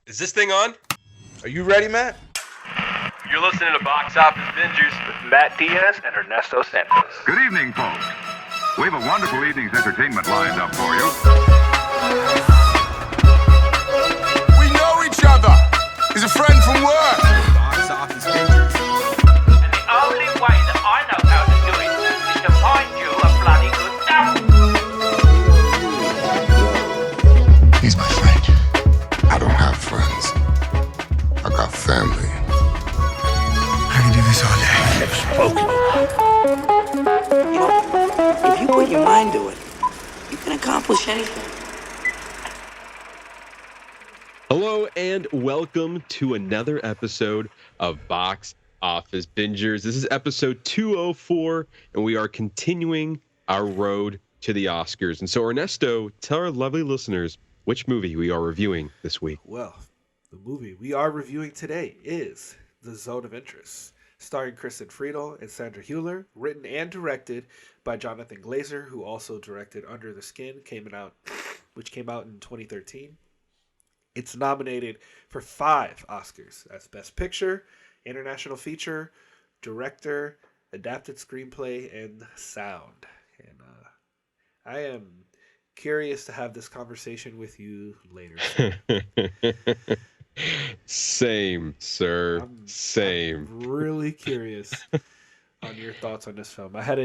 Is this thing on? Are you ready, Matt? You're listening to Box Office Bingers with Matt Diaz and Ernesto Santos. Good evening, folks. We have a wonderful evening's entertainment lined up for you. We know each other. He's a friend from work. Box Office Bingers. And the only way that I know how to do it is to find you a bloody good dump. He's my friend. I don't have friends. I got family. I can do this all day. You know, if you put your mind to it, you can accomplish anything. Hello and welcome to another episode of Box Office Bingers. This is episode 204, and we are continuing our road to the Oscars. And so, Ernesto, tell our lovely listeners which movie we are reviewing this week. Well, the movie we are reviewing today is The Zone of Interest, starring Kristen Friedel and Sandra Hüller, written and directed by Jonathan Glazer, who also directed Under the Skin, which came out in 2013. It's nominated for 5 Oscars as Best Picture, International Feature, Director, Adapted Screenplay, and Sound. And I am curious to have this conversation with you later. Same, sir. Same. I'm really curious on your thoughts on this film. I had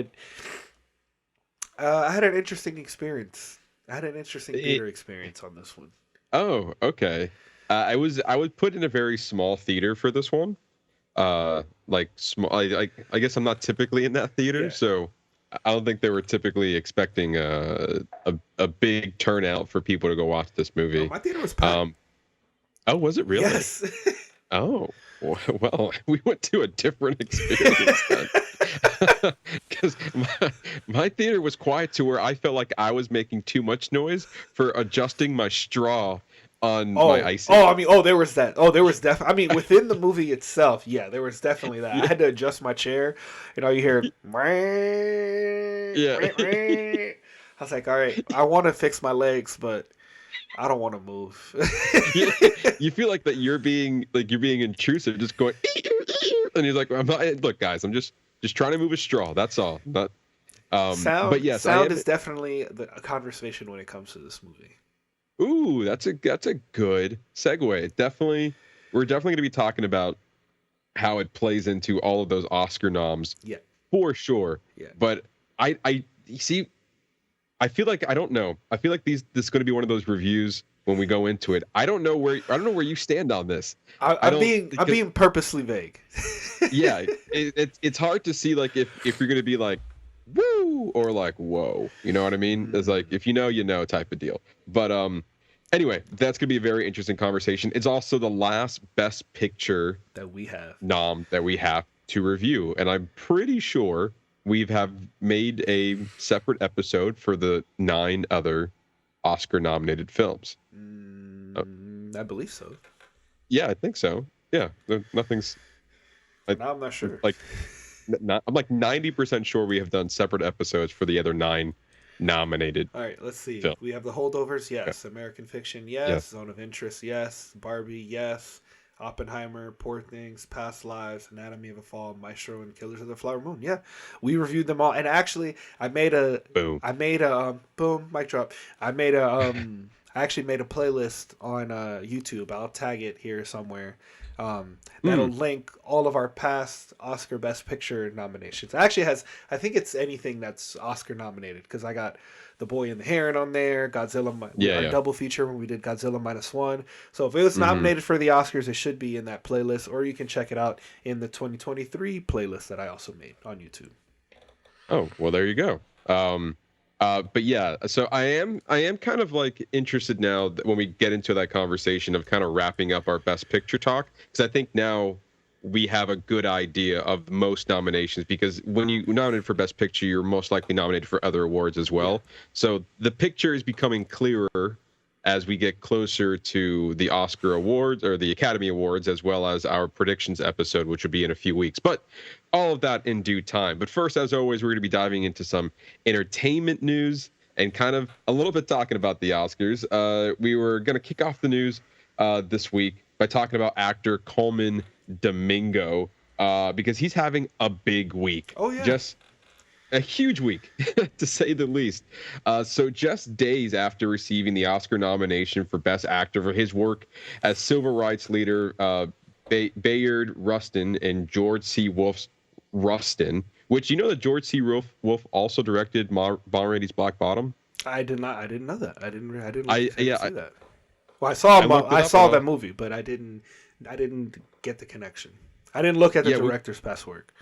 an interesting experience. I had an interesting theater experience on this one. Oh, okay. I was put in a very small theater for this one. Like small. I guess I'm not typically in that theater, so I don't think they were typically expecting a big turnout for people to go watch this movie. Oh, my theater was packed. Oh, was it really? Yes. Oh, well, we went to a different experience then. Because my theater was quiet to where I felt like I was making too much noise for adjusting my straw on my icing. There was that. There was definitely. Within the movie itself, there was definitely that. I had to adjust my chair, and all you hear, I was like, all right, I want to fix my legs, but I don't want to move. You feel like that you're being intrusive, just going, and you're like, I'm not. Look, guys, I'm just trying to move a straw. That's all. Not. Sound. But yes, sound is definitely a conversation when it comes to this movie. Ooh, that's a good segue. We're definitely going to be talking about how it plays into all of those Oscar noms. Yeah, for sure. Yeah, but I see. I feel like I don't know. I feel like this is going to be one of those reviews when we go into it. I don't know where you stand on this. I'm being purposely vague. Yeah, it's hard to see like if you're going to be like woo or like whoa. You know what I mean? It's like if you know type of deal. But anyway, that's going to be a very interesting conversation. It's also the last Best Picture that we have to review, and I'm pretty sure we have made a separate episode for the 9 other Oscar-nominated films. I believe so. Yeah, I think so. Yeah, nothing's. Now I'm not sure. I'm like 90% sure we have done separate episodes for the other 9 nominated. All right, let's see. Films. We have The Holdovers, yes. Yeah. American Fiction, yes. Yes. Zone of Interest, yes. Barbie, yes. Oppenheimer, Poor Things, Past Lives, Anatomy of a Fall, Maestro, and Killers of the Flower Moon. Yeah, we reviewed them all, and actually, I made a boom, mic drop. I actually made a playlist on YouTube. I'll tag it here somewhere. That'll link all of our past Oscar Best Picture nominations. It actually has, I think it's anything that's Oscar nominated, because I got The Boy and the Heron on there, Godzilla, double feature when we did Godzilla -1. So if it was nominated for the Oscars, it should be in that playlist, or you can check it out in the 2023 playlist that I also made on YouTube. Oh, well, there you go. But yeah, so I am kind of like interested now that when we get into that conversation of kind of wrapping up our Best Picture talk, because I think now we have a good idea of most nominations, because when you nominated for Best Picture, you're most likely nominated for other awards as well. So the picture is becoming clearer as we get closer to the Oscar Awards or the Academy Awards, as well as our predictions episode, which will be in a few weeks. But all of that in due time. But first, as always, we're going to be diving into some entertainment news and kind of a little bit talking about the Oscars. We were going to kick off the news this week by talking about actor Colman Domingo because he's having a big week. Oh, yeah. Just a huge week, to say the least. So just days after receiving the Oscar nomination for Best Actor for his work as civil rights leader Bayard Rustin and George C. Wolfe's Rustin, which you know that George C. Wolfe also directed Rainey's Black Bottom. I didn't know that. I didn't see that. Well, I saw that movie, but I didn't get the connection. I didn't look at the director's past work.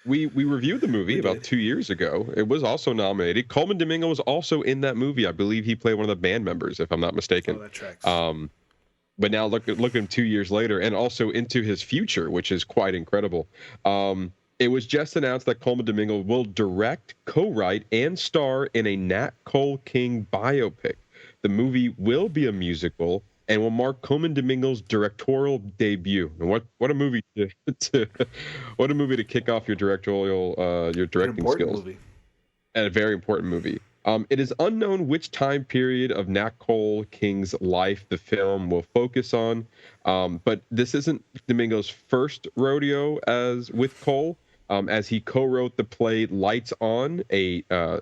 We reviewed the movie about 2 years ago. It was also nominated. Colman Domingo was also in that movie. I believe he played one of the band members, if I'm not mistaken. Oh, that tracks. But now look at him 2 years later, and also into his future, which is quite incredible. It was just announced that Colman Domingo will direct, co-write, and star in a Nat King Cole biopic. The movie will be a musical and will mark Colman Domingo's directorial debut. And what a movie to kick off your directing skills. Movie. And a very important movie. It is unknown which time period of Nat King's life the film will focus on, but this isn't Domingo's first rodeo with Cole, as he co-wrote the play Lights On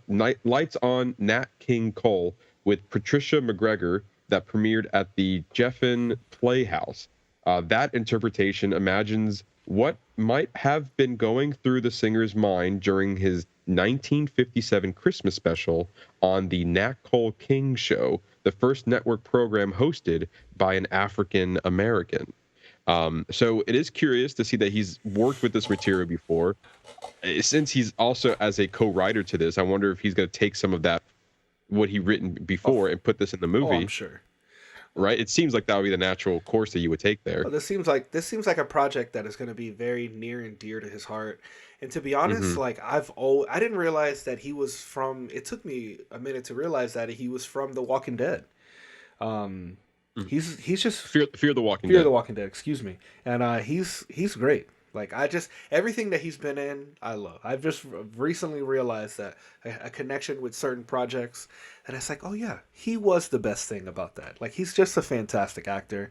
Nat King Cole with Patricia McGregor that premiered at the Geffen Playhouse. That interpretation imagines what might have been going through the singer's mind during his 1957 Christmas special on the Nat King Show, the first network program hosted by an African American. So it is curious to see that he's worked with this material before. Since he's also as a co-writer to this, I wonder if he's going to take some of that, what he written before, and put this in the movie. Oh, I'm sure. Right? It seems like that would be the natural course that you would take there. Well, this seems like a project that is going to be very near and dear to his heart. And to be honest, like I didn't realize that he was from. It took me a minute to realize that he was from The Walking Dead. He's just Fear the Walking Dead. Fear the Walking Dead. Excuse me. And he's great. Like everything that he's been in, I love. I've just recently realized that a connection with certain projects, and it's like, oh yeah, he was the best thing about that. Like he's just a fantastic actor.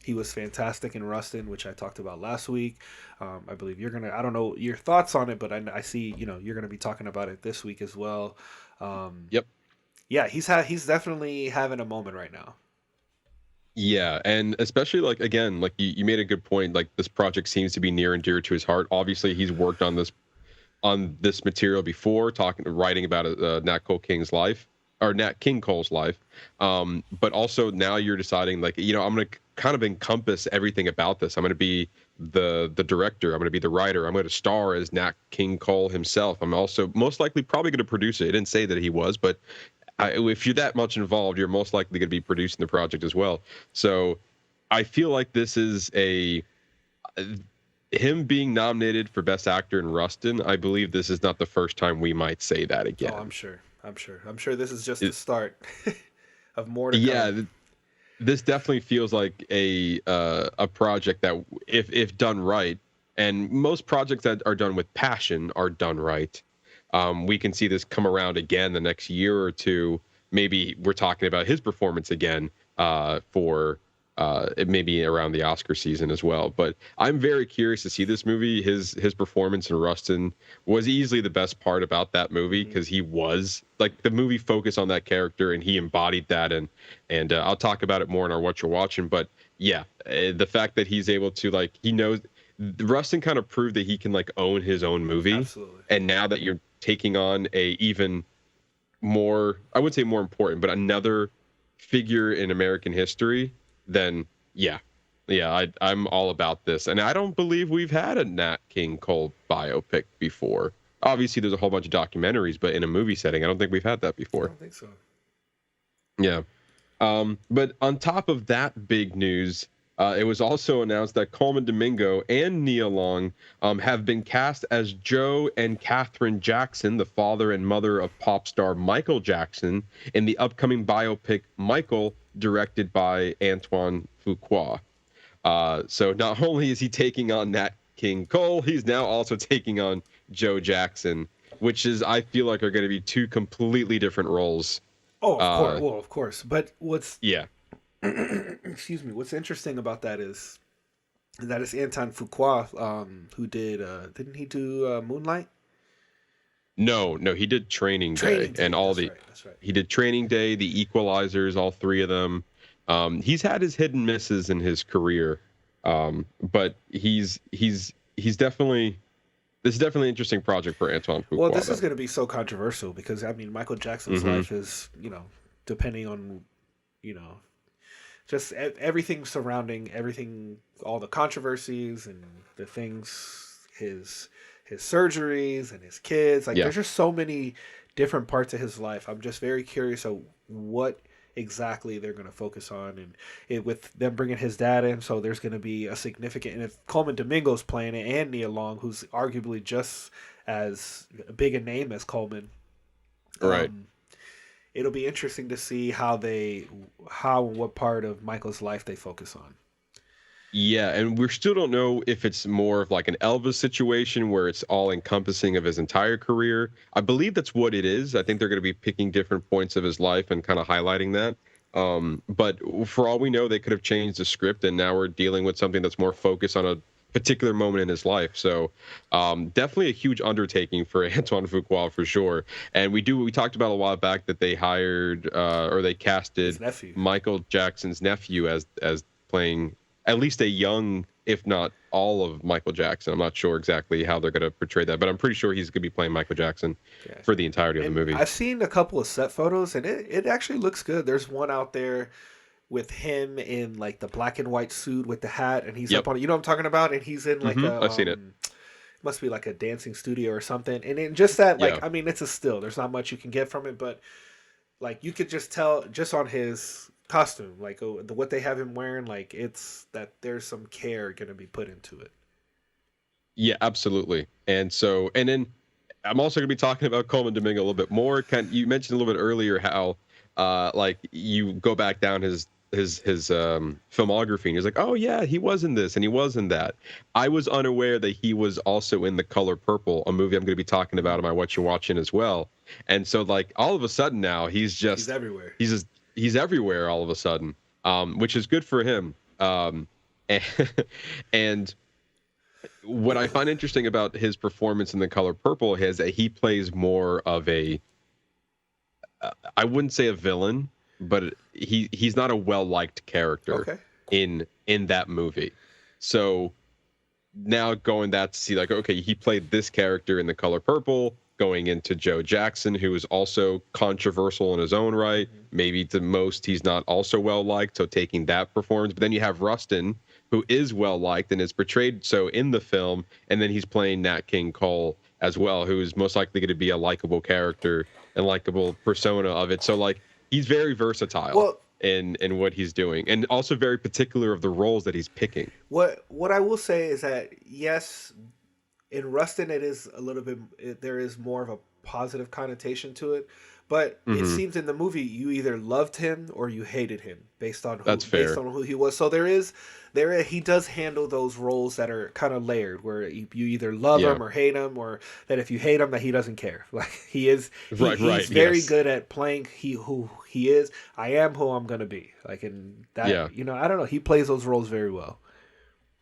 He was fantastic in Rustin, which I talked about last week. I believe I don't know your thoughts on it, but I see, you're gonna be talking about it this week as well. Yep. Yeah, he's definitely having a moment right now. Yeah, and especially like again, like you made a good point. Like this project seems to be near and dear to his heart. Obviously, he's worked on this material before, writing about Nat King's life or Nat King Cole's life. But also now you're deciding like, I'm going to kind of encompass everything about this. I'm going to be the director. I'm going to be the writer. I'm going to star as Nat King Cole himself. I'm also most likely probably going to produce it. It didn't say that he was, but if you're that much involved, you're most likely going to be producing the project as well. So I feel like this is him being nominated for Best Actor in Rustin. I believe this is not the first time we might say that again. Oh, I'm sure this is just the start of more to come. Yeah, this definitely feels like a project that if done right, and most projects that are done with passion are done right. We can see this come around again the next year or two. Maybe we're talking about his performance again for maybe around the Oscar season as well. But I'm very curious to see this movie. His performance in Rustin was easily the best part about that movie because he was like the movie focused on that character and he embodied that. And I'll talk about it more in our Whatcha Watchin. But yeah, the fact that he's able to like he knows Rustin kind of proved that he can like own his own movie. Absolutely. And now that you're taking on a even more, I would say more important, but another figure in American history, then I'm all about this. And I don't believe we've had a Nat King Cole biopic before. Obviously, there's a whole bunch of documentaries, but in a movie setting, I don't think we've had that before. I don't think so. Yeah. But on top of that big news, it was also announced that Colman Domingo and Nia Long have been cast as Joe and Katherine Jackson, the father and mother of pop star Michael Jackson, in the upcoming biopic Michael, directed by Antoine Fuqua. So not only is he taking on Nat King Cole, he's now also taking on Joe Jackson, which is, I feel like, are going to be two completely different roles. Oh, of course. Well, of course. But excuse me. What's interesting about that is that it's Anton Fuqua who did. Didn't he do Moonlight? No, he did Training Day, and all that's right. He did Training Day, The Equalizers, all three of them. He's had his hit and misses in his career, but he's definitely. This is definitely an interesting project for Antoine Fuqua. Well, this is going to be so controversial because I mean, Michael Jackson's life is, depending on, just everything surrounding everything, all the controversies and the things, his surgeries and his kids. Like, there's just so many different parts of his life. I'm just very curious of what exactly they're going to focus on, and with them bringing his dad in, so there's going to be a significant, and if Colman Domingo's playing it and Nia Long, who's arguably just as big a name as Colman, right, it'll be interesting to see how and what part of Michael's life they focus on. Yeah, and we still don't know if it's more of like an Elvis situation where it's all encompassing of his entire career. I believe that's what it is. I think they're going to be picking different points of his life and kind of highlighting that. But for all we know, they could have changed the script, and now we're dealing with something that's more focused on a particular moment in his life. So definitely a huge undertaking for Antoine Fuqua for sure. And we talked about a while back that they hired or they casted Michael Jackson's nephew as playing at least a young, if not all of Michael Jackson. I'm not sure exactly how they're going to portray that, but I'm pretty sure he's going to be playing Michael Jackson for the entirety of the movie. I've seen a couple of set photos, and it actually looks good. There's one out there with him in like the black and white suit with the hat, and he's up on it. You know what I'm talking about? And he's in like I've seen it. Must be like a dancing studio or something. And in just that, like, I mean, it's a still. There's not much you can get from it, but like you could just tell just on his costume, like what they have him wearing, like it's that there's some care going to be put into it. Yeah, absolutely. And then I'm also going to be talking about Colman Domingo a little bit more. You mentioned a little bit earlier how like you go back down his filmography and he's like, oh yeah, he was in this and he was in that. I was unaware that he was also in The Color Purple, a movie I'm going to be talking about in my Whatcha Watchin as well. And so like all of a sudden now he's everywhere. He's everywhere all of a sudden, which is good for him. And what I find interesting about his performance in The Color Purple is that he plays more of a, I wouldn't say a villain, but he's not a well-liked character in that movie. So now going that to see like, okay, he played this character in The Color Purple, going into Joe Jackson, who is also controversial in his own right. Maybe to most, he's not also well-liked, so taking that performance. But then you have Rustin, who is well-liked and is portrayed so in the film, and then he's playing Nat King Cole as well, who is most likely going to be a likable character and likable persona of it. So, like, he's very versatile in what he's doing, and also very particular of the roles that he's picking. What I will say is that, yes, in Rustin, it is a little bit. There is more of a positive connotation to it, but it seems in the movie you either loved him or you hated him based on who he was. So he does handle those roles that are kind of layered, where you either love him or hate him, or that if you hate him, that he doesn't care. Like he's very good at playing who he is. I am who I'm gonna be. Like in that, I don't know. He plays those roles very well.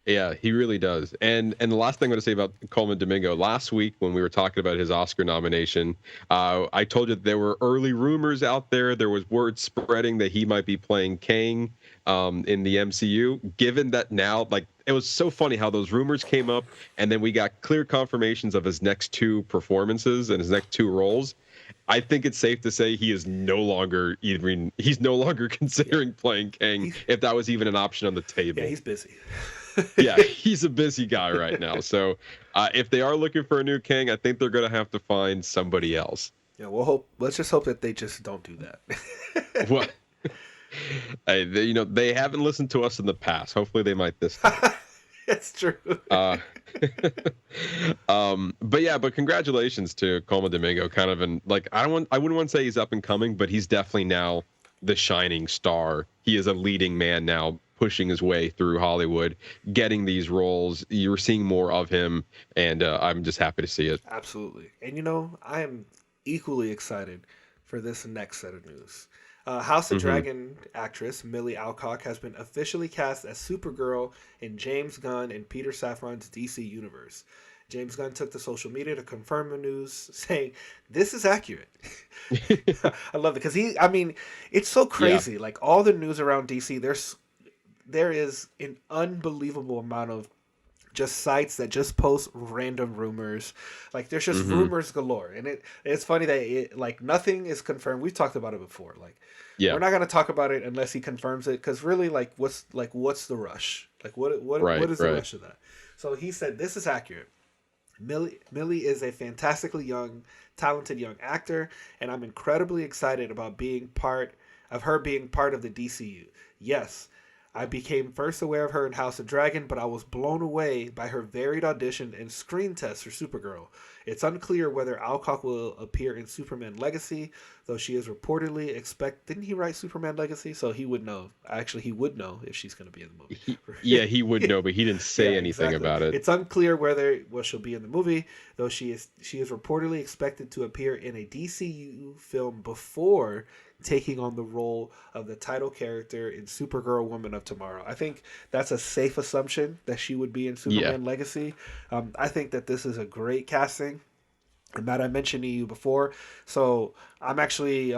Yeah, he really does. And the last thing I'm going to say about Colman Domingo, last week when we were talking about his Oscar nomination, I told you that there were early rumors out there. There was word spreading that he might be playing Kang in the MCU. Given that now, like, it was so funny how those rumors came up, and then we got clear confirmations of his next two performances and his next two roles. I think it's safe to say he's no longer considering playing Kang, if that was even an option on the table. Yeah, he's busy. Yeah, he's a busy guy right now. So if they are looking for a new Kang, I think they're going to have to find somebody else. Yeah, let's just hope that they just don't do that. Well, they haven't listened to us in the past. Hopefully they might this time. That's true. But congratulations to Colman Domingo. Kind of I wouldn't want to say he's up and coming, but he's definitely now the shining star. He is a leading man now, pushing his way through Hollywood, getting these roles. You're seeing more of him, and I'm just happy to see it. Absolutely. And I am equally excited for this next set of news. House of Dragon actress Milly Alcock has been officially cast as Supergirl in James Gunn and Peter Safran's DC universe. James Gunn took to social media to confirm the news, saying, "This is accurate." I love it because it's so crazy. Yeah. Like all the news around DC, there is an unbelievable amount of just sites that just post random rumors. Like there's just rumors galore, and it's funny that nothing is confirmed. We've talked about it before. We're not gonna talk about it unless he confirms it, because really, what's the rush? What is the rush of that? So he said this is accurate. Milly is a fantastically talented young actor, and I'm incredibly excited about being part of the DCU. Yes, I became first aware of her in House of Dragon, but I was blown away by her varied audition and screen tests for Supergirl. It's unclear whether Alcock will appear in Superman Legacy, though she is reportedly didn't he write Superman Legacy? So he would know. Actually, he would know if she's going to be in the movie. He would know, but he didn't say anything about it. It's unclear whether she'll be in the movie, though she is reportedly expected to appear in a DCU film before taking on the role of the title character in Supergirl Woman of Tomorrow. I think that's a safe assumption that she would be in Superman Legacy. I think that this is a great casting, and that I mentioned to you before. So I'm actually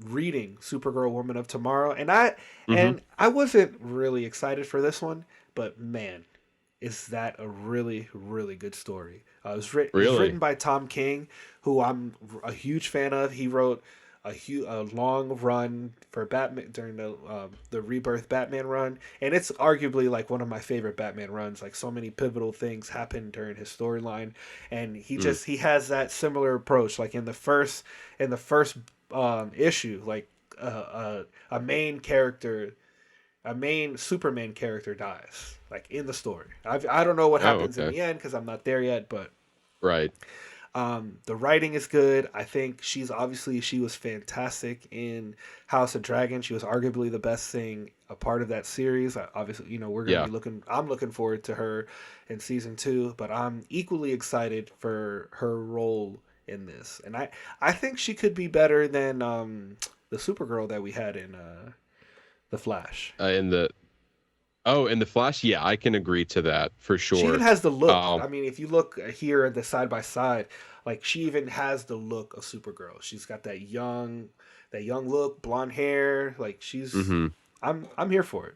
reading Supergirl Woman of Tomorrow, and I wasn't really excited for this one, but man, is that a really, really good story. It was written by Tom King, who I'm a huge fan of. He wrote a long run for Batman during the Rebirth Batman run, and it's arguably one of my favorite Batman runs. So many pivotal things happened during his storyline, and he has that similar approach. In the first issue, a main Superman character dies in the story. I don't know what happens in the end because I'm not there yet, but right. The writing is good. I think she was fantastic in House of Dragon. She was arguably the best thing a part of that series. Obviously, we're going to be I'm looking forward to her in season 2, but I'm equally excited for her role in this. And I think she could be better than the Supergirl that we had in The Flash. In The Flash, I can agree to that for sure. She even has the look. If you look here at the side by side, she even has the look of Supergirl. She's got that young look, blonde hair. She's. I'm here for it.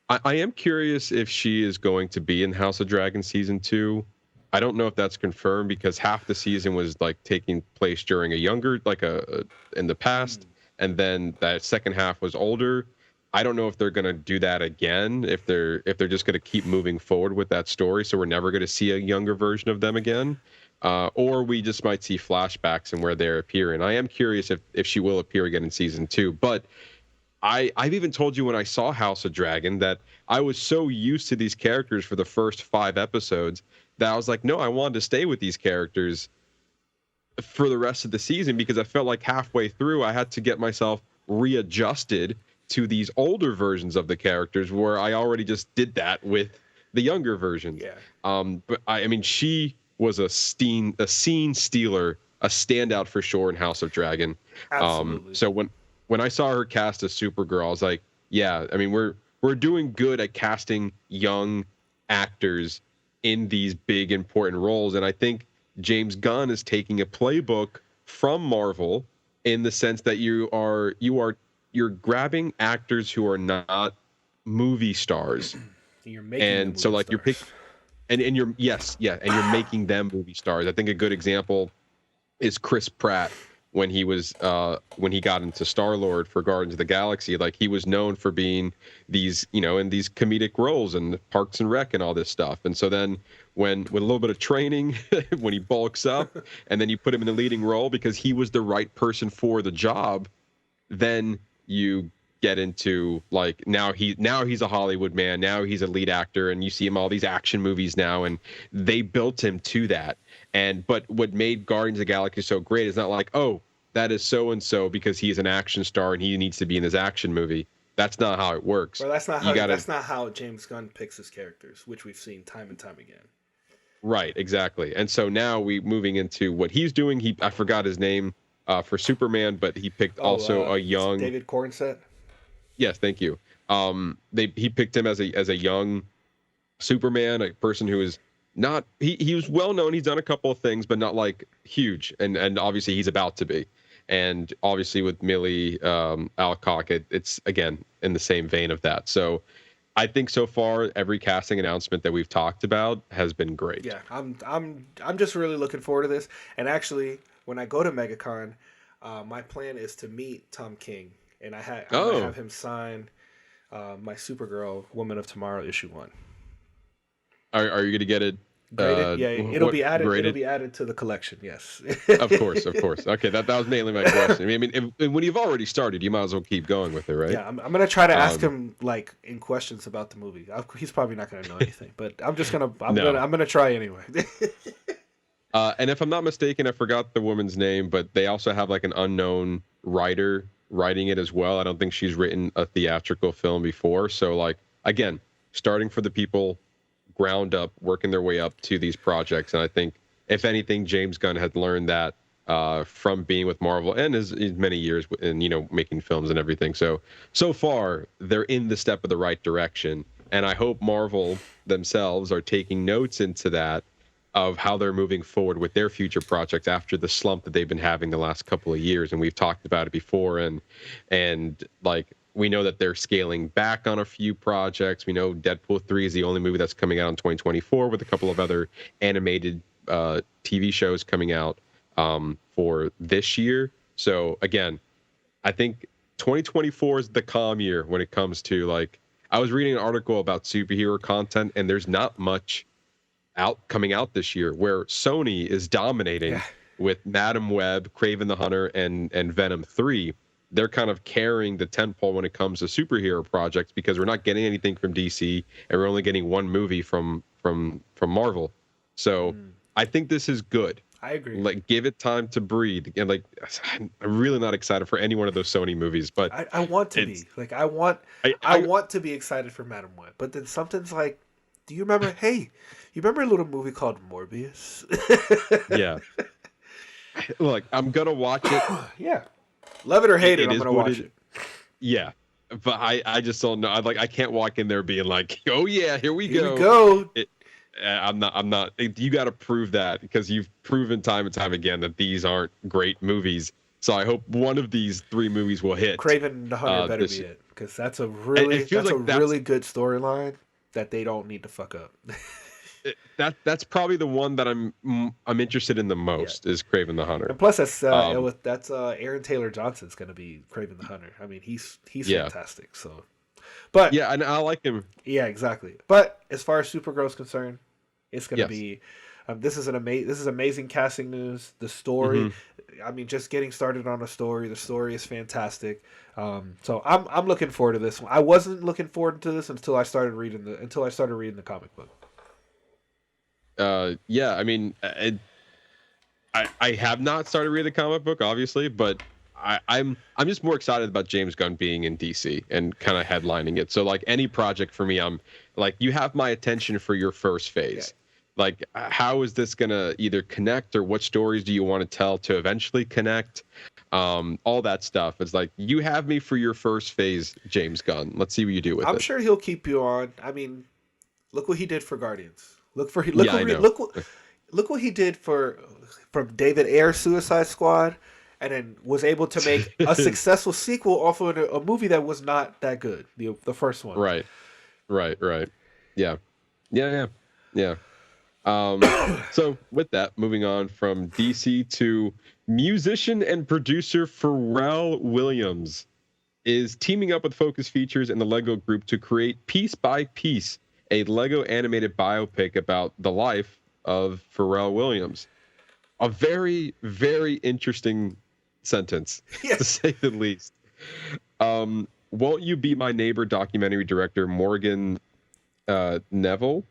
I am curious if she is going to be in House of Dragon season 2. I don't know if that's confirmed because half the season was taking place during a younger, in the past, and then that second half was older. I don't know if they're going to do that again, if they're just going to keep moving forward with that story, so we're never going to see a younger version of them again, or we just might see flashbacks and where they're appearing. I am curious if she will appear again in season 2, but I've even told you when I saw House of Dragon that I was so used to these characters for the first 5 episodes that I was like, no, I wanted to stay with these characters for the rest of the season because I felt like halfway through I had to get myself readjusted to these older versions of the characters where I already just did that with the younger versions. But she was a scene stealer, a standout for sure in House of Dragon. Absolutely. So when I saw her cast as Supergirl, I was like, we're doing good at casting young actors in these big important roles, and I think James Gunn is taking a playbook from Marvel in the sense that you're grabbing actors who are not movie stars, you're making you're picking, and you're making them movie stars. I think a good example is Chris Pratt when he got into Star-Lord for Guardians of the Galaxy. He was known for being these in these comedic roles and Parks and Rec and all this stuff. And so then with a little bit of training, when he bulks up and then you put him in the leading role because he was the right person for the job, then you get into now he's a Hollywood man, now he's a lead actor, and you see him all these action movies now, and they built him to that. But what made Guardians of the Galaxy so great is not that is so and so because he's an action star and he needs to be in this action movie. That's not how it works. Well, that's not how James Gunn picks his characters, which we've seen time and time again. Right, exactly. And so now we moving into what he's doing. I forgot his name. for Superman, but he picked also a young David Cornsett. Yes, thank you. He picked him as a young Superman, a person who is not he was well known. He's done a couple of things, but not like huge. And obviously he's about to be. And obviously with Milly Alcock, it's again in the same vein of that. So I think so far every casting announcement that we've talked about has been great. Yeah, I'm just really looking forward to this. And actually, when I go to MegaCon, my plan is to meet Tom King, and I'm gonna have him sign my Supergirl Woman of Tomorrow issue 1. Are you gonna get it? Graded? Yeah, it'll be added. Graded? It'll be added to the collection. Yes. Of course. Okay, that was mainly my question. I mean, when you've already started, you might as well keep going with it, right? Yeah, I'm gonna try to ask him like in questions about the movie. He's probably not gonna know anything, but I'm gonna try anyway. And if I'm not mistaken, I forgot the woman's name, but they also have like an unknown writer writing it as well. I don't think she's written a theatrical film before. So like again, starting for the people, ground up, working their way up to these projects. And I think if anything, James Gunn had learned that from being with Marvel and his many years in, making films and everything. So far they're in the step of the right direction. And I hope Marvel themselves are taking notes into that of how they're moving forward with their future projects after the slump that they've been having the last couple of years. And we've talked about it before. And like, we know that they're scaling back on a few projects. We know Deadpool 3 is the only movie that's coming out in 2024 with a couple of other animated TV shows coming out for this year. So again, I think 2024 is the calm year when it comes to like, I was reading an article about superhero content and there's not much coming out this year, where Sony is dominating with Madam Web, Kraven the Hunter, and Venom 3. They're kind of carrying the tentpole when it comes to superhero projects because we're not getting anything from DC and we're only getting one movie from Marvel. So I think this is good. I agree. Like, give it time to breathe. And like, I'm really not excited for any one of those Sony movies, but I want to be like, I want to be excited for Madam Web, but then something's like, do you remember? Hey, you remember a little movie called Morbius? Yeah. Look, I'm gonna watch it. Yeah. Love it or hate it, I'm gonna watch it. Yeah, but I just don't know. I can't walk in there being like, oh yeah, here we go. Here we go. I'm not. You got to prove that because you've proven time and time again that these aren't great movies. So I hope one of these 3 movies will hit. Kraven the Hunter better be it, because that's a really really good storyline that they don't need to fuck up. That's probably the one that I'm interested in the most is Kraven the Hunter. And plus that's Aaron Taylor Johnson's going to be Kraven the Hunter. I mean, he's fantastic. So, but yeah, and I like him. Yeah, exactly. But as far as Supergirl's concerned, it's going to be. This is amazing casting news. The story, I mean, just getting started on a story. The story is fantastic. So I'm looking forward to this one. I wasn't looking forward to this until I started reading the comic book. Yeah, I mean, I have not started reading the comic book, obviously, but I'm just more excited about James Gunn being in DC and kind of headlining it. So like any project for me, I'm like, you have my attention for your first phase. Yeah. Like, how is this gonna either connect, or what stories do you want to tell to eventually connect? All that stuff. It's like, you have me for your first phase, James Gunn. Let's see what you do with it. I'm sure he'll keep you on. I mean, look what he did for Guardians. Look what he did from David Ayer's Suicide Squad, and then was able to make a successful sequel off of a movie that was not that good. The first one. Right. Yeah. So with that, moving on from DC to musician and producer Pharrell Williams is teaming up with Focus Features and the Lego Group to create Piece by Piece, a Lego animated biopic about the life of Pharrell Williams. A very, very interesting sentence, to say the least. Won't You Be My Neighbor documentary director Morgan Neville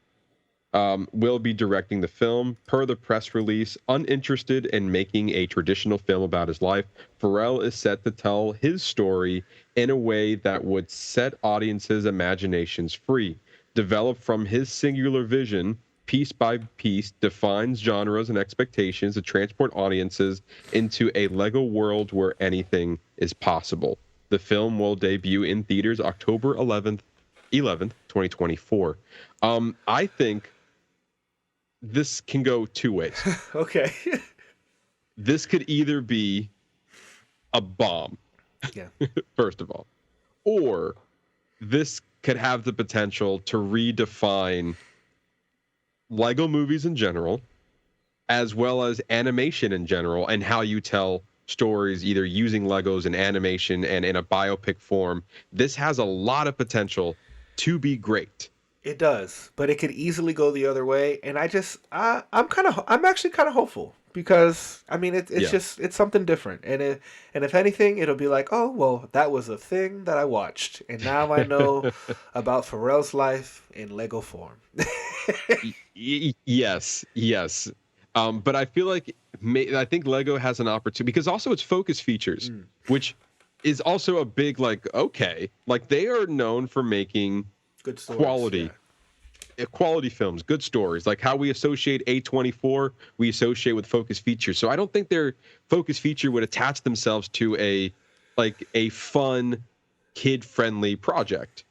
will be directing the film. Per the press release, uninterested in making a traditional film about his life, Pharrell is set to tell his story in a way that would set audiences' imaginations free. Developed from his singular vision, piece by piece, defines genres and expectations to transport audiences into a Lego world where anything is possible. The film will debut in theaters October 11th, 2024. I think this can go two ways. Okay. This could either be a bomb, Yeah. first of all, or this could have the potential to redefine Lego movies in general, as well as animation in general, and how you tell stories either using Legos and animation and in a biopic form. This has a lot of potential to be great. It does, but it could easily go the other way, and I'm actually kind of hopeful because I mean it's something different, and if anything, it'll be like, oh well, that was a thing that I watched, and now I know about Pharrell's life in Lego form. Yes. But I feel like I think Lego has an opportunity because also it's focus features, which is also a big okay, they are known for making Good stories, quality films, good stories, like how we associate A24, we associate with focus features. So I don't think their focus feature would attach themselves to a fun, kid-friendly project.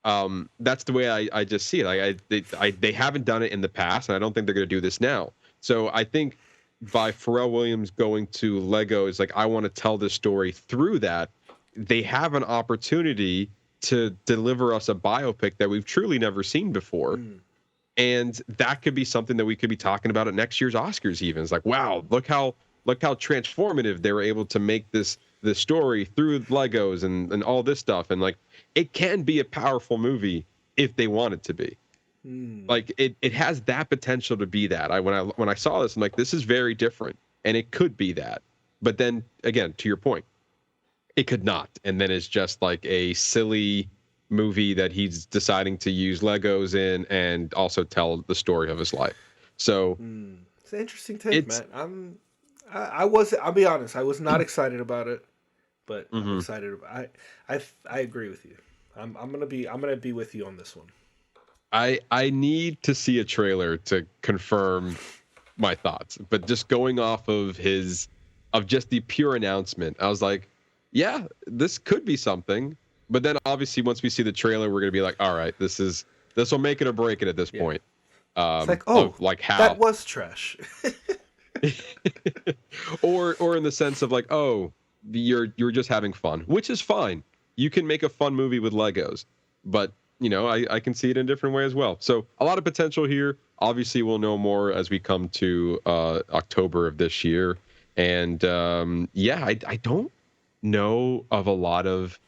That's the way I just see it. They haven't done it in the past, and I don't think they're going to do this now. So I think by Pharrell Williams going to Lego is I want to tell this story through that. They have an opportunity to deliver us a biopic that we've truly never seen before. And that could be something that we could be talking about at next year's Oscars even. It's wow, look how transformative they were able to make this story through Legos and all this stuff. And it can be a powerful movie if they want it to be. It has that potential to be that. When I saw this, I'm this is very different, and it could be that. But then again, to your point, it could not. And then it's just a silly movie that he's deciding to use Legos in and also tell the story of his life. So it's an interesting take, man. I'll be honest, I was not excited about it, but I'm excited about it. I agree with you. I'm gonna be with you on this one. I need to see a trailer to confirm my thoughts, but just going off of just the pure announcement, I was yeah, this could be something. But then obviously once we see the trailer, we're gonna be all right, this will make it or break it at this point. It's how that was trash. or in the sense of you're just having fun, which is fine. You can make a fun movie with Legos, but I can see it in a different way as well. So a lot of potential here. Obviously, we'll know more as we come to October of this year. And I don't know of a lot of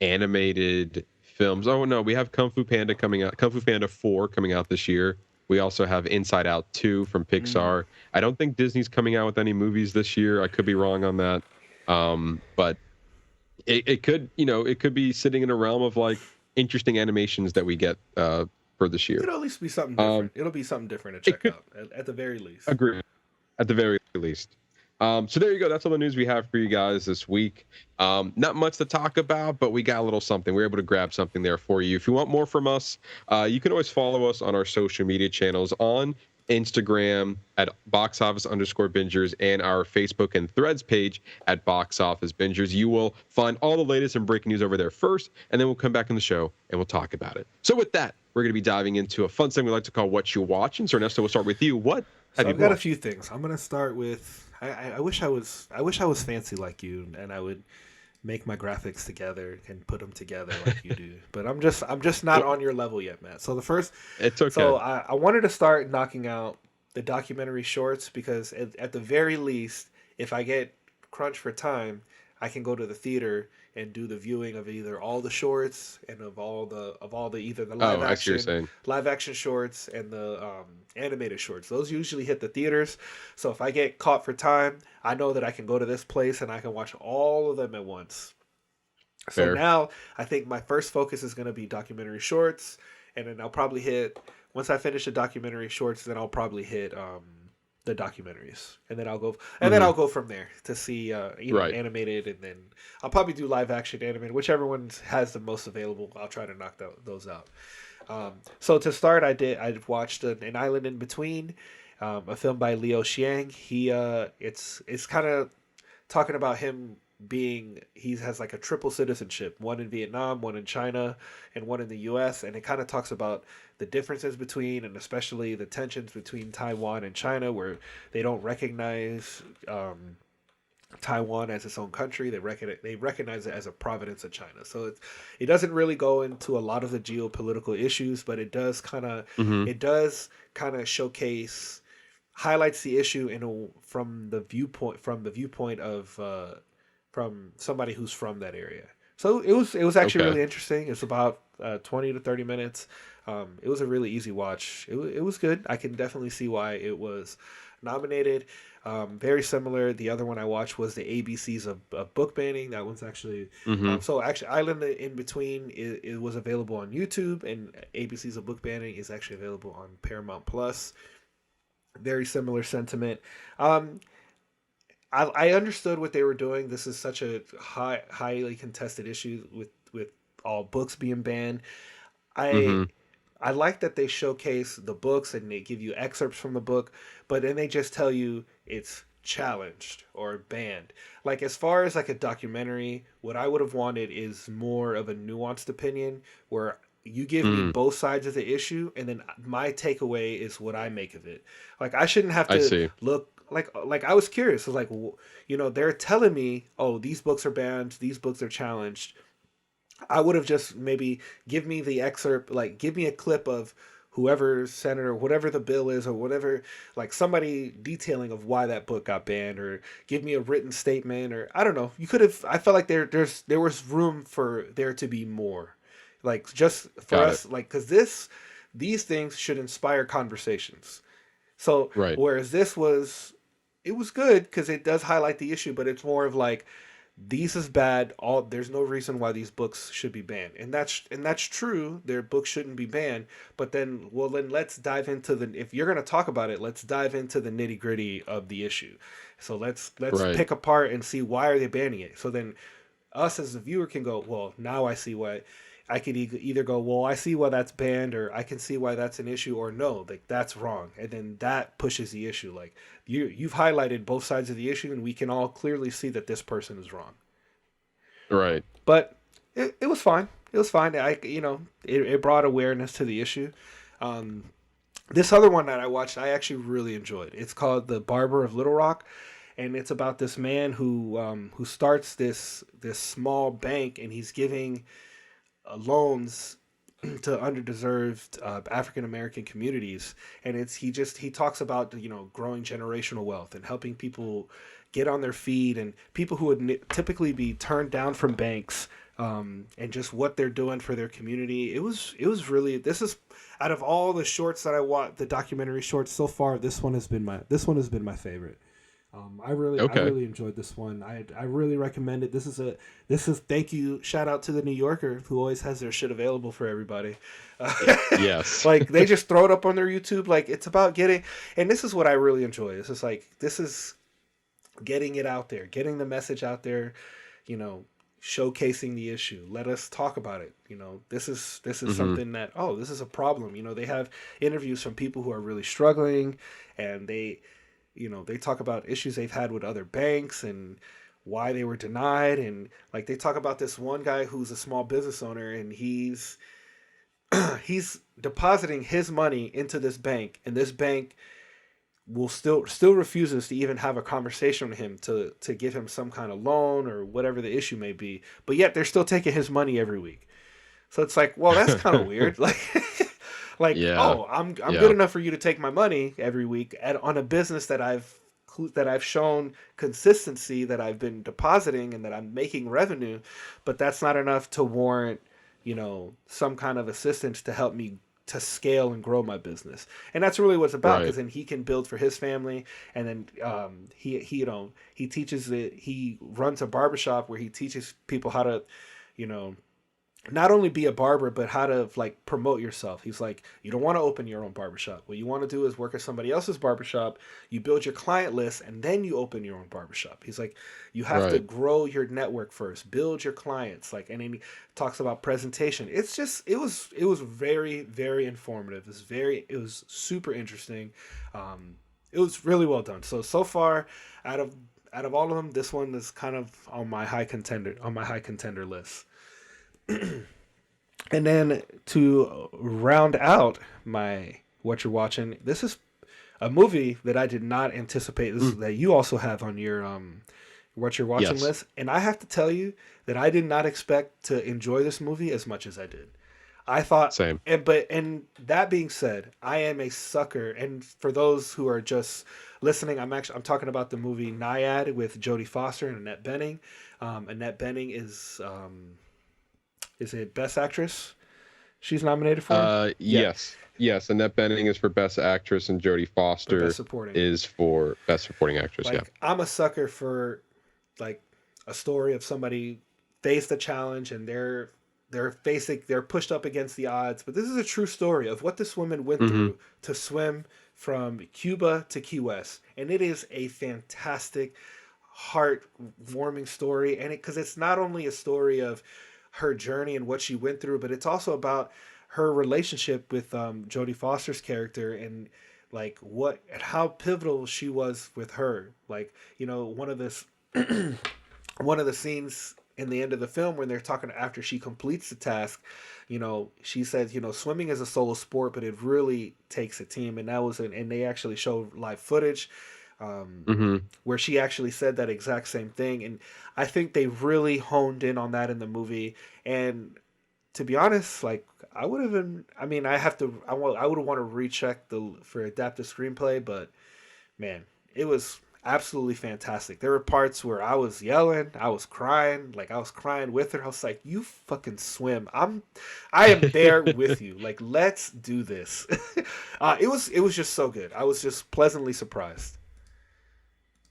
animated films. Oh no, we have Kung Fu Panda coming out. Kung Fu Panda 4 coming out this year. We also have Inside Out 2 from Pixar. I don't think Disney's coming out with any movies this year. I could be wrong on that. But it could, it could be sitting in a realm of interesting animations that we get for this year. It'll at least be something different. It'll be something different to check out at the very least. Agree. At the very least. So there you go. That's all the news we have for you guys this week. Not much to talk about, but we got a little something. We were able to grab something there for you. If you want more from us, you can always follow us on our social media channels on Instagram at boxoffice_bingers and our Facebook and Threads page at Box Office Bingers. You will find all the latest and breaking news over there first, and then we'll come back on the show and we'll talk about it. So with that, we're going to be diving into a fun segment we like to call Whatcha Watchin. So Ernesto, we'll start with you. What have you I've got watched? a few things. I'm going to start with I wish I was fancy like you, and I would make my graphics together and put them together like you do. But I'm just not on your level yet, Matt. So it's okay. So I wanted to start knocking out the documentary shorts because at the very least, if I get crunched for time, I can go to the theater and do the viewing of either all the shorts and of all the either the live action shorts and the animated shorts. Those usually hit the theaters. So if I get caught for time, I know that I can go to this place and I can watch all of them at once. So now I think my first focus is going to be documentary shorts, and then I'll probably hit, once I finish the documentary shorts, then I'll probably hit the documentaries, and then I'll go from there to see animated, and then I'll probably do live action animated, whichever one has the most available. I'll try to knock those out. So to start, I watched An Island in Between, a film by Liu Xiang. It's kind of talking about him he has like a triple citizenship, one in Vietnam, one in China, and one in the US, and it kind of talks about the differences between, and especially the tensions between Taiwan and China, where they don't recognize Taiwan as its own country. They recognize it as a province of China. So it doesn't really go into a lot of the geopolitical issues, but it does kind of highlights the issue from the viewpoint of from somebody who's from that area. So it was actually really interesting. It's about 20 to 30 minutes. It was a really easy watch. It was good. I can definitely see why it was nominated. Very similar. The other one I watched was the ABCs of book banning. That one's actually so actually Island in Between it was available on YouTube, and ABCs of book banning is actually available on Paramount Plus. Very similar sentiment. I understood what they were doing. This is such a highly contested issue with all books being banned. I like that they showcase the books and they give you excerpts from the book, but then they just tell you it's challenged or banned. Like, as far as like a documentary, what I would have wanted is more of a nuanced opinion where you give me both sides of the issue, and then my takeaway is what I make of it. Like, I shouldn't have to look like I was curious. I was like, they're telling me, oh, these books are banned, these books are challenged. I would have just maybe give me the excerpt, like give me a clip of whoever senator, whatever the bill is, or whatever, like somebody detailing of why that book got banned, or give me a written statement, or I don't know. You could have. I felt like there was room for there to be more, like just for us, like, because these things should inspire conversations. So whereas it was good because it does highlight the issue, but it's more of like, these is bad. There's no reason why these books should be banned, and that's true. Their books shouldn't be banned. But then let's dive into if you're gonna talk about it, let's dive into the nitty gritty of the issue. So let's pick apart and see, why are they banning it. So then us as the viewer can go, well, now I see why. I could either go, well, I see why that's banned, or I can see why that's an issue, or no, like that's wrong. And then that pushes the issue. Like you've highlighted both sides of the issue, and we can all clearly see that this person is wrong. Right. But it was fine. It was fine. It brought awareness to the issue. This other one that I watched, I actually really enjoyed. It's called The Barber of Little Rock. And it's about this man who starts this small bank, and he's giving loans to underdeserved African American communities, and he talks about growing generational wealth and helping people get on their feet, and people who would typically be turned down from banks, and just what they're doing for their community. It was really, this is, out of all the shorts that I watched, the documentary shorts so far, this one has been my favorite. I really enjoyed this one. I really recommend it. This is thank you, shout out to the New Yorker, who always has their shit available for everybody. Yes. Like, they just throw it up on their YouTube. Like, it's about getting, and this is what I really enjoy. This is getting it out there, getting the message out there, showcasing the issue. Let us talk about it. This is something that, this is a problem. They have interviews from people who are really struggling, and they talk about issues they've had with other banks and why they were denied. And like, they talk about this one guy who's a small business owner, and he's depositing his money into this bank, and this bank will still refuses to even have a conversation with him to give him some kind of loan or whatever the issue may be. But yet they're still taking his money every week. So it's like, well, that's kind of weird. Like, I'm good enough for you to take my money every week on a business that I've shown consistency, that I've been depositing, and that I'm making revenue, but that's not enough to warrant, some kind of assistance to help me to scale and grow my business. And that's really what it's about, because then he can build for his family, and then he teaches it. He runs a barbershop where he teaches people how to, not only be a barber, but how to like promote yourself. He's like, you don't want to open your own barbershop. What you want to do is work at somebody else's barbershop. You build your client list and then you open your own barbershop. He's like, you have to grow your network first, build your clients. Like, and then he talks about presentation. It's just, it was very, very informative. It was super interesting. It was really well done. So far out of all of them, this one is kind of on my high contender list. And then to round out my What You're Watching, this is a movie that I did not anticipate that you also have on your What You're Watching list. And I have to tell you that I did not expect to enjoy this movie as much as I did. I thought same. And that being said, I am a sucker. And for those who are just listening, I'm talking about the movie Nyad with Jodie Foster and Annette Bening. Annette Bening is it Best Actress she's nominated for? Yes. Annette Bening is for Best Actress, and Jodie Foster is for Best Supporting Actress. Like, I'm a sucker for like a story of somebody faced a challenge and they're pushed up against the odds. But this is a true story of what this woman went through to swim from Cuba to Key West, and it is a fantastic, heart-warming story. And because it's not only a story of her journey and what she went through, but it's also about her relationship with Jodie Foster's character and like how pivotal she was with her. Like, you know, one of the scenes in the end of the film when they're talking after she completes the task, you know, she says, you know, swimming is a solo sport, but it really takes a team. And and they actually show live footage where she actually said that exact same thing. And I think they really honed in on that in the movie. And to be honest, like I would want to recheck for adaptive screenplay, but man, it was absolutely fantastic. There were parts where I was yelling, I was crying with her. I was like, you fucking swim. I am there with you. Like, let's do this. It was just so good. I was just pleasantly surprised.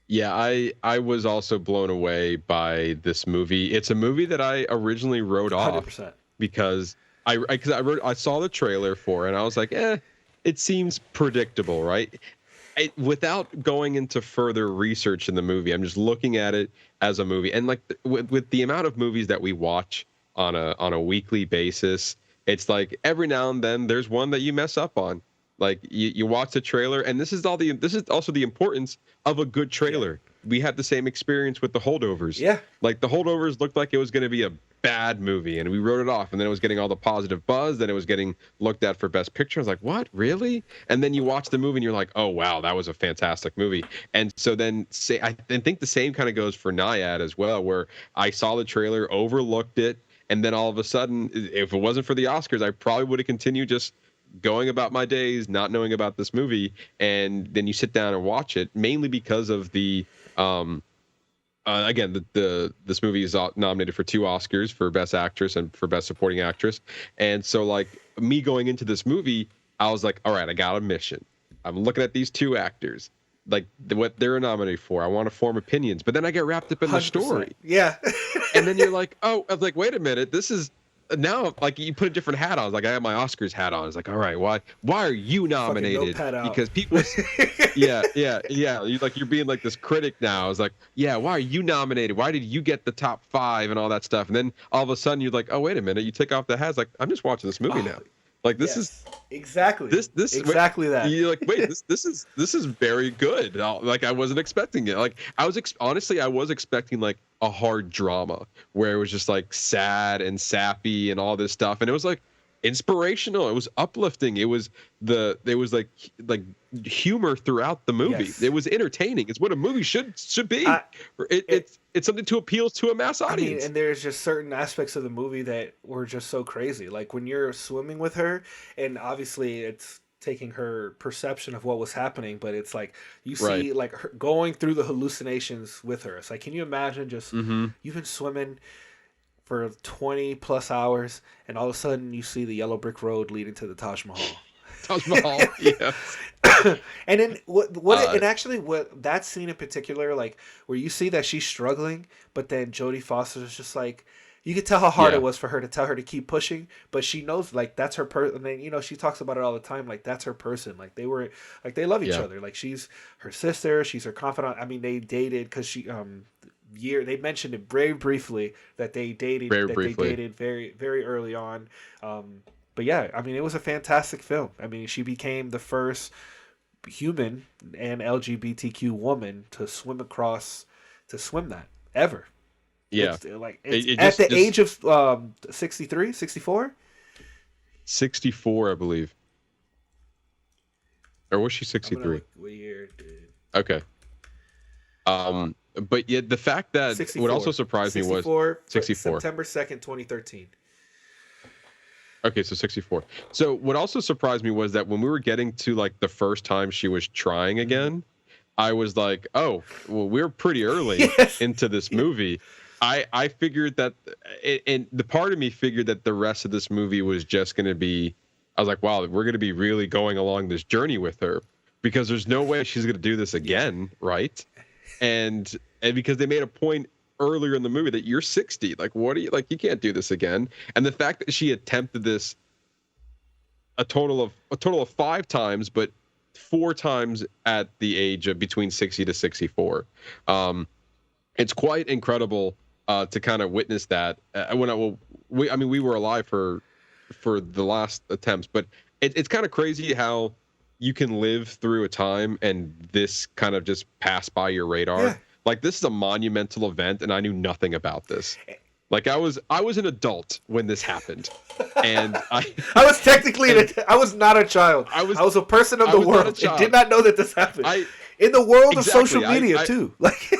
Yeah, I was also blown away by this movie. It's a movie that I originally wrote 100%. Off because I saw the trailer for it and I was like, it seems predictable, right? Without going into further research in the movie, I'm just looking at it as a movie. And like with the amount of movies that we watch on a weekly basis, it's like every now and then there's one that you mess up on. Like you watch the trailer, and this is also the importance of a good trailer. Yeah. We had the same experience with The Holdovers. Yeah. Like The Holdovers looked like it was going to be a bad movie, and we wrote it off, and then it was getting all the positive buzz, then it was getting looked at for Best Picture. I was like, what, really? And then you watch the movie and you're like, oh wow, that was a fantastic movie. And so then I think the same kind of goes for Nyad as well, where I saw the trailer, overlooked it, and then all of a sudden, if it wasn't for the Oscars, I probably would have continued just going about my days, not knowing about this movie. And then you sit down and watch it, mainly because of the again, this movie is nominated for 2 Oscars, for Best Actress and for Best Supporting Actress. And so, like, me going into this movie, I was like, all right, I got a mission. I'm looking at these 2 actors, like what they're nominated for. I want to form opinions, but then I get wrapped up in the story. Yeah. And then you're like, oh, I was like, wait a minute, this is now, like, you put a different hat on. I was like, I have my Oscars hat on. It's like, all right, why are you nominated? Because people, yeah. You're being like this critic now. I was like, yeah, why are you nominated? Why did you get the top 5 and all that stuff? And then all of a sudden you're like, oh, wait a minute, you take off the hat. It's like, I'm just watching this movie now. Like, this is exactly this exactly that. You're like, wait, this is very good. Like, I wasn't expecting it. Like, I was honestly, I was expecting like a hard drama where it was just like sad and sappy and all this stuff, and it was like inspirational. It was uplifting. It was like humor throughout the movie. Yes. It was entertaining. It's what a movie should be. It's something to appeal to a mass audience. I mean, and there's just certain aspects of the movie that were just so crazy. Like when you're swimming with her, and obviously it's taking her perception of what was happening, but it's like you see like her going through the hallucinations with her. It's like, can you imagine just you've been swimming for 20 plus hours and all of a sudden you see the yellow brick road leading to the Taj Mahal. Taj Mahal, yeah. And then what that scene in particular, like where you see that she's struggling, but then Jodie Foster is just like, You could tell how hard Yeah. it was for her to tell her to keep pushing, but she knows like that's her person. And then she talks about it all the time. Like that's her person. Like they love each Yeah. other. Like she's her sister. She's her confidant. I mean, they dated because they mentioned it very briefly that they dated. Very They briefly. dated very very early on. But yeah, I mean, it was a fantastic film. I mean, she became the first human and LGBTQ woman to swim that ever. Yeah. It's It at the just- age of 63, 64? 64, I believe. Or was she 63? What year, dude? Okay. But yeah, the fact that 64. what also surprised me was 64. September 2nd, 2013. Okay, so 64. So what also surprised me was that when we were getting to like the first time she was trying again, I was like, oh, well, we're pretty early into this movie. I figured that, and the part of me figured that the rest of this movie was just going to be, I was like, wow, we're going to be really going along this journey with her because there's no way she's going to do this again, right? And because they made a point earlier in the movie that you're 60, like, what are you, like, you can't do this again. And the fact that she attempted this a total of 5 times, but 4 times at the age of between 60 to 64. It's quite incredible to kind of witness that. We were alive for the last attempts, but it's kind of crazy how you can live through a time and this kind of just pass by your radar. Yeah. Like, this is a monumental event, and I knew nothing about this. Like, I was an adult when this happened, and I was technically I was not a child. I was a person of the was not a world. child. And did not know that this happened. In the world of Exactly. social media too. Like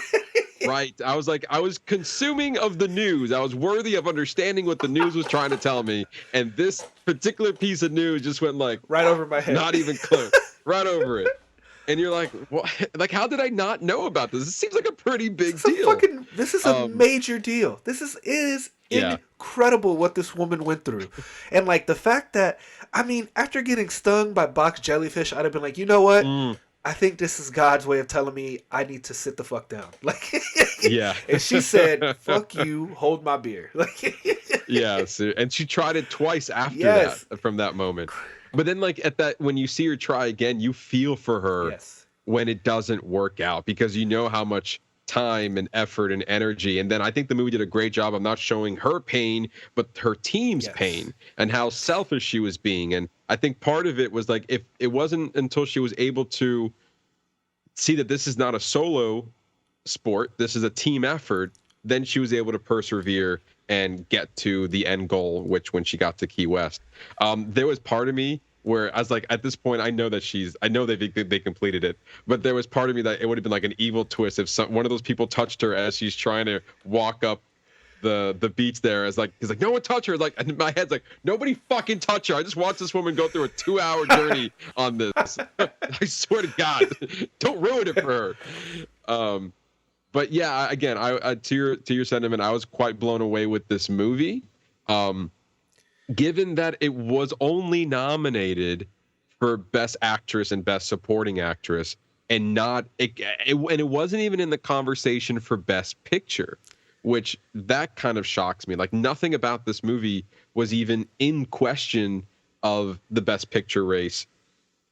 Right. I was consuming of the news. I was worthy of understanding what the news was trying to tell me. And this particular piece of news just went like right over my head. Not even close. Right over it. And you're like, what? Like, how did I not know about this? It seems like a pretty big deal. This is a major deal. It is incredible what this woman went through. And like the fact that, I mean, after getting stung by box jellyfish, I'd have been like, you know what? I think this is God's way of telling me I need to sit the fuck down. Like, yeah. And she said, "Fuck you, hold my beer." Like, yeah. So, and she tried it twice after that, from that moment. But then, like when you see her try again, you feel for her when it doesn't work out because you know how much time and effort and energy. And then I think the movie did a great job of not showing her pain, but her team's pain and how selfish she was being. And I think part of it was like, if it wasn't until she was able to see that this is not a solo sport, this is a team effort, then she was able to persevere and get to the end goal, which when she got to Key West, there was part of me where I was like, at this point, I know they completed it, but there was part of me that it would have been like an evil twist if one of those people touched her as she's trying to walk up the beach there. He's like, no one touch her. Like, and my head's like, nobody fucking touch her. I just watched this woman go through a 2-hour journey on this. I swear to God, don't ruin it for her. But yeah, again, I to your sentiment, I was quite blown away with this movie. Given that it was only nominated for Best Actress and Best Supporting Actress, and it wasn't even in the conversation for Best Picture, which that kind of shocks me. Like, nothing about this movie was even in question of the Best Picture race,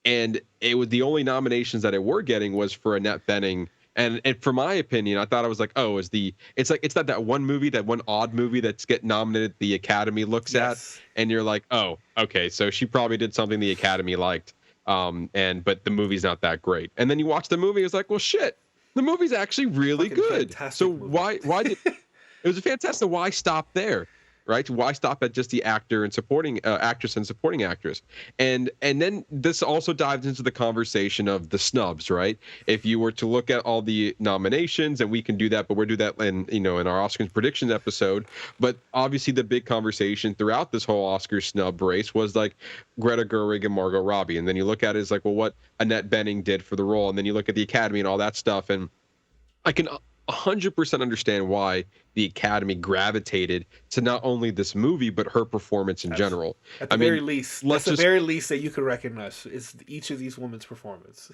and it was the only nominations that it were getting was for Annette Bening. And for my opinion, I thought I was like, oh, it's not that one movie, that one odd movie that's getting nominated the Academy looks at, and you're like, oh, okay, so she probably did something the Academy liked, but the movie's not that great. And then you watch the movie, it's like, well, shit, the movie's actually really good. So why did it was fantastic? So why stop there? Right? Why stop at just the actor and supporting actress and supporting actress? And then this also dives into the conversation of the snubs, right? If you were to look at all the nominations, and we can do that, but we'll do that in our Oscars predictions episode. But obviously the big conversation throughout this whole Oscar snub race was like Greta Gerwig and Margot Robbie. And then you look at it as like, well, what Annette Bening did for the role. And then you look at the Academy and all that stuff. And I can 100% understand why the Academy gravitated to not only this movie but her performance in general. At the very least that you could recognize is each of these women's performance.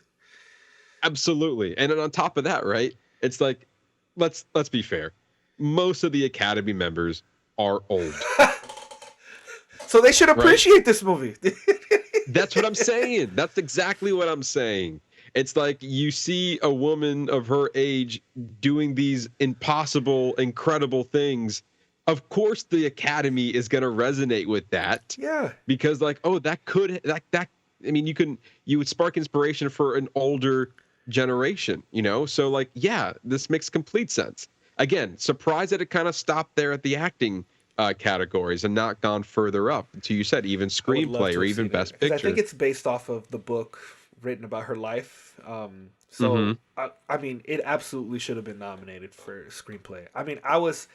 Absolutely. And then on top of that, right? It's like, let's be fair. Most of the Academy members are old. So they should appreciate this movie. That's what I'm saying. That's exactly what I'm saying. It's like you see a woman of her age doing these impossible, incredible things. Of course, the Academy is going to resonate with that. Yeah. Because like, oh, that could that. I mean, you would spark inspiration for an older generation, you know? So like, yeah, this makes complete sense. Again, surprised that it kind of stopped there at the acting categories and not gone further up to, you said, even screenplay or even best picture. I think it's based off of the book written about her life. So I mean, it absolutely should have been nominated for screenplay. I mean, I was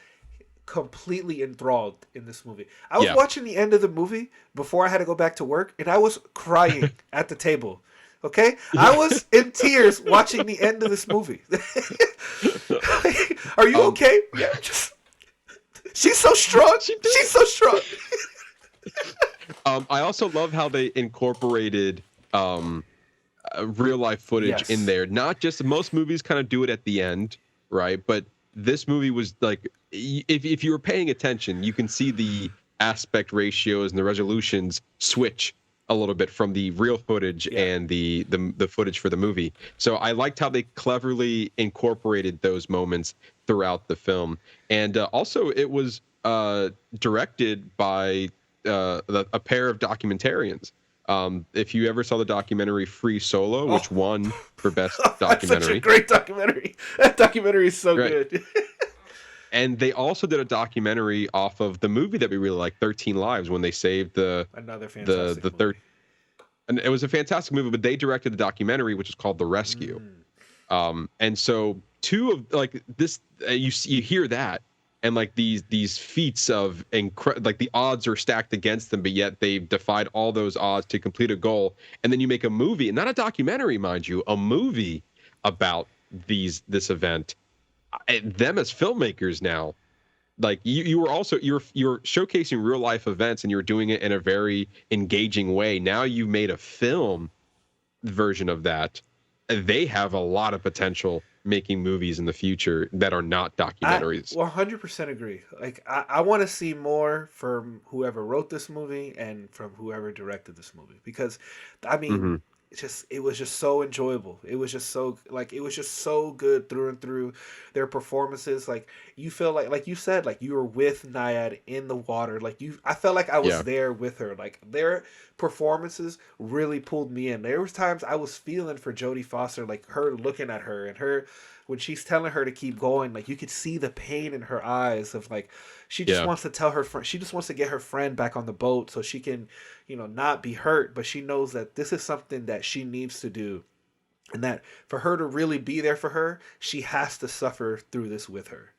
completely enthralled in this movie. I was watching the end of the movie before I had to go back to work, and I was crying at the table. Okay, I was in tears watching the end of this movie. Are you okay? Yeah, she's so strong. She's so strong. I also love how they incorporated real life footage in there. Not just, most movies kind of do it at the end, right? But this movie was like, if you were paying attention, you can see the aspect ratios and the resolutions switch a little bit from the real footage and the footage for the movie. So I liked how they cleverly incorporated those moments throughout the film. And also it was directed by a pair of documentarians. If you ever saw the documentary Free Solo, which won for best documentary. Such a great documentary. That documentary is so good. And they also did a documentary off of the movie that we really like, 13 Lives, when they saved another fantastic the third. And it was a fantastic movie, but they directed the documentary, which is called The Rescue. And so two of like this, you hear that, and like these feats of like the odds are stacked against them, but yet they've defied all those odds to complete a goal. And then you make a movie, and not a documentary, mind you, a movie about this event. Them as filmmakers now, like you were also you're showcasing real life events, and you're doing it in a very engaging way. Now you made a film version of that. They have a lot of potential making movies in the future that are not documentaries. I 100% agree. Like I want to see more from whoever wrote this movie and from whoever directed this movie, because I mean, it was just so enjoyable. It was just so good through and through. Their performances, like you feel like you said, like you were with Nyad in the water. Like I felt like I was there with her. Like their performances really pulled me in. There was times I was feeling for Jodie Foster, like her looking at her and her when she's telling her to keep going. Like you could see the pain in her eyes of like she just wants to tell her friend. She just wants to get her friend back on the boat so she can, not be hurt. But she knows that this is something that she needs to do, and that for her to really be there for her, she has to suffer through this with her.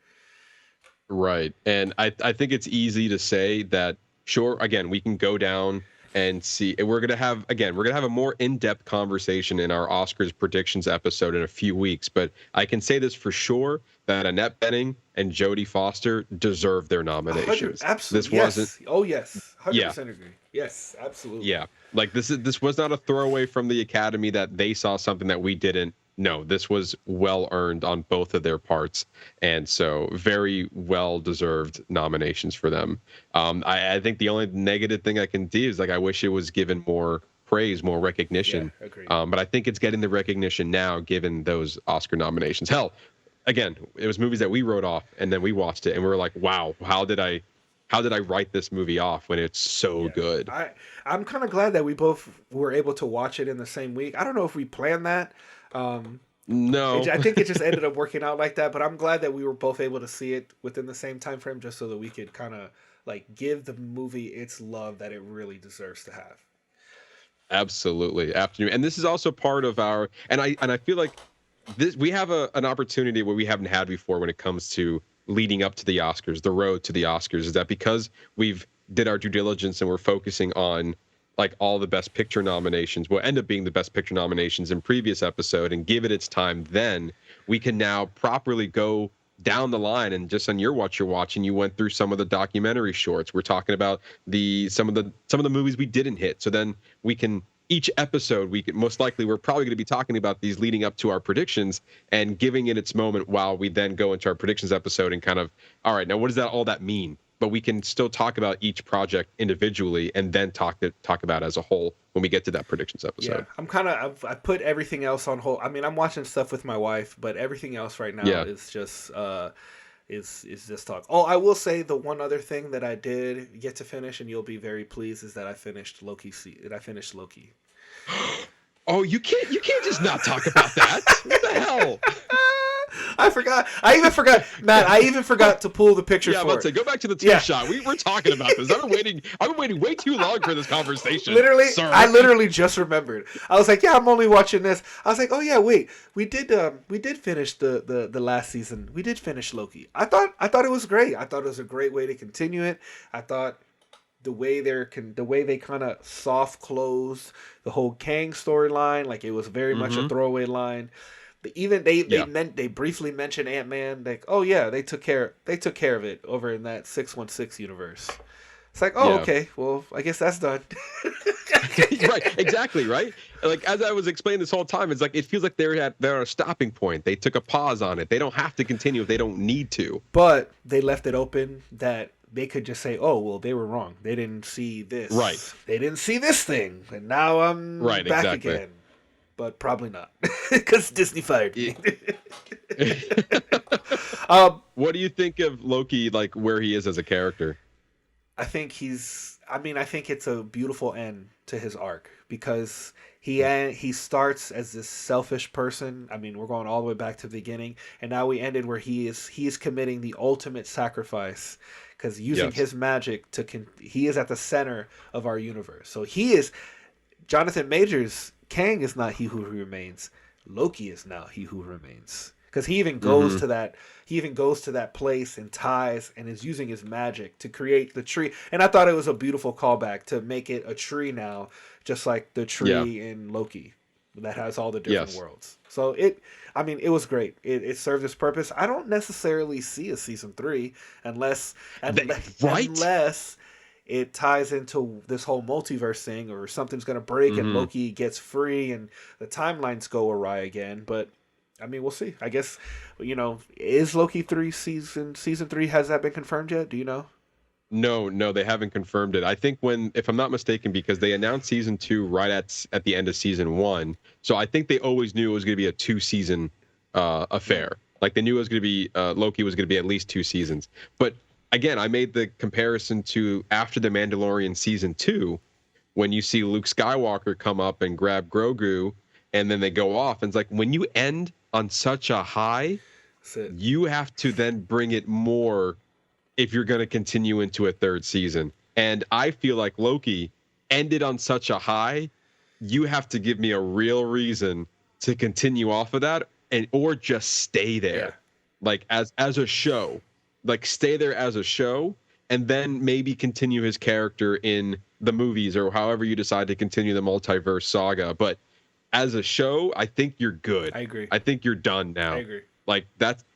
Right. And I think it's easy to say that, sure, again, we can go down and see. We're going to have a more in-depth conversation in our Oscars predictions episode in a few weeks. But I can say this for sure, that Annette Bening and Jodie Foster deserve their nominations. Absolutely. This wasn't. Oh, yes. 100% agree. Yes, absolutely. Yeah. Like this was not a throwaway from the Academy that they saw something that we didn't. No, this was well earned on both of their parts, and so very well deserved nominations for them. I think the only negative thing I can do is like I wish it was given more praise, more recognition. Yeah, agreed. But I think it's getting the recognition now, given those Oscar nominations. Hell, again, it was movies that we wrote off, and then we watched it, and we were like, "Wow, how did I write this movie off when it's so good?" I'm kind of glad that we both were able to watch it in the same week. I don't know if we planned that. No, I think it just ended up working out like that, but I'm glad that we were both able to see it within the same time frame, just so that we could kind of like give the movie its love that it really deserves to have. Absolutely. And this is also part of our, and I feel like we have an opportunity where we haven't had before when it comes to leading up to the Oscars, the road to the Oscars, is that because we've did our due diligence and we're focusing on like all the best picture nominations will end up being the best picture nominations in previous episode and give it its time, then we can now properly go down the line. And just on your Whatcha Watchin, you went through some of the documentary shorts. We're talking about some of the movies we didn't hit. So then we can, each episode, we're probably going to be talking about these leading up to our predictions and giving it its moment while we then go into our predictions episode and kind of, all right, now what does all that mean? but we can still talk about each project individually and then talk about it as a whole when we get to that predictions episode. Yeah, I put everything else on hold. I mean, I'm watching stuff with my wife, but everything else right now is just is just talk. Oh, I will say the one other thing that I did get to finish, and you'll be very pleased, is that I finished Loki. Oh, you can't just not talk about that. What the hell? I forgot. Matt, I even forgot to pull the picture for I'm about it. to say, go back to the two shot. We're talking about this. I've been waiting way too long for this conversation. Literally, sir. I literally just remembered. I was like, yeah, I'm only watching this. I was like, oh yeah, wait, we did finish the last season. We did finish Loki. I thought it was great. I thought it was a great way to continue it. I thought the way they kind of soft closed the whole Kang storyline, like it was very much a throwaway line. Even they briefly mentioned Ant-Man, like, oh yeah, they took care of it over in that 616 universe. It's like, oh okay, well I guess that's done. Right, exactly, right. Like as I was explaining this whole time, it's like it feels like they're at a stopping point. They took a pause on it. They don't have to continue if they don't need to. But they left it open that they could just say, oh well, they were wrong. They didn't see this. Right. They didn't see this thing, and now I'm back again. But probably not, because Disney fired me. What do you think of Loki, like where he is as a character? I think it's a beautiful end to his arc, because he starts as this selfish person. I mean, we're going all the way back to the beginning, and now we ended where he is committing the ultimate sacrifice, because using his magic he is at the center of our universe. So he is Jonathan Majors. Kang is not he who remains. Loki is now he who remains. Because he even goes to that. He even goes to that place and ties and is using his magic to create the tree. And I thought it was a beautiful callback to make it a tree now, just like the tree in Loki that has all the different worlds. So it was great. It served its purpose. I don't necessarily see a season 3 unless it ties into this whole multiverse thing, or something's going to break and Loki gets free and the timelines go awry again. But I mean, we'll see. I guess, is Loki 3 season 3, has that been confirmed yet? Do you know? No, they haven't confirmed it. I think if I'm not mistaken, because they announced season 2 right at the end of season 1. So I think they always knew it was going to be a 2-season affair. Like they knew it was going to be, Loki was going to be at least 2 seasons. But again, I made the comparison to after the Mandalorian season 2, when you see Luke Skywalker come up and grab Grogu, and then they go off. And it's like, when you end on such a high, you have to then bring it more if you're going to continue into a 3rd season. And I feel like Loki ended on such a high, you have to give me a real reason to continue off of that, or just stay there, like as a show. Like stay there as a show, and then maybe continue his character in the movies, or however you decide to continue the multiverse saga. But as a show, I think you're good. I agree. I think you're done now. I agree. Like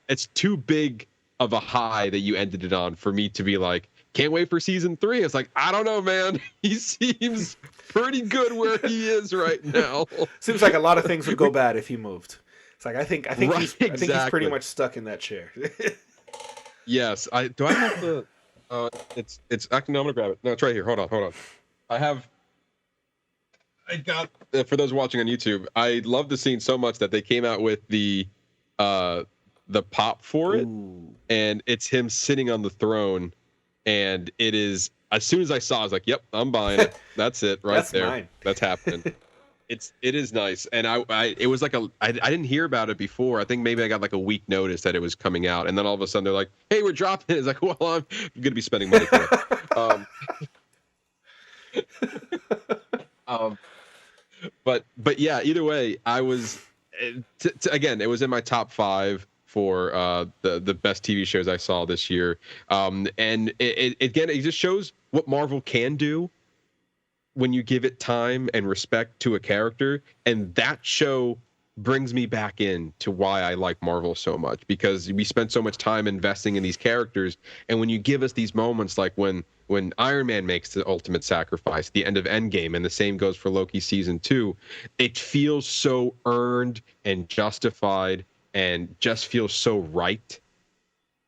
it's too big of a high that you ended it on for me to be like, can't wait for season 3. It's like, I don't know, man. He seems pretty good where he is right now. Seems like a lot of things would go bad if he moved. It's like I think he's pretty much stuck in that chair. Yes, I have the it's actually, no, I'm gonna grab it. No, it's right here. Hold on. I got for those watching on YouTube, I love the scene so much that they came out with the pop for it. Ooh. And it's him sitting on the throne, and it is, as soon as I saw it, I was like, yep, I'm buying it. That's it right there. Mine. That's happening. It is nice, and it was like I didn't hear about it before. I think maybe I got like a week notice that it was coming out, and then all of a sudden they're like, "Hey, we're dropping it." It's like, well, I'm gonna be spending money for it. But yeah, either way, I was again, it was in my top 5 for the best TV shows I saw this year, and it just shows what Marvel can do when you give it time and respect to a character. And that show brings me back in to why I like Marvel so much, because we spent so much time investing in these characters. And when you give us these moments, like when Iron Man makes the ultimate sacrifice at the end of Endgame, and the same goes for Loki season 2, it feels so earned and justified and just feels so right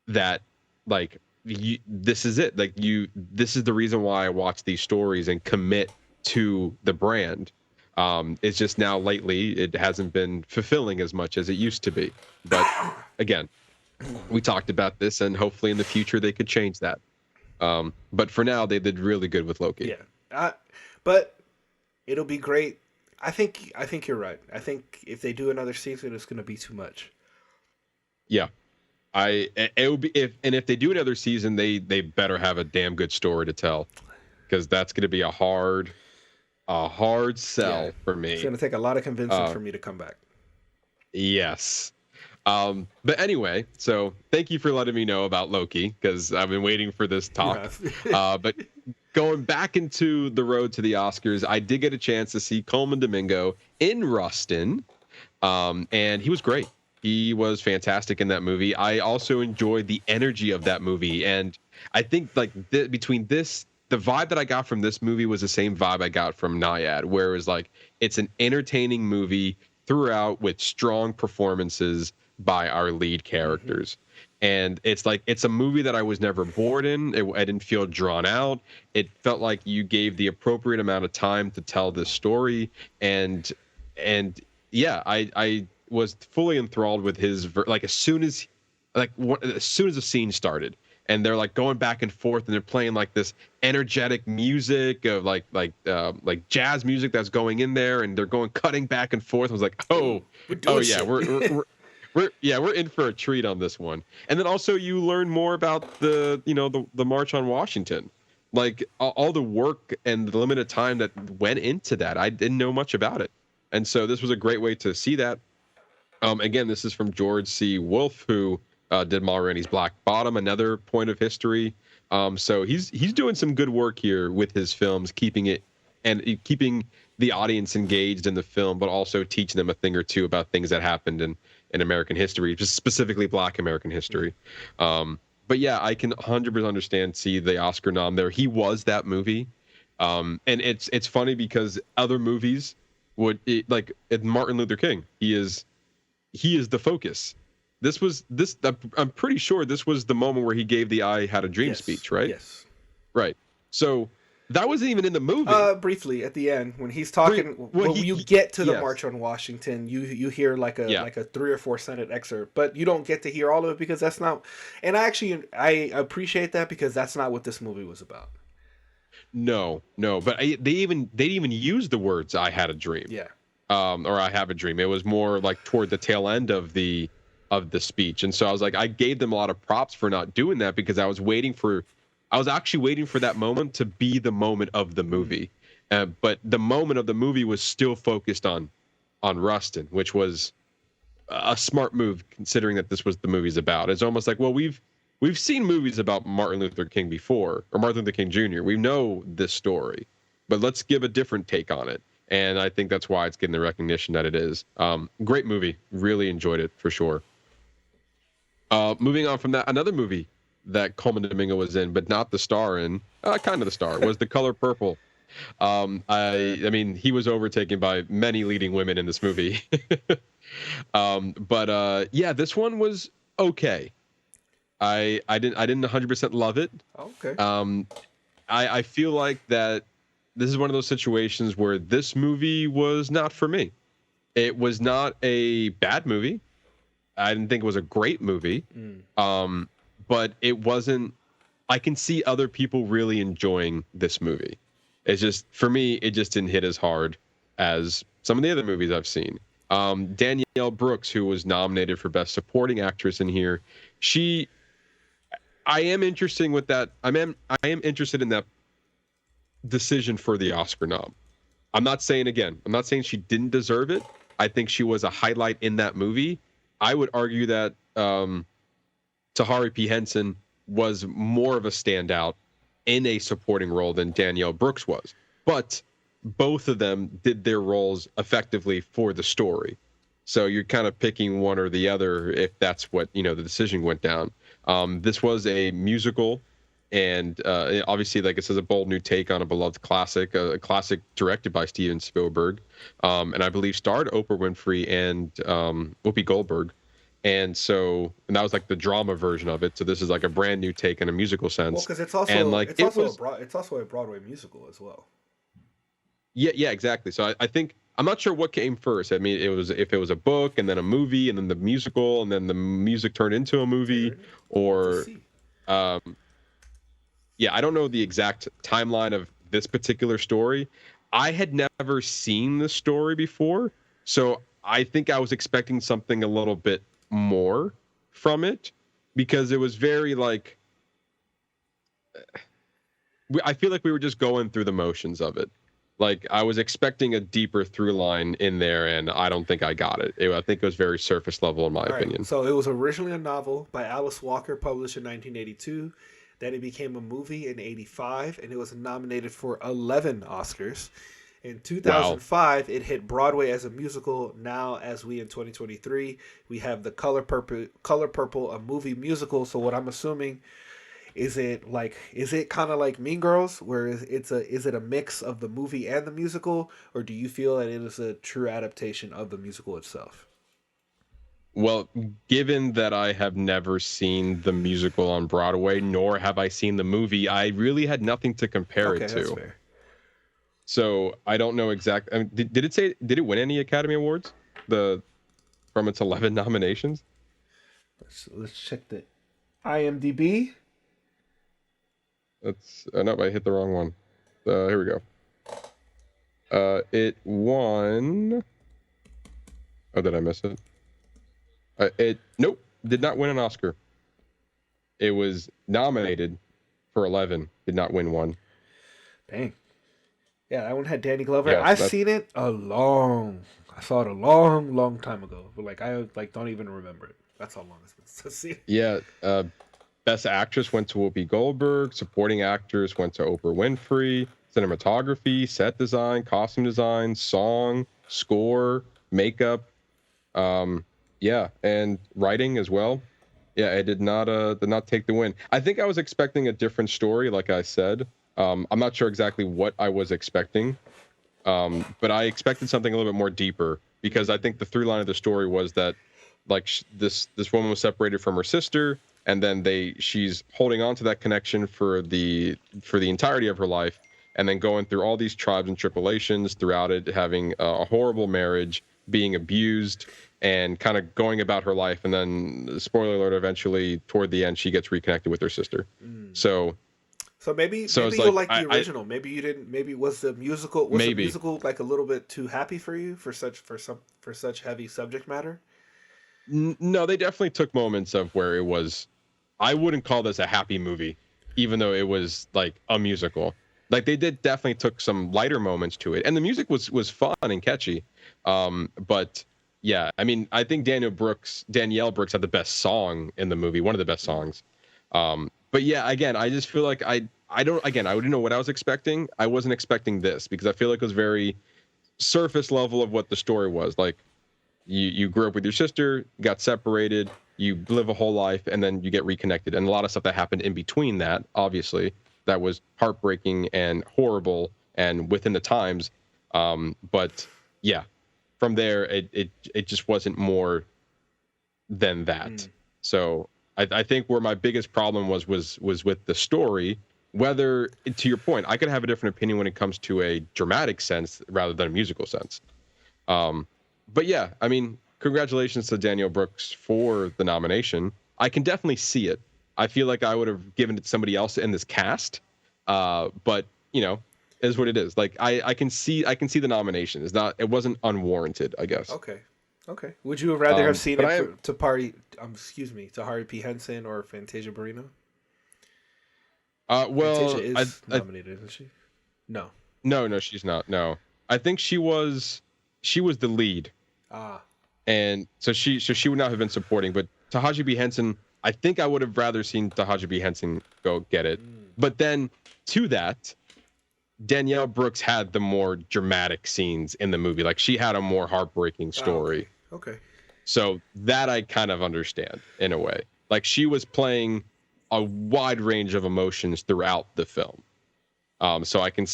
that, like, this is it. Like this is the reason why I watch these stories and commit to the brand. It's just now lately it hasn't been fulfilling as much as it used to be. But again, we talked about this, and hopefully in the future they could change that. But for now, they did really good with Loki. Yeah, but it'll be great. I think you're right. I think if they do another season, it's going to be too much. Yeah. It would be if they do another season, they better have a damn good story to tell, because that's going to be a hard sell for me. It's going to take a lot of convincing for me to come back. Yes. But anyway, so thank you for letting me know about Loki, because I've been waiting for this talk. But going back into the road to the Oscars, I did get a chance to see Colman Domingo in Rustin, and he was great. He was fantastic in that movie. I also enjoyed the energy of that movie, and I think like between this, the vibe that I got from this movie was the same vibe I got from Nyad, where it was like it's an entertaining movie throughout with strong performances by our lead characters. And it's like it's a movie that I was never bored in. I didn't feel drawn out. It felt like you gave the appropriate amount of time to tell this story, and yeah, I was fully enthralled with his like as soon as the scene started and they're like going back and forth and they're playing like this energetic music of like jazz music that's going in there, and they're cutting back and forth. I was like, oh yeah, we're in for a treat on this one. And then also you learn more about the March on Washington, like all the work and the limited time that went into that. I didn't know much about it, and so this was a great way to see that. Again, this is from George C. Wolfe, who did Ma Rainey's Black Bottom, another point of history. So he's doing some good work here with his films, keeping the audience engaged in the film, but also teaching them a thing or two about things that happened in American history, just specifically Black American history. But yeah, I can 100% see the Oscar nom there. He was that movie. And it's funny because other movies like Martin Luther King, he is the focus. I'm pretty sure this was the moment where he gave the I Had a Dream speech, right? Yes. Right. So that wasn't even in the movie. Briefly at the end when he's talking, when you get to the March on Washington, you hear like a 3 or 4 sentence excerpt, but you don't get to hear all of it because that's not. And I appreciate that because that's not what this movie was about. No, but they didn't even use the words "I had a dream." Yeah. Or "I have a dream." It was more like toward the tail end of the speech, and so I was like, I gave them a lot of props for not doing that because I was actually waiting for that moment to be the moment of the movie, but the moment of the movie was still focused on Rustin, which was a smart move considering that this was the movie's about. It's almost like, well, we've seen movies about Martin Luther King before, or Martin Luther King Jr. We know this story, but let's give a different take on it. And I think that's why it's getting the recognition that it is. Great movie. Really enjoyed it for sure. Moving on from that, another movie that Colman Domingo was in, but not the star in, kind of the star, was The Color Purple. I mean, he was overtaken by many leading women in this movie. But this one was okay. I didn't 100% love it. Okay. I feel like that this is one of those situations where this movie was not for me. It was not a bad movie. I didn't think it was a great movie. But it wasn't. I can see other people really enjoying this movie. It's just, for me, it just didn't hit as hard as some of the other movies I've seen. Danielle Brooks, who was nominated for Best Supporting Actress in here, I am interested with that. I am interested in that decision for the Oscar nom. I'm not saying she didn't deserve it. I think she was a highlight in that movie. I would argue that Tahari P. Henson was more of a standout in a supporting role than Danielle Brooks was. But both of them did their roles effectively for the story. So you're kind of picking one or the other if that's what, the decision went down. This was a musical, and obviously, like it says, a bold new take on a beloved classic, a classic directed by Steven Spielberg, and I believe starred Oprah Winfrey and Whoopi Goldberg. And that was like the drama version of it. So this is like a brand new take in a musical sense. Well, because it's also it's also a Broadway musical as well. Yeah, exactly. So I think I'm not sure what came first. I mean, if it was a book and then a movie and then the musical and then the music turned into a movie, or I don't know the exact timeline of this particular story. I had never seen the story before, so I think I was expecting something a little bit more from it, because it was very like, I feel like we were just going through the motions of it. Like, I was expecting a deeper through line in there, and I don't think I got it. I think it was very surface level, in my opinion. So it was originally a novel by Alice Walker, published in 1982. Then it became a movie in 85, and it was nominated for 11 Oscars. In 2005, It hit Broadway as a musical. Now, as we in 2023, we have The Color Purple, a movie musical. So what I'm assuming, is it kind of like Mean Girls, where is it a mix of the movie and the musical, or do you feel that it is a true adaptation of the musical itself? Well, given that I have never seen the musical on Broadway, nor have I seen the movie, I really had nothing to compare it to. That's fair. So I don't know exactly. I mean, did it win any Academy Awards? From its 11 nominations? Let's check the IMDb. No, I hit the wrong one. Here we go. It won. Oh, did I miss it? Nope, did not win an Oscar. It was nominated for 11, did not win one. Dang. Yeah, that one had Danny Glover. Yeah, I saw it a long time ago, but I don't even remember it. That's how long it's been to see it. Yeah, Best Actress went to Whoopi Goldberg. Supporting Actors went to Oprah Winfrey. Cinematography, set design, costume design, song, score, makeup, and writing as well. Yeah, it did not take the win. I think I was expecting a different story, like I said. I'm not sure exactly what I was expecting, but I expected something a little bit more deeper, because I think the through line of the story was that, like, this woman was separated from her sister, and then she's holding on to that connection for the entirety of her life, and then going through all these tribes and tribulations throughout it, having a horrible marriage, being abused, and kind of going about her life. And then, spoiler alert, eventually toward the end, she gets reconnected with her sister. So maybe you'll like the original. Maybe you didn't. Maybe the musical like a little bit too happy for you for such heavy subject matter? No, they definitely took moments of where it was. I wouldn't call this a happy movie, even though it was like a musical. Like, they definitely took some lighter moments to it, and the music was fun and catchy. But yeah, I mean, I think Danielle Brooks had the best song in the movie, one of the best songs. But yeah, again, I just feel like I wouldn't know what I was expecting. I wasn't expecting this, because I feel like it was very surface level of what the story was. Like, you grew up with your sister, got separated, you live a whole life, and then you get reconnected. And a lot of stuff that happened in between that, obviously, that was heartbreaking and horrible and within the times. But yeah, from there, it just wasn't more than that. So I think where my biggest problem was with the story. Whether, to your point, I could have a different opinion when it comes to a dramatic sense rather than a musical sense. But yeah, I mean, congratulations to Danielle Brooks for the nomination. I can definitely see it. I feel like I would have given it to somebody else in this cast. But it is what it is. Like, I can see the nomination. It wasn't unwarranted, I guess. Okay. Would you rather have seen it to Hari P. Henson or Fantasia Barrino? Well, Fantasia is nominated, isn't she? No, she's not. No, I think she was the lead. And so she would not have been supporting. But Taraji B. Henson, I think I would have rather seen Taraji B. Henson go get it. But then to that, Danielle Brooks had the more dramatic scenes in the movie. Like, she had a more heartbreaking story. Okay. So that I kind of understand in a way. Like, she was playing a wide range of emotions throughout the film. So I can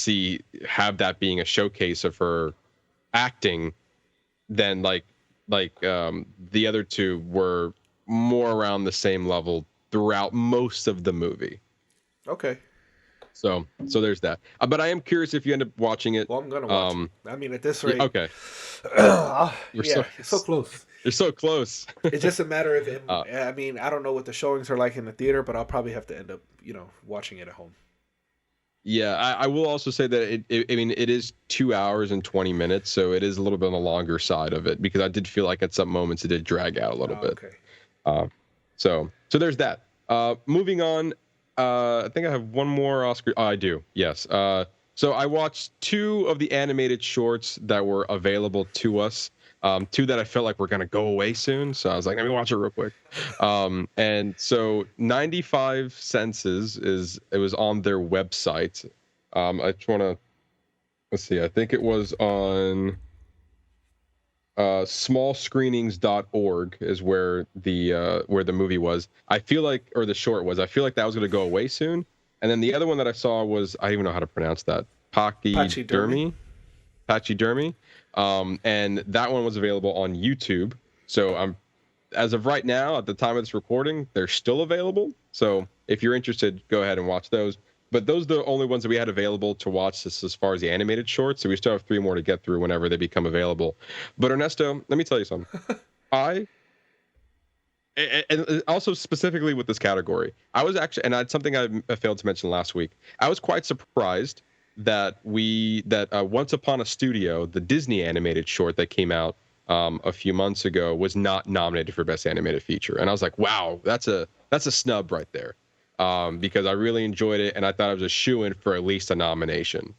have that being a showcase of her acting. Then like the other two were more around the same level throughout most of the movie. Okay. So there's that. But I am curious if you end up watching it. Well, I'm gonna watch it. I mean, at this rate. Okay. It's so close. You're so close. It's just a matter of him. I mean, I don't know what the showings are like in the theater, but I'll probably have to end up, watching it at home. Yeah, I will also say that it is 2 hours and 20 minutes, so it is a little bit on the longer side of it because I did feel like at some moments it did drag out a little bit. Okay. So there's that. Moving on. I think I have one more Oscar. Oh, I do. Yes. So I watched 2 of the animated shorts that were available to us. 2 that I felt like were going to go away soon. So I was like, let me watch it real quick. And so 95 Senses it was on their website. I just want to, let's see, I think it was on smallscreenings.org is where the movie was. I feel like, or the short was, I feel like that was going to go away soon. And then the other one that I saw was, I don't even know how to pronounce that. Pachydermy. And that one was available on YouTube. So as of right now, at the time of this recording, they're still available. So if you're interested, go ahead and watch those. But those are the only ones that we had available to watch as far as the animated shorts. So we still have 3 more to get through whenever they become available. But Ernesto, let me tell you something. And also specifically with this category, I was actually, and that's something I failed to mention last week. I was quite surprised that Once Upon a Studio, the Disney animated short that came out a few months ago, was not nominated for Best Animated Feature. And I was like, wow, that's a snub right there. Because I really enjoyed it and I thought it was a shoo-in for at least a nomination.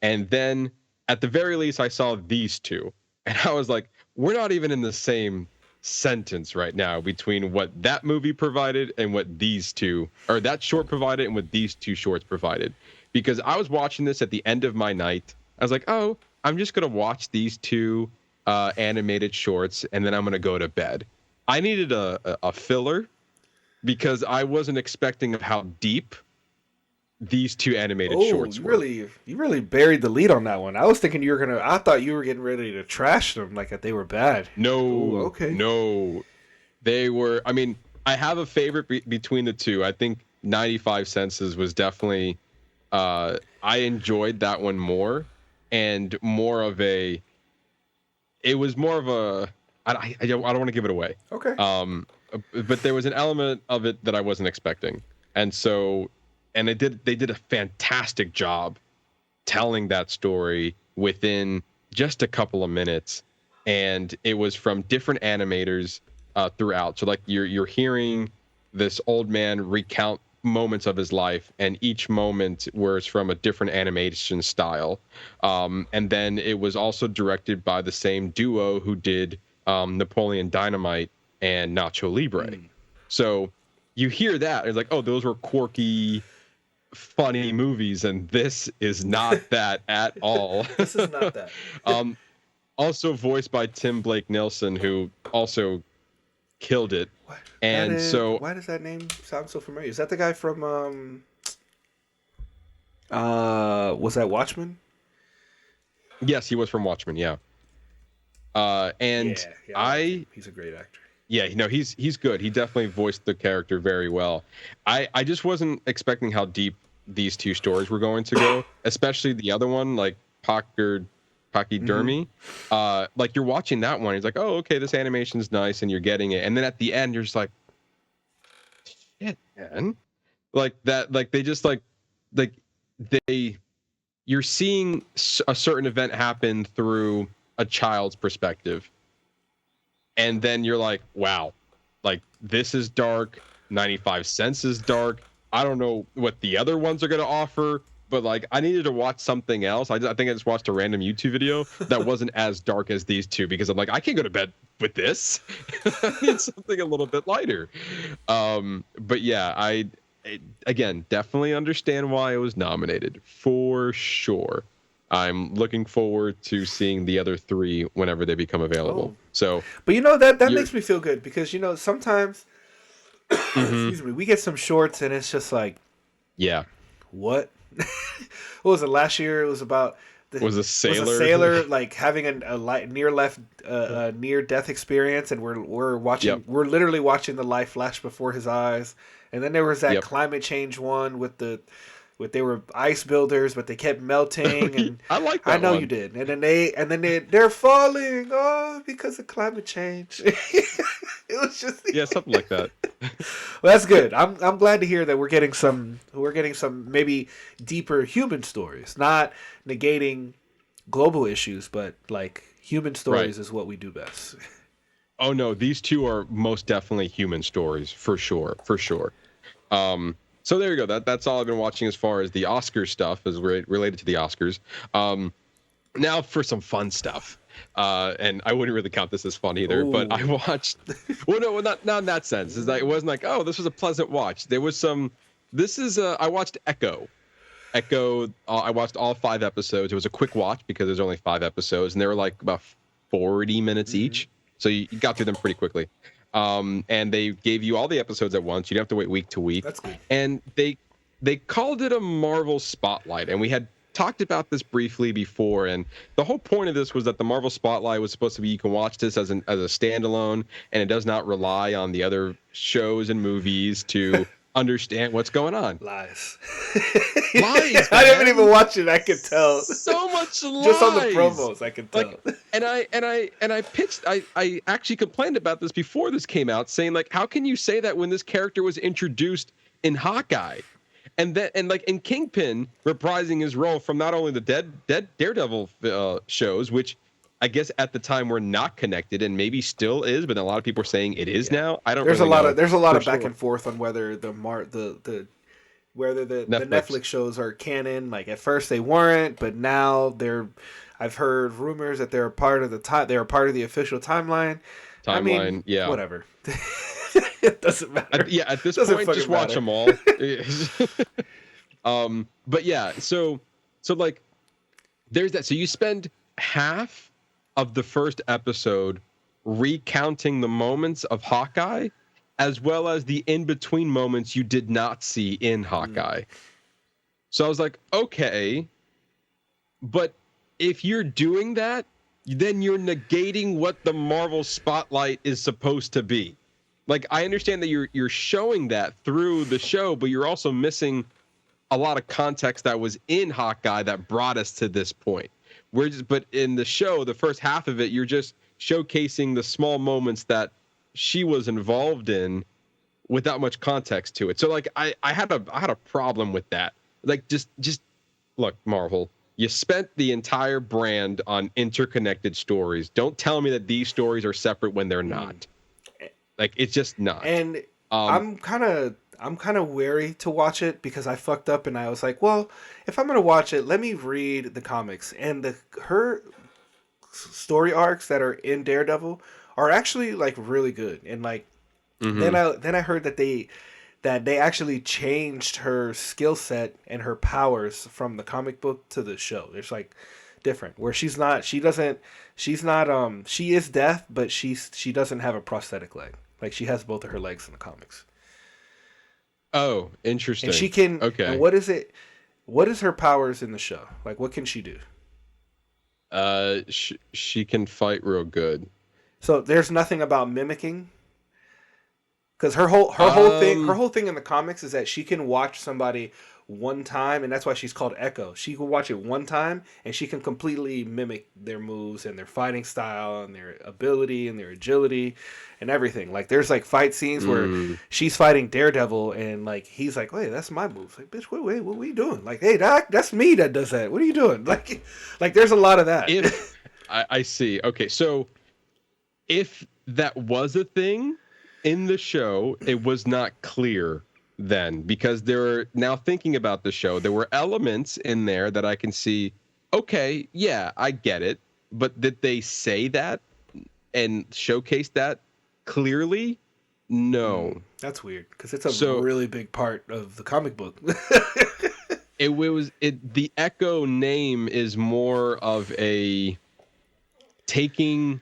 And then at the very least, I saw these 2. And I was like, we're not even in the same sentence right now between what that movie provided and what these 2, or that short provided and what these 2 shorts provided. Because I was watching this at the end of my night. I was like, oh, I'm just going to watch these 2 animated shorts and then I'm going to go to bed. I needed a filler because I wasn't expecting how deep these 2 animated shorts were. You really buried the lead on that one. I was thinking I thought you were getting ready to trash them like that they were bad. No. Ooh, okay. No. They were, I mean, I have a favorite between the 2. I think 95 Senses was definitely, I enjoyed that one more and it was more of a, I don't want to give it away. Okay. But there was an element of it that I wasn't expecting. And they did a fantastic job telling that story within just a couple of minutes. And it was from different animators throughout. So like you're hearing this old man recount moments of his life, and each moment was from a different animation style. And then it was also directed by the same duo who did Napoleon Dynamite and Nacho Libre. So you hear that, it's like, oh, those were quirky, funny movies, and this is not that at all. This is not that. Also voiced by Tim Blake Nelson, who also killed it. What? And why does that name sound so familiar? Is that the guy from was that Watchmen? Yes, he was from Watchmen, yeah. And he's a great actor. Yeah, he's good. He definitely voiced the character very well. I just wasn't expecting how deep these 2 stories were going to go, especially the other one, like Pachydermy. Like you're watching that one, it's like, oh, okay, this animation's nice, and you're getting it, and then at the end, you're just like, shit, man, like that, like they just you're seeing a certain event happen through a child's perspective. And then you're like, wow, like this is dark. 95 Cents is dark. I don't know what the other ones are going to offer, but like I needed to watch something else. I think I just watched a random YouTube video that wasn't as dark as these 2 because I'm like, I can't go to bed with this. I need something a little bit lighter. But yeah, I again, definitely understand why it was nominated for sure. I'm looking forward to seeing the other 3 whenever they become available. So, but that makes me feel good because sometimes, excuse me, we get some shorts and it's just like, yeah, what? What was it last year? It was about was a sailor. Was a sailor like having a near death experience, and we're watching. Yep. We're literally watching the life flash before his eyes. And then there was that Yep. climate change one with they were ice builders, but they kept melting. And I like that. I know one. you did. And then they're falling because of climate change. It was just something like that. Well, that's good. I'm glad to hear that we're getting some maybe deeper human stories, not negating global issues, but like human stories is what we do best. Oh no, these two are most definitely human stories for sure. So there you go. That's all I've been watching as far as the Oscar stuff is related to the Oscars. Now for some fun stuff. And I wouldn't really count this as fun either, but I watched. Well, no, not in that sense. It's like, it wasn't like, oh, this was a pleasant watch. There was some. I watched Echo. I watched all 5 episodes. It was a quick watch because there's only 5 episodes, and they were like about 40 minutes each. So you got through them pretty quickly. And they gave you all the episodes at once. You didn't have to wait week to week. That's good. And they called it a Marvel Spotlight, and we had talked about this briefly before, and the whole point of this was that the Marvel Spotlight was supposed to be, you can watch this as a standalone, and it does not rely on the other shows and movies to understand what's going on. Lies. Lies. I didn't even watch it. I could tell. So much lies. Just on the promos, I could tell. I actually complained about this before this came out, saying like, how can you say that when this character was introduced in Hawkeye? And like in Kingpin reprising his role from not only the dead Daredevil shows, which I guess at the time were not connected and maybe still is, but a lot of people are saying it is now. I don't. There's really know there's a lot of for back sure. and forth on whether the Netflix shows are canon. Like at first they weren't, but now they're. I've heard rumors that they're a part of they're a part of the official timeline. I mean, yeah, whatever. It doesn't matter. At this Doesn't point, just fucking watch matter. them all. But yeah, so like, there's that. So you spend half of the first episode recounting the moments of Hawkeye, as well as the in-between moments you did not see in Hawkeye. So I was like, okay, but if you're doing that, then you're negating what the Marvel Spotlight is supposed to be. Like, I understand that you're showing that through the show, but you're also missing a lot of context that was in Hawkeye that brought us to this point. But in the show, the first half of it, you're just showcasing the small moments that she was involved in without much context to it. So like, I had a problem with that. Like, just look, Marvel, you spent the entire brand on interconnected stories. Don't tell me that these stories are separate when they're not. Like, it's just not. And I'm kind of wary to watch it because I fucked up and I was like, well, if I'm gonna watch it, let me read the comics. And her story arcs that are in Daredevil are actually like really good. And like then I heard that they actually changed her skill set and her powers from the comic book to the show. It's like different where she is deaf, but she doesn't have a prosthetic leg. Like she has both of her legs in the comics. Oh, interesting. And she can. Okay. And what is it? What is her powers in the show? Like, what can she do? She can fight real good. So there's nothing about mimicking. Because her whole thing in the comics is that she can watch somebody one time, and that's why she's called Echo. She can watch it one time, and she can completely mimic their moves and their fighting style and their ability and their agility and everything. Like there's like fight scenes where she's fighting Daredevil, and like he's like, "Wait, that's my move." Like, bitch, wait, what are you doing? Like, hey, Doc, that's me that does that. What are you doing? Like there's a lot of that. I see. Okay, so if that was a thing in the show, it was not clear then, because now thinking about the show, there were elements in there that I can see, okay, yeah, I get it, but did they say that and showcase that clearly? No. That's weird, because it's a really big part of the comic book. The Echo name is more of a taking.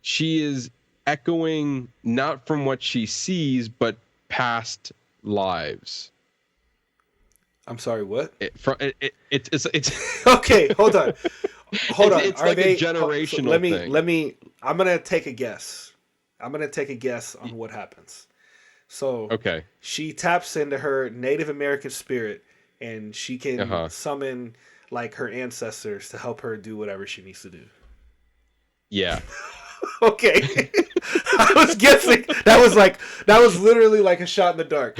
She is echoing not from what she sees, but past lives. I'm sorry, what? It's Okay, hold on. Hold on. It's Are like they a generational thing. Let me. I'm gonna take a guess. I'm gonna take a guess on what happens. So okay. she taps into her Native American spirit, and she can summon like her ancestors to help her do whatever she needs to do. Yeah. Okay. I was guessing. That was literally like a shot in the dark.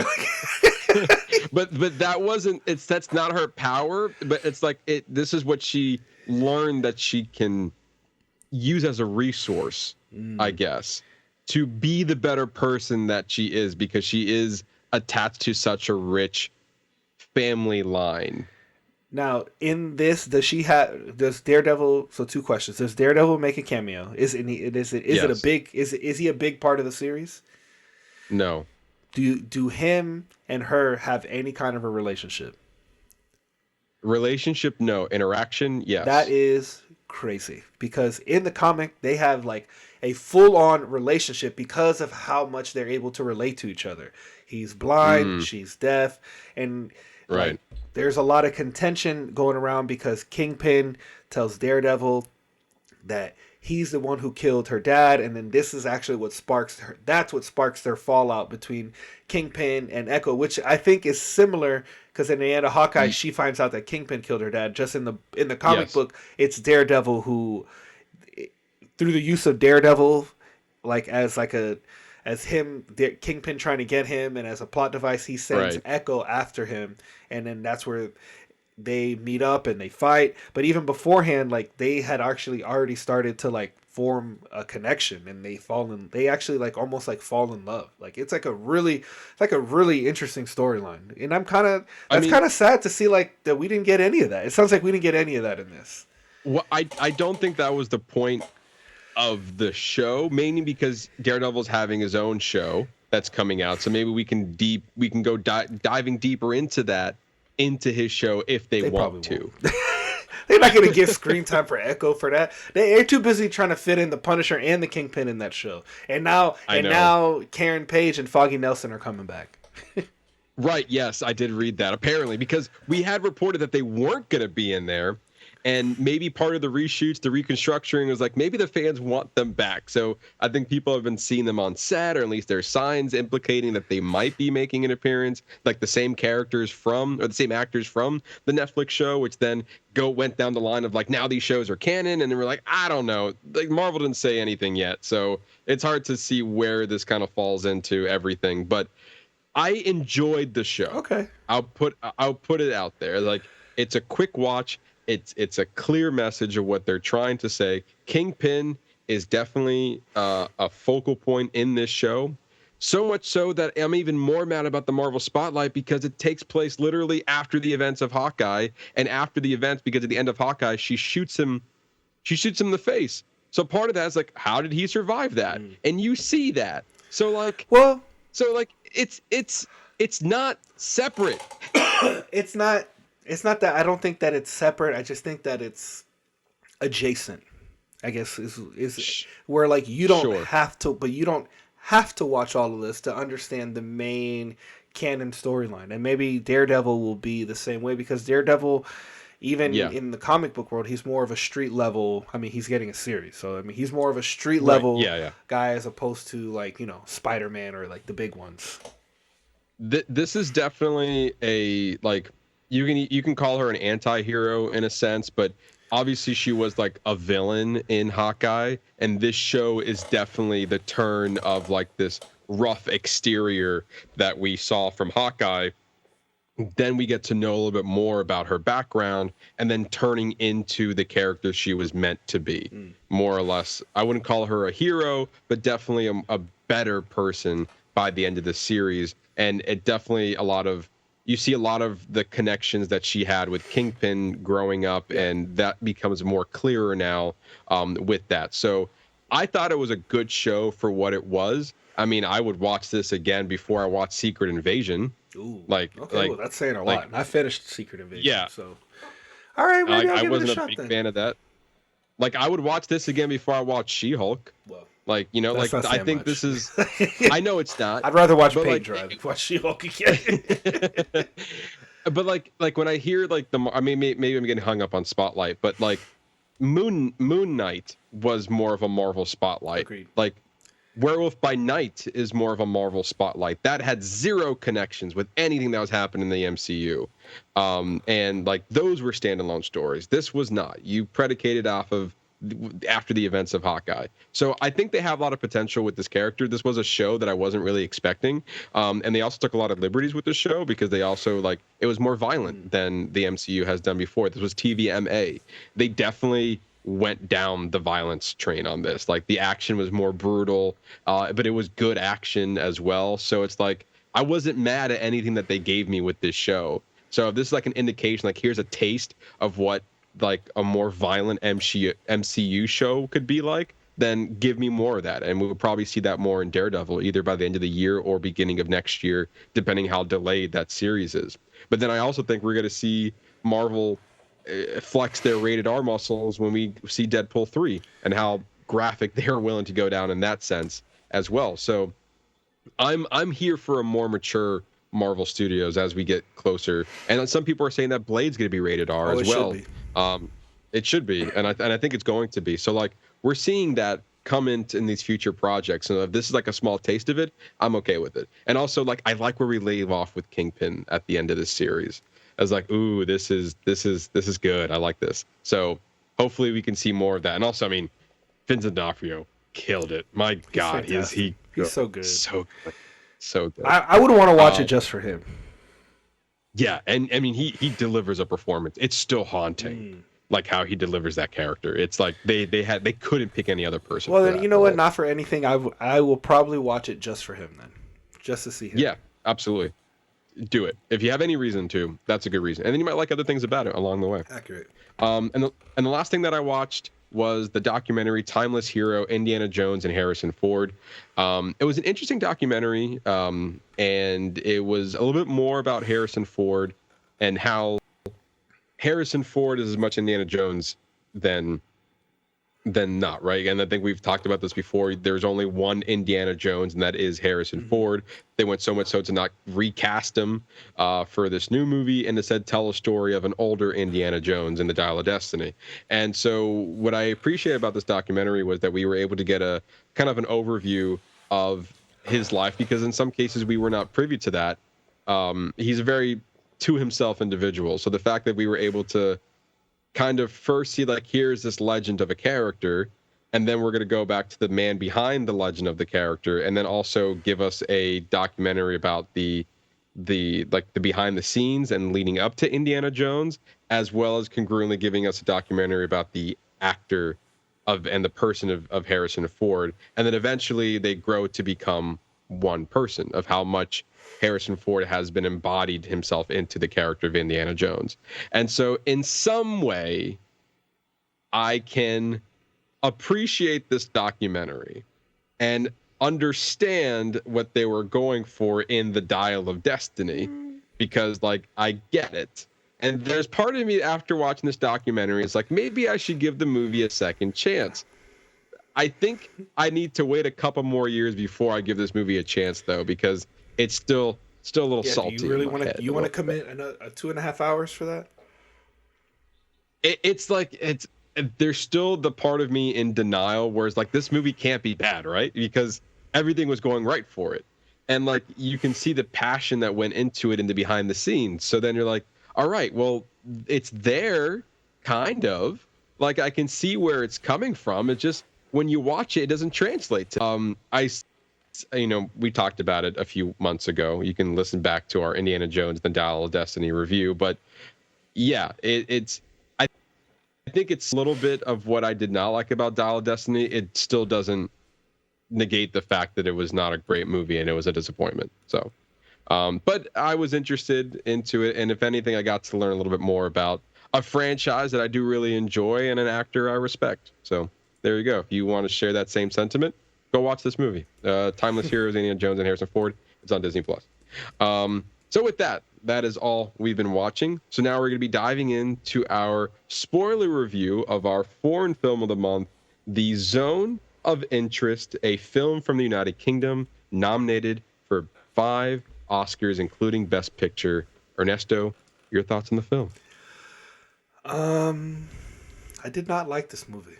but that's not her power, but it's like this is what she learned that she can use as a resource, I guess, to be the better person that she is, because she is attached to such a rich family line. Now, in this, does Daredevil? So, two questions: does Daredevil make a cameo? Is he a big part of the series? No. Do him and her have any kind of a relationship? Relationship, no. Interaction, yes. That is crazy, because in the comic they have like a full-on relationship because of how much they're able to relate to each other. He's blind, she's deaf, and right. There's a lot of contention going around because Kingpin tells Daredevil that he's the one who killed her dad, and then this is actually what sparks their fallout between Kingpin and Echo, which I think is similar, because in the end of Hawkeye, she finds out that Kingpin killed her dad. Just in the comic book, it's Daredevil who, through the use of Daredevil, Kingpin trying to get him, and as a plot device, he sends Echo after him, and then that's where they meet up and they fight. But even beforehand, like, they had actually already started to like form a connection, and they actually like almost like fall in love. Like, it's like a really interesting storyline, and I'm kind of sad to see like that we didn't get any of that. It sounds like we didn't get any of that in this. Well, I don't think that was the point of the show, mainly because Daredevil's having his own show that's coming out, so maybe we can go diving deeper into his show if they want to. They're not going to give screen time for Echo for that. They're too busy trying to fit in the Punisher and the Kingpin in that show. And now Karen Page and Foggy Nelson are coming back. Right, yes, I did read that, apparently, because we had reported that they weren't going to be in there. And maybe part of the reshoots, the reconstructing, was like, maybe the fans want them back. So I think people have been seeing them on set, or at least there's signs implicating that they might be making an appearance, like the same actors from the Netflix show, which then went down the line of like, now these shows are canon. And then we're like, I don't know. Like, Marvel didn't say anything yet. So it's hard to see where this kind of falls into everything. But I enjoyed the show. Okay. I'll put it out there. Like, it's a quick watch. It's a clear message of what they're trying to say. Kingpin is definitely a focal point in this show. So much so that I'm even more mad about the Marvel Spotlight, because it takes place literally after the events of Hawkeye, and after the events, because at the end of Hawkeye, she shoots him in the face. So part of that is like, how did he survive that? And you see that. So like, it's not separate. It's not that I don't think that it's separate. I just think that it's adjacent, I guess, is where like you don't have to watch all of this to understand the main canon storyline. And maybe Daredevil will be the same way, because Daredevil, even in the comic book world, he's more of a street level. I mean, he's getting a series, so I mean, he's more of a street level guy, as opposed to like, Spider-Man or like the big ones. This is definitely a like. You can call her an anti-hero in a sense, but obviously she was like a villain in Hawkeye, and this show is definitely the turn of like this rough exterior that we saw from Hawkeye. Then we get to know a little bit more about her background, and then turning into the character she was meant to be, more or less. I wouldn't call her a hero, but definitely a better person by the end of the series. And it definitely you see a lot of the connections that she had with Kingpin growing up, and that becomes more clearer now with that. So I thought it was a good show for what it was. I mean, I would watch this again before I watched Secret Invasion. Ooh, well, that's saying a lot. And I finished Secret Invasion. Yeah. So, all right, maybe I'll give it a shot. I wasn't a big fan of that. Like, I would watch this again before I watched She-Hulk. Well, like, I think this is. I know it's not. I'd rather watch Paint Dry than watch She-Hulk again. but like when I hear like I mean, maybe I'm getting hung up on Spotlight, but like Moon Knight was more of a Marvel spotlight. Agreed. Like Werewolf by Night is more of a Marvel spotlight. That had zero connections with anything that was happening in the MCU. And like those were standalone stories. This was not. You predicated off of after the events of Hawkeye. So I think they have a lot of potential with this character. This was a show that I wasn't really expecting. And they also took a lot of liberties with the show because they also like it was more violent than the MCU has done before. This was TVMA. They definitely went down the violence train on this. Like the action was more brutal, but it was good action as well. So it's like I wasn't mad at anything that they gave me with this show. So if this is like an indication, like here's a taste of what like a more violent MCU show could be like, then give me more of that. And we'll probably see that more in Daredevil, either by the end of the year or beginning of next year, depending how delayed that series is. But then I also think we're going to see Marvel flex their rated R muscles when we see Deadpool 3 and how graphic they're willing to go down in that sense as well. So I'm here for a more mature Marvel Studios as we get closer. And some people are saying that Blade's going to be rated R as well. It should be, and I think it's going to be. So like we're seeing that come in these future projects, and if this is like a small taste of it, I'm okay with it. And also like I like where we leave off with Kingpin at the end of this series. I was like, ooh, this is good. I like this. So hopefully we can see more of that. And also, I mean, Vincent D'Onofrio killed it. My God, he's so good. So good. So good. I would want to watch it just for him. Yeah, and I mean he delivers a performance. It's still haunting. Like how he delivers that character. It's like they couldn't pick any other person. Well, then you know what? Not for anything. I will probably watch it just for him then, just to see him. Yeah, absolutely. Do it if you have any reason to. That's a good reason, and then you might like other things about it along the way. Accurate. And the last thing that I watched was the documentary Timeless Hero, Indiana Jones and Harrison Ford. It was an interesting documentary, and it was a little bit more about Harrison Ford and how Harrison Ford is as much Indiana Jones than not, right? And I think we've talked about this before. There's only one Indiana Jones, and that is Harrison Ford. They went so much so to not recast him for this new movie, and instead tell a story of an older Indiana Jones in the Dial of Destiny. And so what I appreciate about this documentary was that we were able to get a kind of an overview of his life, because in some cases we were not privy to that. He's a very to himself individual. So the fact that we were able to kind of first see like here's this legend of a character, and then we're going to go back to the man behind the legend of the character, and then also give us a documentary about the behind the scenes and leading up to Indiana Jones, as well as congruently giving us a documentary about the actor of and the person of Harrison Ford, and then eventually they grow to become one person, of how much Harrison Ford has been embodied himself into the character of Indiana Jones. And so in some way, I can appreciate this documentary and understand what they were going for in the Dial of Destiny, because like I get it. And there's part of me after watching this documentary is like, maybe I should give the movie a second chance. I think I need to wait a couple more years before I give this movie a chance, though, because it's still a little salty. Do you really want to? You want to commit a 2.5 hours for that? It's there's still the part of me in denial, where it's like this movie can't be bad, right? Because everything was going right for it, and like you can see the passion that went into it in the behind the scenes. So then you're like, all right, well, it's there, kind of. Like I can see where it's coming from. It just when you watch it, it doesn't translate to. We talked about it a few months ago. You can listen back to our Indiana Jones and the Dial of Destiny review. But yeah, I think it's a little bit of what I did not like about Dial of Destiny. It still doesn't negate the fact that it was not a great movie and it was a disappointment. So, but I was interested into it. And if anything, I got to learn a little bit more about a franchise that I do really enjoy and an actor I respect. So there you go. If you want to share that same sentiment, go watch this movie. Timeless Heroes, Indiana Jones and Harrison Ford. It's on Disney+. So with that is all we've been watching. So now we're going to be diving into our spoiler review of our foreign film of the month, The Zone of Interest, a film from the United Kingdom, nominated for 5 Oscars, including Best Picture. Ernesto, Your thoughts on the film? I did not like this movie.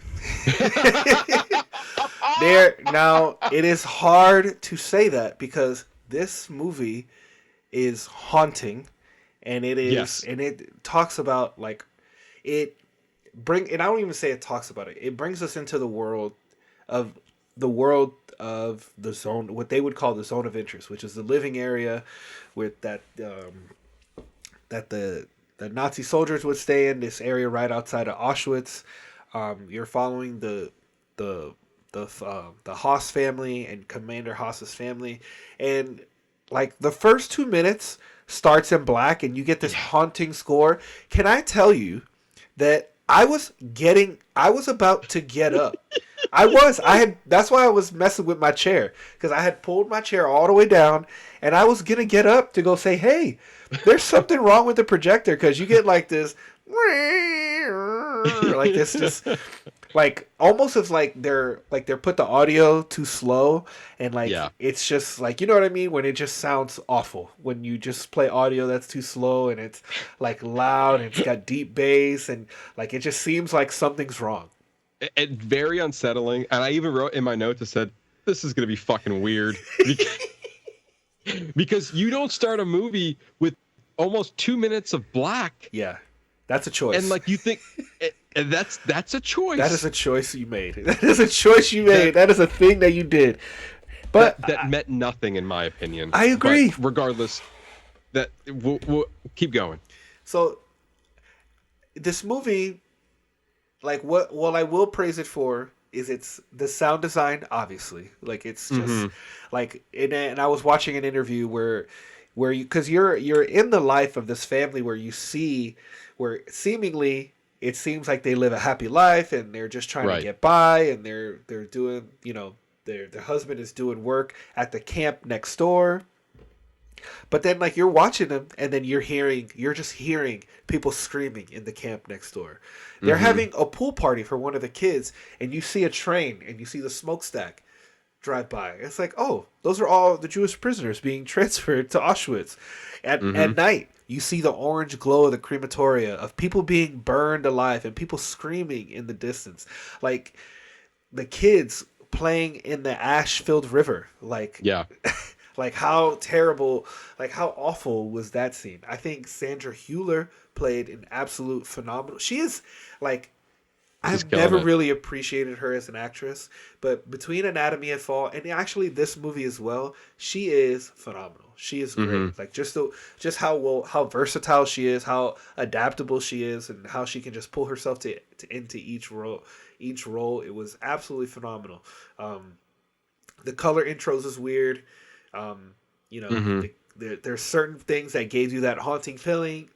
Now, it is hard to say that because this movie is haunting, and it is, Yes. and it talks about like it and I don't even say it talks about it. It brings us into the world of the zone, what they would call the zone of interest, which is the living area with that the Nazi soldiers would stay in, this area right outside of Auschwitz. You're following the Haas family and Commander Haas's family, and like the first 2 minutes starts in black, and you get this haunting score. Can I tell you that I was about to get up. That's why I was messing with my chair, because I had pulled my chair all the way down, and I was gonna get up to go say, "Hey, there's something wrong with the projector," because you get like this, like this, just like almost as like they're put the audio too slow, and like it's just like, you know what I mean, when it just sounds awful when you just play audio that's too slow and it's like loud and it's got deep bass, and like it just seems like something's wrong. It's very unsettling, and I even wrote in my notes, I said, "This is gonna be fucking weird," because you don't start a movie with almost 2 minutes of black. Yeah, that's a choice. And like you think, and that's a choice. That is a choice you made. That is a choice you made. That is a thing that you did. But that meant nothing, in my opinion. I agree. But regardless, that we'll keep going. So this movie, like what I will praise it for is it's the sound design, obviously. Like it's just like, and I was watching an interview where you, because you're in the life of this family where you see where seemingly it seems like they live a happy life and they're just trying to get by, and they're doing, you know, their husband is doing work at the camp next door. But then like you're watching them, and then you're just hearing people screaming in the camp next door. They're having a pool party for one of the kids, and you see a train and you see the smokestack drive by. It's like, oh, those are all the Jewish prisoners being transferred to Auschwitz. At night, you see the orange glow of the crematoria, of people being burned alive and people screaming in the distance. Like the kids playing in the ash-filled river. Like, yeah. Like how terrible, like how awful was that scene? I think Sandra Hüller played an absolute phenomenal. She is like, I've never really appreciated her as an actress, but between Anatomy of Fall and actually this movie as well, she is phenomenal. She is great. Like just how versatile she is, how adaptable she is, and how she can just pull herself into each role. It was absolutely phenomenal. The color intros is weird. There's certain things that gave you that haunting feeling,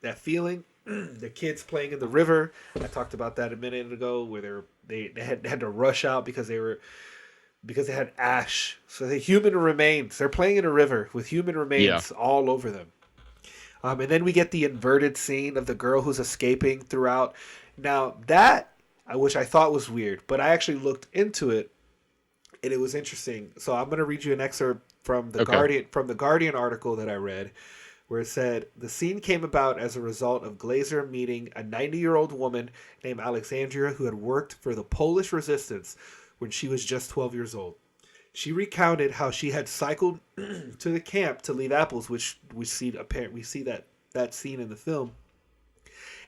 the kids playing in the river. I talked about that a minute ago, where they had to rush out because they had ash. So the human remains, they're playing in a river with human remains all over them. And then we get the inverted scene of the girl who's escaping throughout. Now that, which I thought was weird, but I actually looked into it, and it was interesting. So I'm going to read you an excerpt from the Guardian article that I read, where it said the scene came about as a result of Glazer meeting a 90-year-old woman named Alexandria who had worked for the Polish resistance when she was just 12 years old. She recounted how she had cycled to the camp to leave apples, which we see that scene in the film,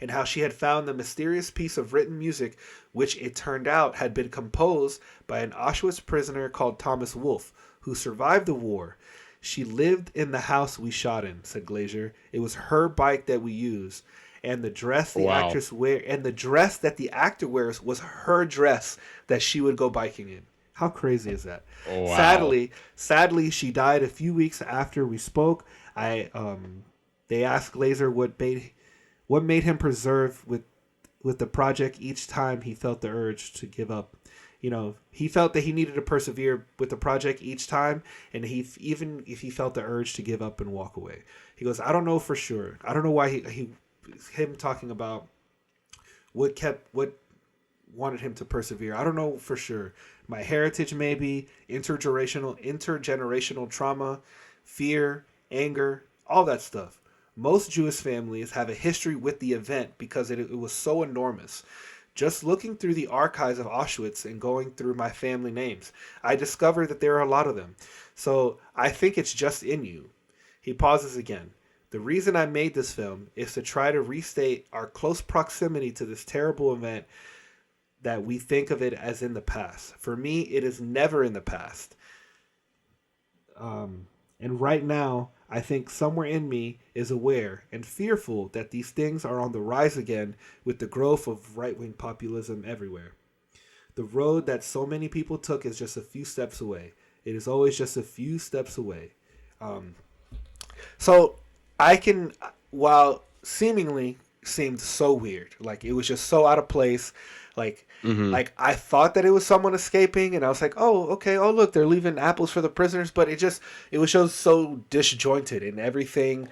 and how she had found the mysterious piece of written music, which it turned out had been composed by an Auschwitz prisoner called Thomas Wolfe, who survived the war. She lived in the house we shot in, said Glazer. It was her bike that we used, and the dress the dress that the actor wears was her dress that she would go biking in. How crazy is that? Oh, wow. Sadly, she died a few weeks after we spoke. They asked Glazer what made him persevere with the project each time he felt the urge to give up. You know, he felt that he needed to persevere with the project each time, and even if he felt the urge to give up and walk away. He goes, I don't know for sure. I don't know why him talking about what wanted him to persevere. I don't know for sure. My heritage, maybe, intergenerational trauma, fear, anger, all that stuff. Most Jewish families have a history with the event because it was so enormous. Just looking through the archives of Auschwitz and going through my family names, I discovered that there are a lot of them. So I think it's just in you. He pauses again. The reason I made this film is to try to restate our close proximity to this terrible event, that we think of it as in the past. For me, it is never in the past. And right now, I think somewhere in me is aware and fearful that these things are on the rise again with the growth of right-wing populism everywhere. The road that so many people took is just a few steps away. It is always just a few steps away. So I can, while seemingly seemed so weird, like it was just so out of place, like I thought that it was someone escaping, and I was like, oh, okay, oh look, they're leaving apples for the prisoners, but it was just so disjointed in everything,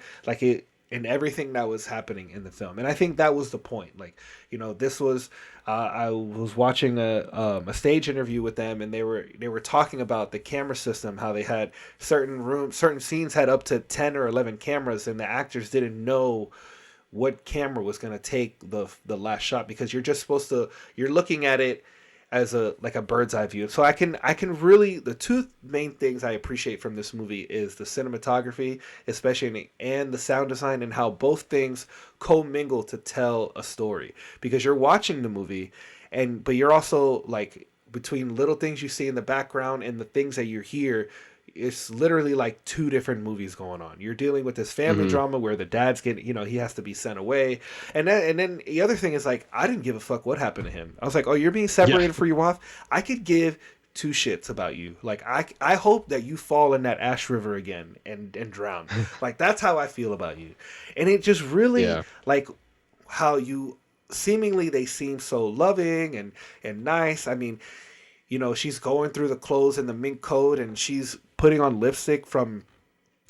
in everything that was happening in the film. And I think that was the point. Like, this was I was watching a stage interview with them, and they were talking about the camera system, how they had certain scenes had up to 10 or 11 cameras, and the actors didn't know what camera was going to take the last shot, because you're looking at it as a bird's eye view. So I can really, the two main things I appreciate from this movie is the cinematography, especially, and the sound design, and how both things commingle to tell a story, because you're watching the movie but you're also like, between little things you see in the background and the things that you hear, it's literally like two different movies going on. You're dealing with this family drama where the dad's getting, he has to be sent away. And then the other thing is, like, I didn't give a fuck what happened to him. I was like, oh, you're being separated for your wife? I could give two shits about you. Like, I hope that you fall in that ash river again and drown. Like, that's how I feel about you. And it just really, like, how you seemingly, they seem so loving and nice. I mean, she's going through the clothes in the mink coat, and she's putting on lipstick from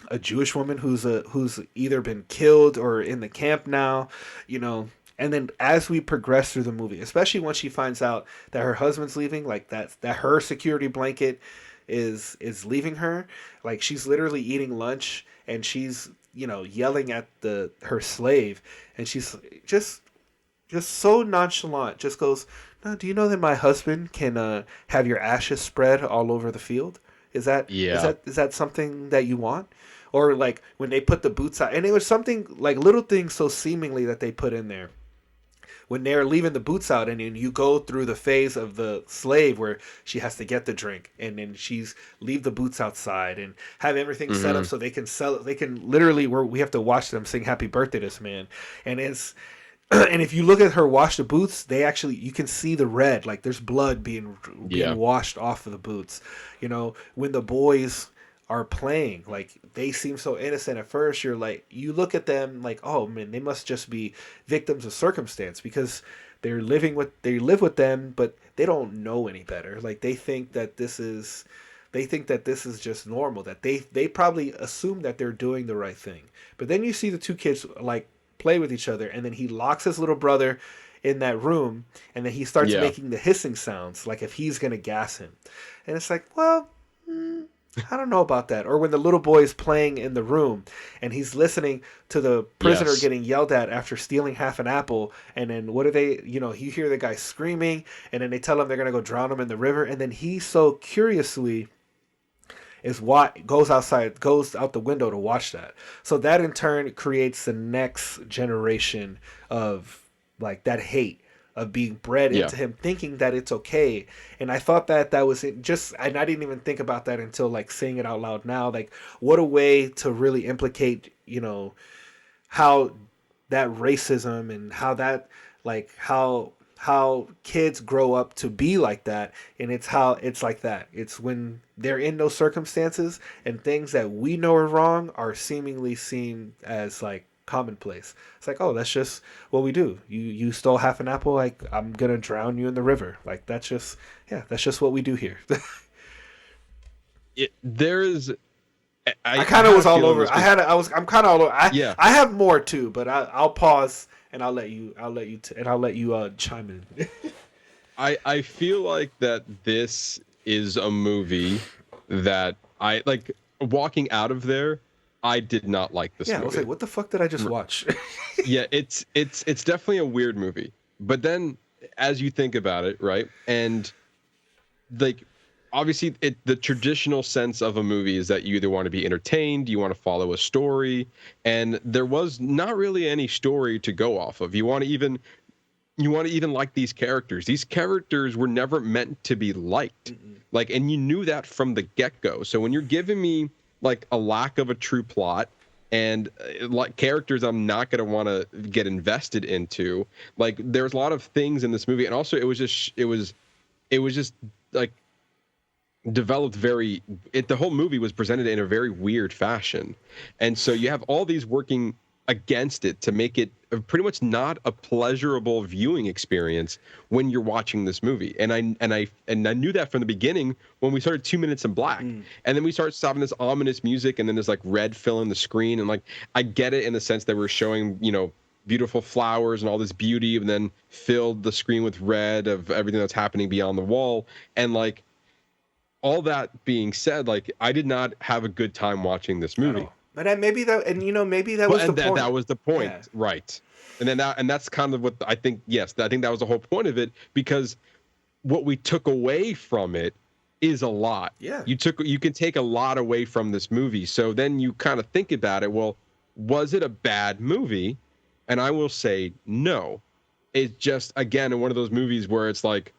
a Jewish woman who's either been killed or in the camp now, And then as we progress through the movie, especially when she finds out that her husband's leaving, like that her security blanket is leaving her, like she's literally eating lunch and she's yelling at her slave, and she's just so nonchalant, just goes, "No, do you know that my husband can have your ashes spread all over the field? Is that something that you want?" Or like when they put the boots out, and it was something like little things so seemingly that they put in there. When they're leaving the boots out, and then you go through the phase of the slave where she has to get the drink, and then she's leave the boots outside and have everything set up so they can sell it. They can literally, we have to watch them sing "Happy Birthday" to this man, and it's. And if you look at her wash the boots, you can see the red, like there's blood being washed off of the boots. When the boys are playing, like they seem so innocent at first. You look at them like, oh man, they must just be victims of circumstance, because they live with them, but they don't know any better. Like they think that this is just normal, that they probably assume that they're doing the right thing. But then you see the two kids like play with each other, and then he locks his little brother in that room, and then he starts making the hissing sounds like if he's gonna gas him. And it's like, well, I don't know about that. Or when the little boy is playing in the room and he's listening to the prisoner getting yelled at after stealing half an apple, and then what do they, you hear the guy screaming, and then they tell him they're gonna go drown him in the river, and then he so curiously goes out the window to watch that. So that in turn creates the next generation of like that hate of being bred into him thinking that it's okay. And I thought that was it, and I didn't even think about that until like saying it out loud now. Like, what a way to really implicate, how that racism and how that, like, how kids grow up to be like that. And it's like that. It's when they're in those circumstances and things that we know are wrong are seemingly seen as like commonplace. It's like, oh, that's just what we do. You stole half an apple, like I'm gonna drown you in the river. Like that's just what we do here. I kind of was all over. I'm kind of all over. I have more too, but I'll pause and I'll let you chime in. I feel like that this is a movie that I like walking out of there. I did not like this movie. I was like, what the fuck did I just watch? Yeah, it's definitely a weird movie. But then as you think about it, right? And like obviously the traditional sense of a movie is that you either want to be entertained, you want to follow a story, and there was not really any story to go off of. You want to even like these characters. These characters were never meant to be liked. Like, and you knew that from the get-go. So when you're giving me like a lack of a true plot and like characters I'm not going to want to get invested into, like there's a lot of things in this movie. And also it was just like developed the whole movie was presented in a very weird fashion. And so you have all these working against it to make it pretty much not a pleasurable viewing experience when you're watching this movie. And I knew that from the beginning when we started 2 minutes in black. And then we started stopping this ominous music and then there's like red filling the screen. And like, I get it in the sense that we're showing, you know, beautiful flowers and all this beauty, and then filled the screen with red of everything that's happening beyond the wall. And like, all that being said, like I did not have a good time watching this movie. But maybe that was the point. That was the point, right? And that's kind of what I think. Yes, I think that was the whole point of it, because what we took away from it is a lot. Yeah, you can take a lot away from this movie. So then you kind of think about it. Well, was it a bad movie? And I will say no. It's just again one of those movies where it's like,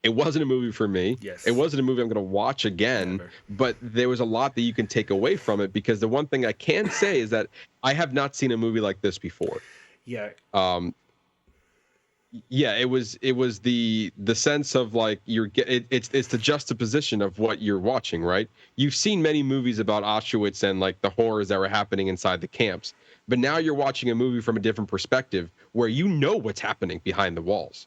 it wasn't a movie for me. Yes. It wasn't a movie I'm going to watch again. Never. But there was a lot that you can take away from it, because the one thing I can say is that I have not seen a movie like this before. Yeah. Yeah, it was the sense of like it's the juxtaposition of what you're watching, right? You've seen many movies about Auschwitz and like the horrors that were happening inside the camps, but now you're watching a movie from a different perspective where you know what's happening behind the walls.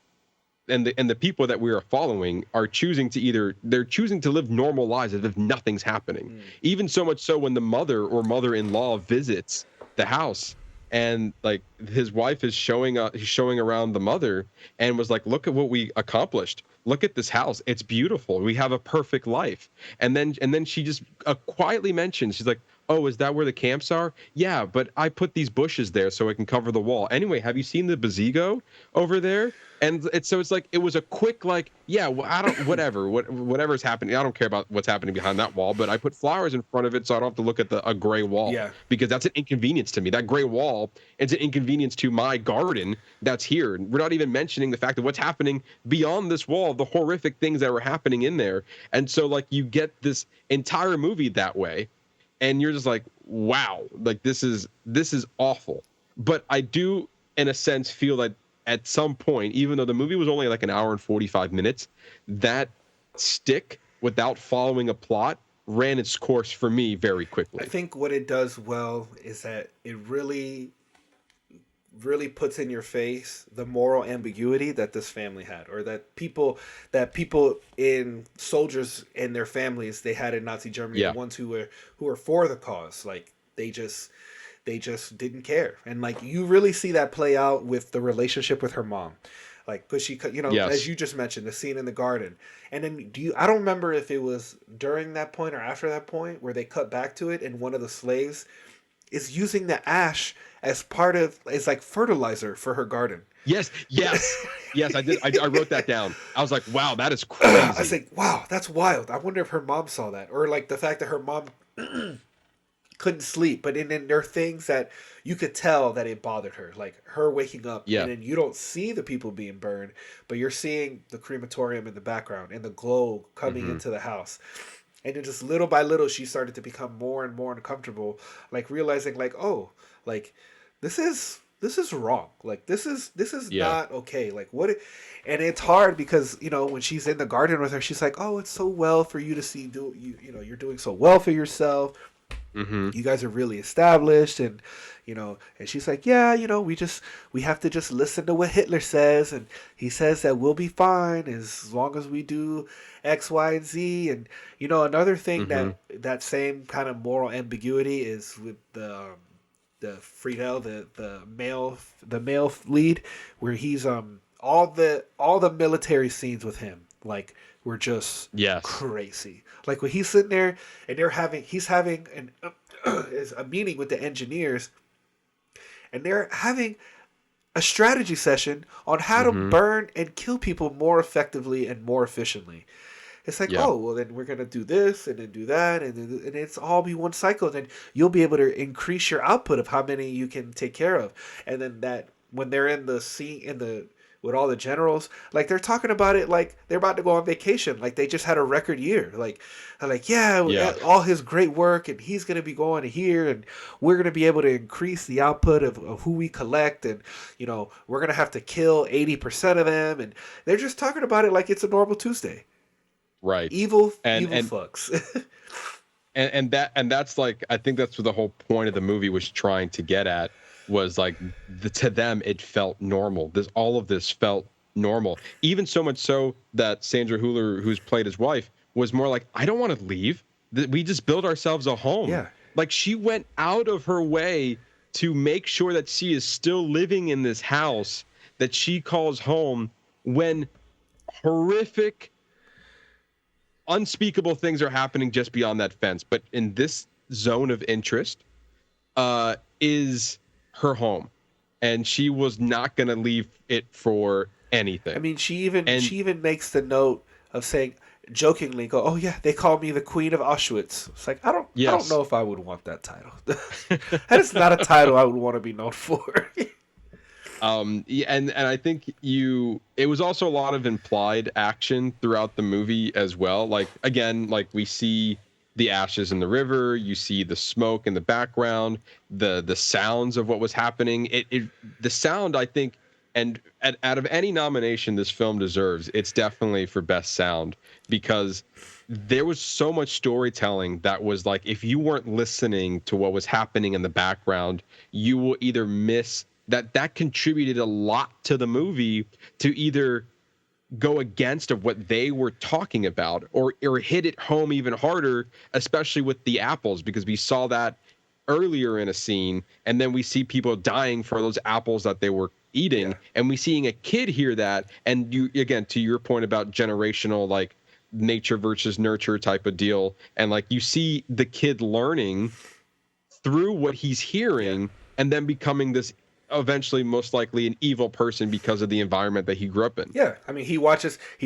And the people that we are following are choosing to live normal lives as if nothing's happening. Even so much so when the mother or mother-in-law visits the house and like his wife is showing around the mother and was like, look at what we accomplished. Look at this house. It's beautiful. We have a perfect life. And then she just quietly mentions, she's like, oh, is that where the camps are? Yeah, but I put these bushes there so it can cover the wall. Anyway, have you seen the gazebo over there? And it's like, it was a quick, like, yeah, well, whatever's happening. I don't care about what's happening behind that wall, but I put flowers in front of it so I don't have to look at a gray wall. Yeah. Because that's an inconvenience to me. That gray wall, it's an inconvenience to my garden that's here. We're not even mentioning the fact that what's happening beyond this wall, the horrific things that were happening in there. And so, like, you get this entire movie that way, and you're just like, wow, like, this is awful. But I do, in a sense, feel that at some point, even though the movie was only like an hour and 45 minutes, that stick without following a plot ran its course for me very quickly. I think what it does well is that it really puts in your face the moral ambiguity that this family had, or that people in soldiers and their families they had in Nazi Germany, the ones who were for the cause, like they just didn't care. And like you really see that play out with the relationship with her mom, like because she, as you just mentioned, the scene in the garden. And then I don't remember if it was during that point or after that point where they cut back to it and one of the slaves is using the ash as like fertilizer for her garden. Yes, I did. I wrote that down. I was like, wow, that is crazy. I was like, wow, that's wild. I wonder if her mom saw that, or like the fact that her mom couldn't sleep, but then there are things that you could tell that it bothered her, like her waking up, and then you don't see the people being burned, but you're seeing the crematorium in the background and the glow coming into the house. And then just little by little, she started to become more and more uncomfortable, like realizing, like, oh, like this is wrong. Like this is not okay. Like what? And it's hard because when she's in the garden with her, she's like, oh, it's so well for you to see. You're doing so well for yourself. You guys are really established, and and she's like, yeah, we have to just listen to what Hitler says, and he says that we'll be fine as long as we do X, Y, and Z. And another thing that same kind of moral ambiguity is with the Friedel, the male lead, where he's all the military scenes with him like were just Yes. crazy. Like when he's sitting there and he's having a meeting with the engineers, and they're having a strategy session on how to burn and kill people more effectively and more efficiently. It's like, oh, well, then we're going to do this and then do that, and it's all be one cycle. And then you'll be able to increase your output of how many you can take care of. And then that when they're in the scene, with all the generals, like they're talking about it like they're about to go on vacation. Like they just had a record year. Like, all his great work, and he's going to be going here, and we're going to be able to increase the output of who we collect. And, we're going to have to kill 80% of them. And they're just talking about it like it's a normal Tuesday. Right. Evil fucks. and that's like, I think that's what the whole point of the movie was trying to get at, was like to them it felt normal. All of this felt normal. Even so much so that Sandra Hüller, who's played his wife, was more like, I don't want to leave. We just built ourselves a home. Yeah. Like she went out of her way to make sure that she is still living in this house that she calls home when horrific, unspeakable things are happening just beyond that fence. But in this zone of interest is her home, and she was not going to leave it for anything. I mean, she even makes the note of saying, jokingly, go, "Oh yeah, they call me the Queen of Auschwitz." It's like I don't know if I would want that title. That is not a title I would want to be known for. Yeah, and I think it was also a lot of implied action throughout the movie as well. Like again, like we see the ashes in the river, you see the smoke in the background, the sounds of what was happening. The sound, I think, and out of any nomination this film deserves, it's definitely for best sound, because there was so much storytelling that was like, if you weren't listening to what was happening in the background, you will either miss that contributed a lot to the movie to either go against of what they were talking about or hit it home even harder, especially with the apples, because we saw that earlier in a scene, and then we see people dying for those apples that they were eating, and we seeing a kid hear that, and you, again, to your point about generational, like nature versus nurture type of deal, and like you see the kid learning through what he's hearing and then becoming this eventually most likely an evil person because of the environment that he grew up in. Yeah, I mean, he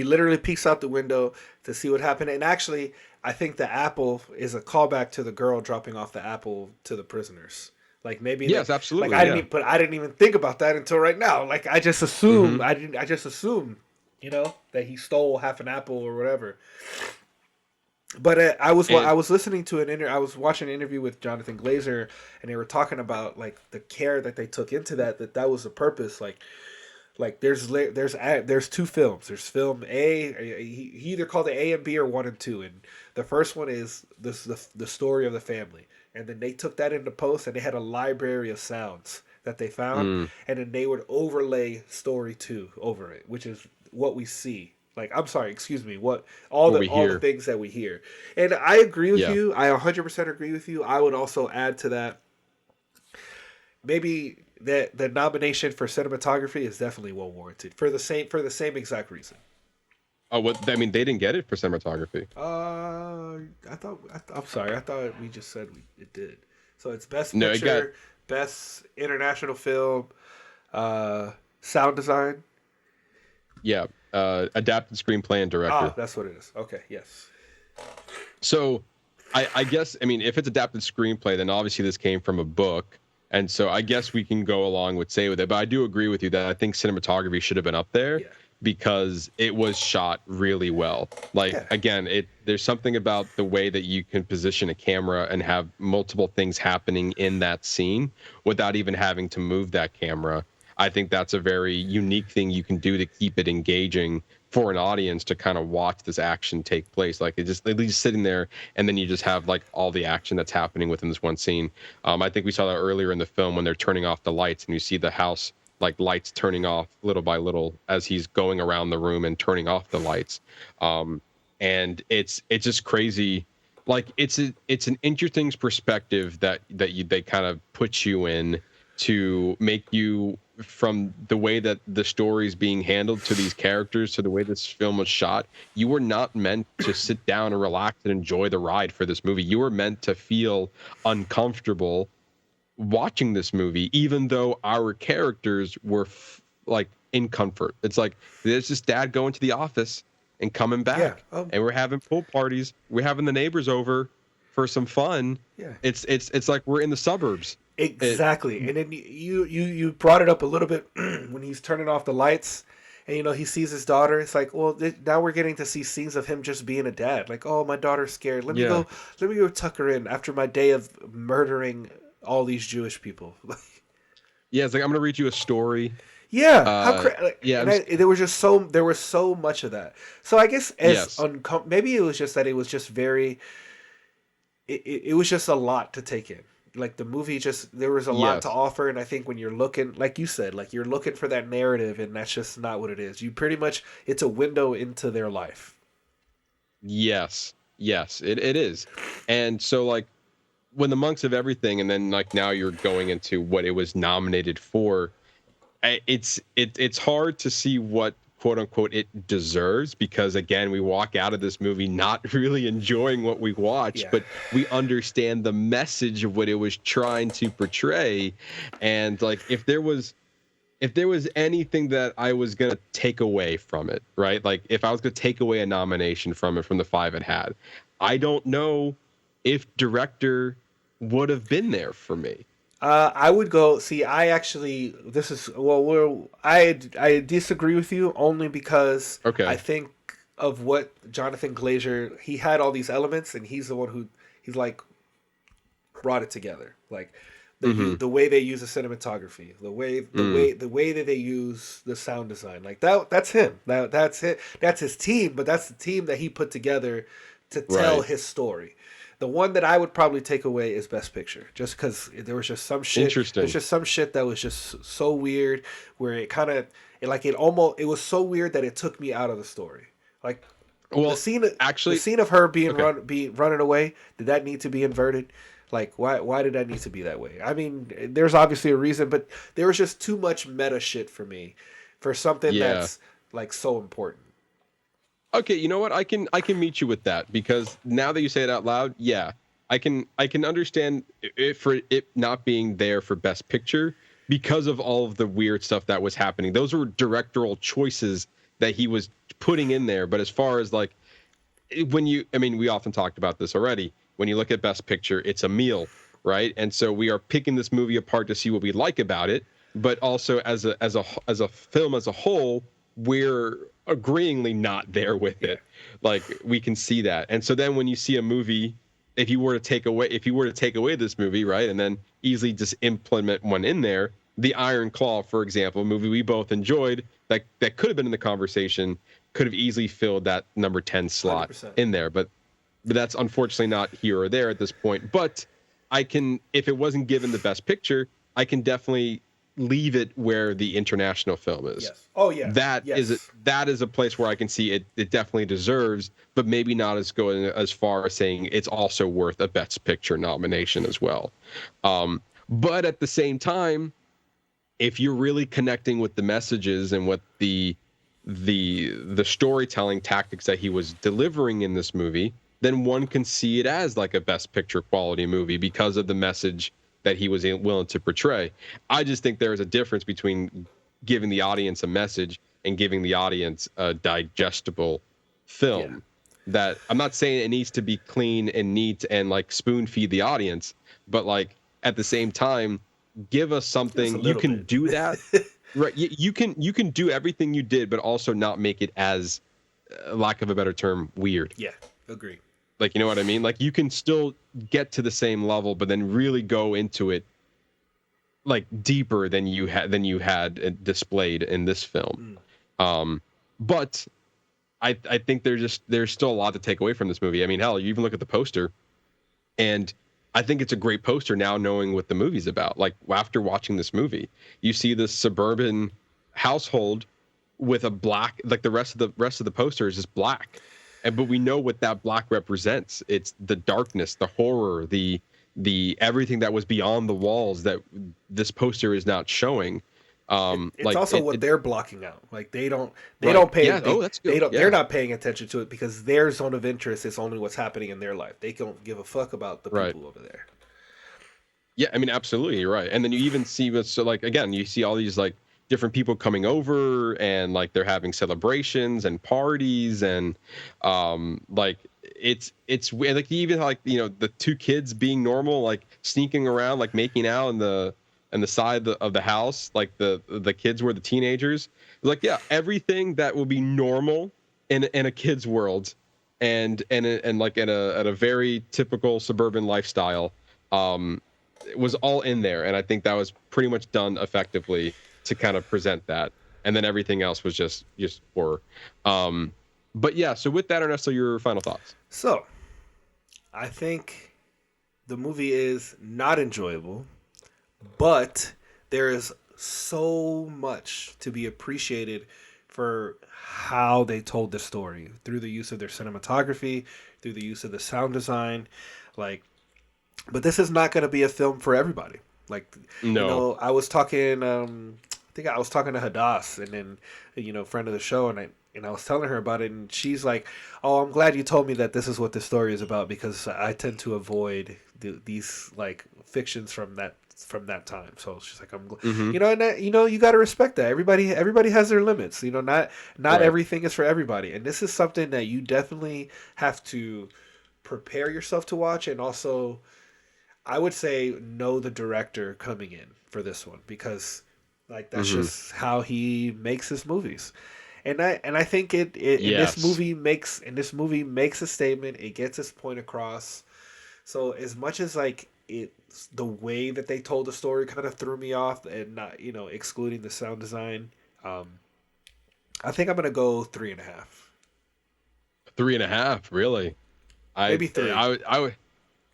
literally peeks out the window to see what happened. And actually, I think the apple is a callback to the girl dropping off the apple to the prisoners. Like maybe yes, absolutely. Like I didn't even think about that until right now. Like I just assumed I just assumed, that he stole half an apple or whatever. But I was listening to I was watching an interview with Jonathan Glazer, and they were talking about like the care that they took into that was the purpose. Like there's two films. There's film A. He either called it A and B or 1 and 2. And the first one is the story of the family, and then they took that into post, and they had a library of sounds that they found, and then they would overlay story 2 over it, which is what we see. Like, I'm sorry, excuse me, all the things that we hear. And I agree with you. I 100% agree with you. I would also add to that, maybe that the nomination for cinematography is definitely well warranted for the same exact reason. Oh, what? I mean, they didn't get it for cinematography. I'm sorry. I thought we just said it did. So it's best picture, best international film, sound design. Yeah. Adapted screenplay and director. That's what it is. Okay, yes. So I guess, I mean, if it's adapted screenplay, then obviously this came from a book. And so I guess we can go along with it. But I do agree with you that I think cinematography should have been up there because it was shot really well. Again, there's something about the way that you can position a camera and have multiple things happening in that scene without even having to move that camera. I think that's a very unique thing you can do to keep it engaging for an audience to kind of watch this action take place. Like at least sitting there, and then you just have like all the action that's happening within this one scene. I think we saw that earlier in the film when they're turning off the lights, and you see the house like lights turning off little by little as he's going around the room and turning off the lights. And it's just crazy. Like it's an interesting perspective that they kind of put you in to make you from the way that the story is being handled to these characters to the way this film was shot, you were not meant to sit down and relax and enjoy the ride for this movie. You were meant to feel uncomfortable watching this movie, even though our characters were like in comfort. It's like there's this dad going to the office and coming back, and we're having pool parties. We're having the neighbors over for some fun. Yeah, it's like we're in the suburbs. Exactly. And then you brought it up a little bit when he's turning off the lights, and he sees his daughter. It's like, well, now we're getting to see scenes of him just being a dad. Like, oh, my daughter's scared. Let me go tuck her in after my day of murdering all these Jewish people. Yeah, it's like, I'm gonna read you a story. Yeah, there was so much of that. So I guess maybe it was just that it was just very. It was just a lot to take in. Like the movie, there was a lot to offer, and I think when you're looking, like you said, like you're looking for that narrative, and that's just not what it is. You pretty much, it's a window into their life. Yes, it is, and so like when the Monks of Everything, and then like now you're going into what it was nominated for. It's hard to see what quote unquote it deserves, because again, we walk out of this movie not really enjoying what we watched, but we understand the message of what it was trying to portray. And like if there was anything that I was gonna take away from it, right? Like if I was gonna take away a nomination from it, from the 5 it had, I don't know if director would have been there for me. I would go see. I disagree with you only because I think of what Jonathan Glazer, he had all these elements, and he's the one he's like brought it together. Like the way they use the cinematography, the way that they use the sound design, like that's him. That's it. That's his team, but that's the team that he put together to tell his story. The one that I would probably take away is Best Picture, just because there was just some shit. Interesting. There's just some shit that was just so weird, where it was so weird that it took me out of the story. Like, the scene of her running away, did that need to be inverted? Like, why did that need to be that way? I mean, there's obviously a reason, but there was just too much meta shit for me, for something that's like so important. Okay, you know what? I can meet you with that, because now that you say it out loud, I can understand it for it not being there for Best Picture because of all of the weird stuff that was happening. Those were directorial choices that he was putting in there. But as far as like we often talked about this already. When you look at Best Picture, it's a meal, right? And so we are picking this movie apart to see what we like about it, but also as a film as a whole, we're agreeingly not there with it. Like, we can see that. And so then when you see a movie, if you were to take away this movie, right, and then easily just implement one in there, The Iron Claw, for example, a movie we both enjoyed, that could have been in the conversation, could have easily filled that number 10 slot 100%. In there, but that's unfortunately not here or there at this point. But if it wasn't given the Best Picture, I can definitely leave it where the international film is. Yes. Oh yeah. That is a place where I can see it definitely deserves, but maybe not as going as far as saying it's also worth a Best Picture nomination as well. But at the same time, if you're really connecting with the messages and what the storytelling tactics that he was delivering in this movie, then one can see it as like a Best Picture quality movie because of the message that he was willing to portray. I just think there is a difference between giving the audience a message and giving the audience a digestible film. That I'm not saying it needs to be clean and neat and like spoon feed the audience, but like at the same time, give us something. You can do that, right? You can do everything you did, but also not make it as, lack of a better term, weird. Yeah, agree. Like, you know what I mean? Like, you can still get to the same level, but then really go into it like deeper than you had displayed in this film. But I think there's still a lot to take away from this movie. I mean, hell, you even look at the poster, and I think it's a great poster now, knowing what the movie's about. Like, after watching this movie, you see this suburban household with a black, like the rest of the poster is just black. But we know what that black represents. It's the darkness, the horror, the everything that was beyond the walls that this poster is not showing. It's also what they're blocking out. Like they don't Right. pay. Yeah. They, That's good. They're not paying attention to it because their zone of interest is only what's happening in their life. They don't give a fuck about the Right. people over there. Yeah, I mean, absolutely, you're right. And then you even see what's so like again, you see all these like different people coming over and like they're having celebrations and parties and like it's like even like the two kids being normal, like sneaking around, like making out in the side of the house, like the kids were the teenagers. Like yeah, everything that will be normal in a kid's world and like at a very typical suburban lifestyle. It was all in there, and I think that was pretty much done effectively to kind of present that, and then everything else was just horror. But yeah, so with that, Ernesto, your final thoughts. So, I think the movie is not enjoyable, but there is so much to be appreciated for how they told the story through the use of their cinematography, through the use of the sound design, like. But this is not going to be a film for everybody. Like, No. I was talking. I think I was talking to Hadass, and then friend of the show, and I was telling her about it, and she's like, "Oh, I'm glad you told me that this is what the story is about because I tend to avoid these like fictions from that time." So she's like, "I'm, and you got to respect that. Everybody has their limits. Not Right. everything is for everybody, and this is something that you definitely have to prepare yourself to watch, and also." I would say know the director coming in for this one because like that's just how he makes his movies. And I think it Yes. this movie makes a statement, it gets its point across. So as much as like it's the way that they told the story kind of threw me off and not, excluding the sound design, I think I'm gonna go 3.5. 3.5, really? Maybe 3.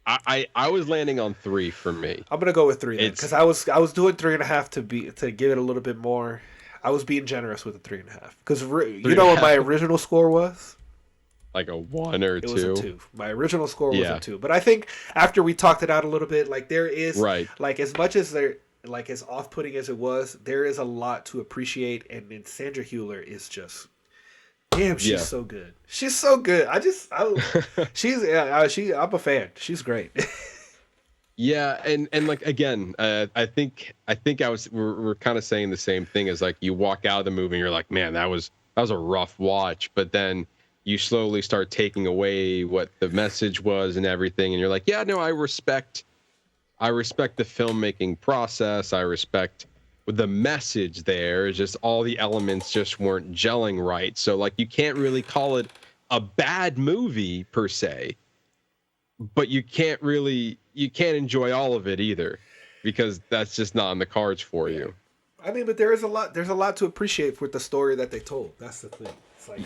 I was landing on 3 for me. I'm gonna go with 3 because I was doing 3.5 to give it a little bit more. I was being generous with a 3.5 because you know what my original score was? Like a 1 or 2. It was a 2. My original score was Yeah. a 2. But I think after we talked it out a little bit, like there is Right. like as much as there like as off-putting as it was, there is a lot to appreciate, and then Sandra Hüller is just. Damn, she's so good. She's so good. I'm a fan. She's great. Yeah, and like again, I think we're kind of saying the same thing as like you walk out of the movie and you're like, man, that was a rough watch, but then you slowly start taking away what the message was and everything, and you're like, yeah, no, I respect the filmmaking process. I respect the message there. It's just all the elements just weren't gelling right. So like you can't really call it a bad movie per se, but you can't enjoy all of it either because that's just not in the cards for you. I mean, but there's a lot to appreciate with the story that they told. That's the thing. It's like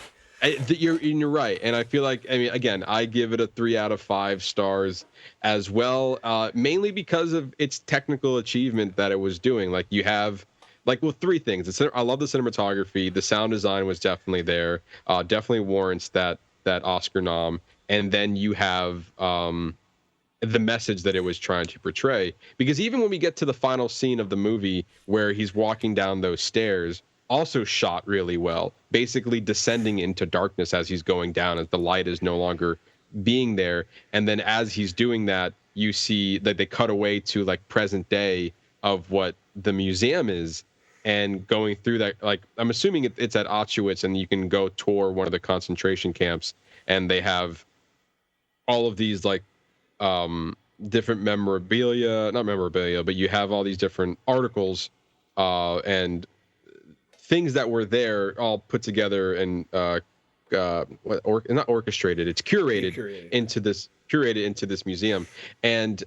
You're right, and I feel like again I give it a 3 out of 5 stars as well, mainly because of its technical achievement that it was doing. Like you have, 3 things. I love the cinematography, the sound design was definitely there, definitely warrants that Oscar nom, and then you have the message that it was trying to portray. Because even when we get to the final scene of the movie where he's walking down those stairs. Also shot really well, basically descending into darkness as he's going down, as the light is no longer being there. And then as he's doing that, you see that they cut away to like present day of what the museum is, and going through that, like I'm assuming it's at Auschwitz, and you can go tour one of the concentration camps, and they have all of these like different not memorabilia, but you have all these different articles and things that were there all put together and not orchestrated, it's curated into this museum. And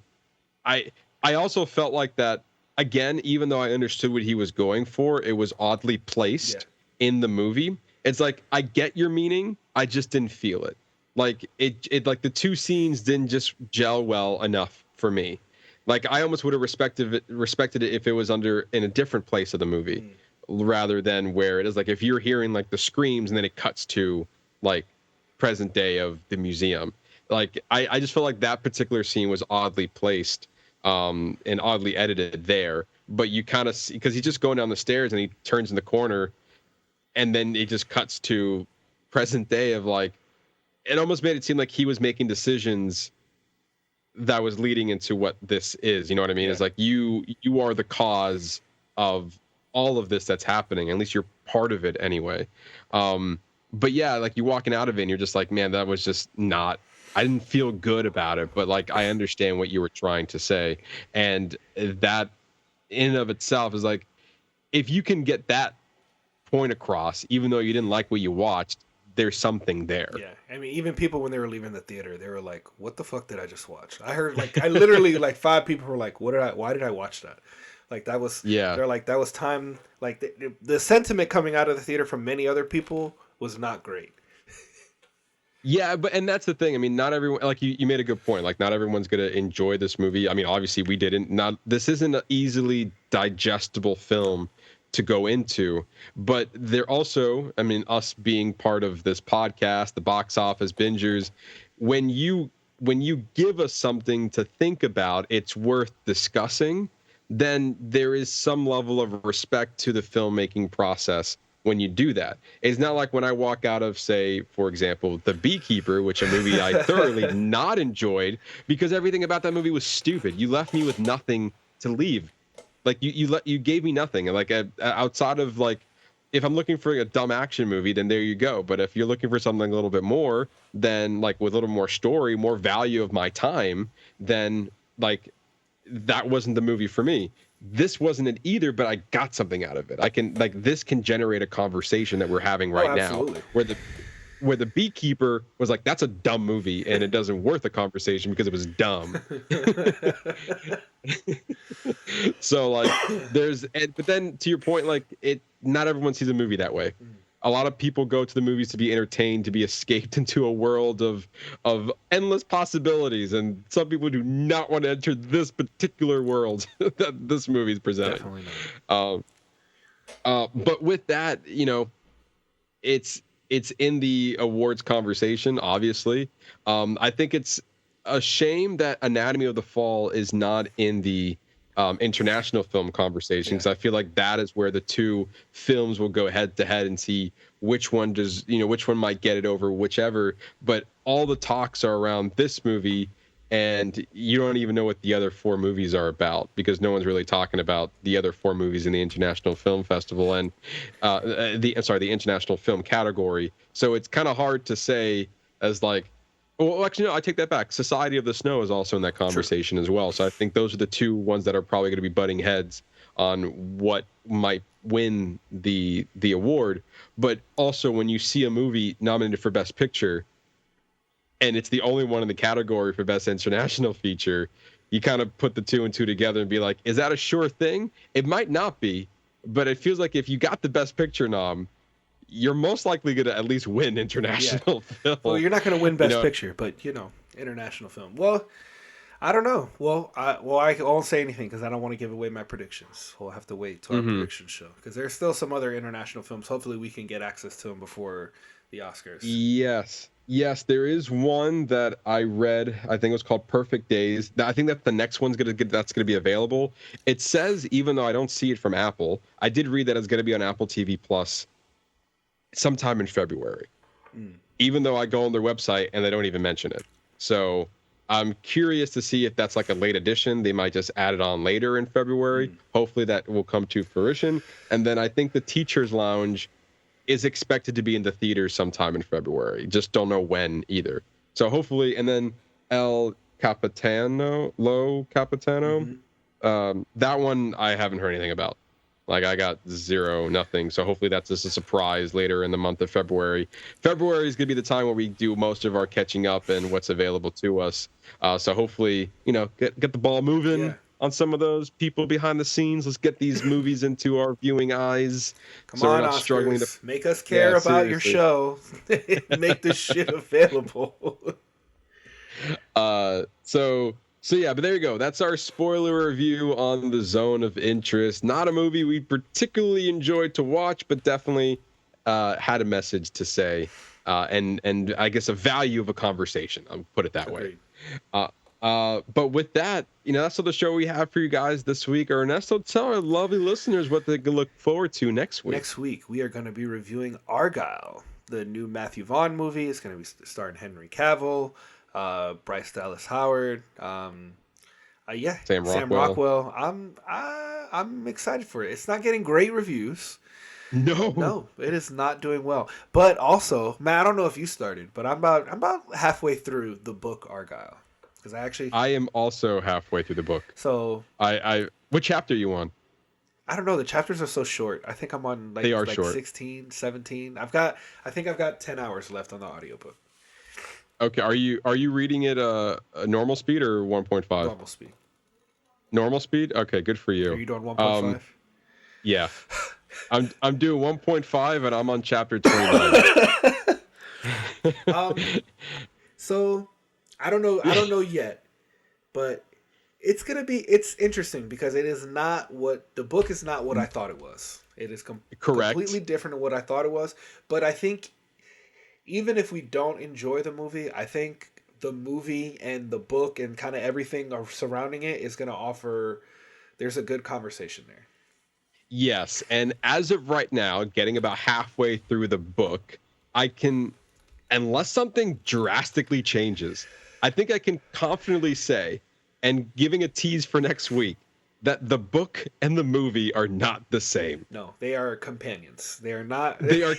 I also felt like that again, even though I understood what he was going for, it was oddly placed in the movie. It's like, I get your meaning, I just didn't feel it. Like it like the 2 scenes didn't just gel well enough for me. Like I almost would have respected it if it was in a different place of the movie. Rather than where it is, like if you're hearing like the screams and then it cuts to like present day of the museum. Like I just felt like that particular scene was oddly placed and oddly edited there. but you kind of see, because he's just going down the stairs and he turns in the corner, and then it just cuts to present day of like, it almost made it seem like he was making decisions that was leading into what this is. You know what I mean? It's like you are the cause of all of this that's happening. At least you're part of it anyway. But yeah, like you walking out of it and you're just like, man, that was just not, I didn't feel good about it, but like I understand what you were trying to say. And that in and of itself is like, if you can get that point across, even though you didn't like what you watched, there's something there. Yeah, I mean, even people when they were leaving the theater, they were like, "What the fuck did I just watch?" I heard like, I literally like 5 people were like, why did I watch that?" Like that was, they're like, that was time. Like the sentiment coming out of the theater from many other people was not great. Yeah, and that's the thing. I mean, not everyone, like you made a good point. Like not everyone's gonna enjoy this movie. I mean, obviously we didn't. This isn't an easily digestible film to go into, but they're also, I mean, us being part of this podcast, the box office bingers, when you give us something to think about, it's worth discussing, then there is some level of respect to the filmmaking process when you do that. It's not like when I walk out of, say, for example, The Beekeeper, which a movie I thoroughly not enjoyed because everything about that movie was stupid. You left me with nothing to leave. Like you gave me nothing. Like outside of like, if I'm looking for a dumb action movie, then there you go. But if you're looking for something a little bit more, then like with a little more story, more value of my time, then like that wasn't the movie for me. This wasn't it either, but I got something out of it. This can generate a conversation that we're having right now, where the Beekeeper was like, that's a dumb movie and it doesn't worth a conversation because it was dumb. So like but then to your point, like not everyone sees a movie that way. A lot of people go to the movies to be entertained, to be escaped into a world of endless possibilities, and some people do not want to enter this particular world that this movie is presenting. Definitely not. But with that, you know, it's in the awards conversation, obviously. I think it's a shame that Anatomy of the Fall is not in the international film conversation, because I feel like that is where the two films will go head to head and see which one might get it over whichever. But all the talks are around this movie, and you don't even know what the other 4 movies are about because no one's really talking about the other 4 movies in the International Film Festival and the International Film category. So it's kind of hard to say as like, well, actually, no, I take that back. Society of the Snow is also in that conversation as well. So I think those are the 2 ones that are probably going to be butting heads on what might win the award. But also, when you see a movie nominated for Best Picture, and it's the only one in the category for Best International Feature, you kind of put the 2 and 2 together and be like, is that a sure thing? It might not be, but it feels like if you got the Best Picture nom, you're most likely going to at least win international film. Well, you're not going to win Best Picture, but international film. Well, I don't know. Well, I won't say anything because I don't want to give away my predictions. We'll have to wait till our prediction show because there's still some other international films. Hopefully, we can get access to them before the Oscars. Yes, there is one that I read. I think it was called Perfect Days. I think that the next one's going to be available. It says, even though I don't see it from Apple, I did read that it's going to be on Apple TV Plus sometime in February, even though I go on their website and they don't even mention it. So I'm curious to see if that's like a late edition. They might just add it on later in February. Hopefully that will come to fruition. And then I think the Teacher's Lounge is expected to be in the theaters sometime in February. Just don't know when either. So hopefully, and then Lo Capitano, that one I haven't heard anything about. Like I got nothing. So hopefully that's just a surprise later in the month of February. February is going to be the time where we do most of our catching up and what's available to us. So hopefully, get the ball moving on some of those people behind the scenes. Let's get these movies into our viewing eyes. Come on, we're not struggling to make us care about your show. Make this shit available. So yeah, but there you go. That's our spoiler review on The Zone of Interest. Not a movie we particularly enjoyed to watch, but definitely had a message to say, and I guess a value of a conversation. I'll put it that way. But with that, that's all the show we have for you guys this week. Ernesto, tell our lovely listeners what they can look forward to next week. Next week, we are going to be reviewing Argylle, the new Matthew Vaughn movie. It's going to be starring Henry Cavill, Bryce Dallas Howard, Sam Rockwell. I'm excited for it. It's not getting great reviews. No, it is not doing well. But also, Matt, I don't know if you started, but I'm about halfway through the book Argylle, because I am also halfway through the book. So what chapter are you on? I don't know. The chapters are so short. I think I'm on short. 16, 17. I think I've got 10 hours left on the audiobook. Okay, are you reading it a normal speed or 1.5? Normal speed. Normal speed? Okay, good for you. Are you doing 1.5? Yeah. I'm doing 1.5 and I'm on chapter 29. So I don't know yet, but it's interesting because the book is not what I thought it was. It is completely different than what I thought it was. But I think even if we don't enjoy the movie, I think the movie and the book and kind of everything surrounding it is going to offer. There's a good conversation there. Yes, and as of right now, getting about halfway through the book, unless something drastically changes, I think I can confidently say, and giving a tease for next week, that the book and the movie are not the same. No, they are companions. They are not. They are,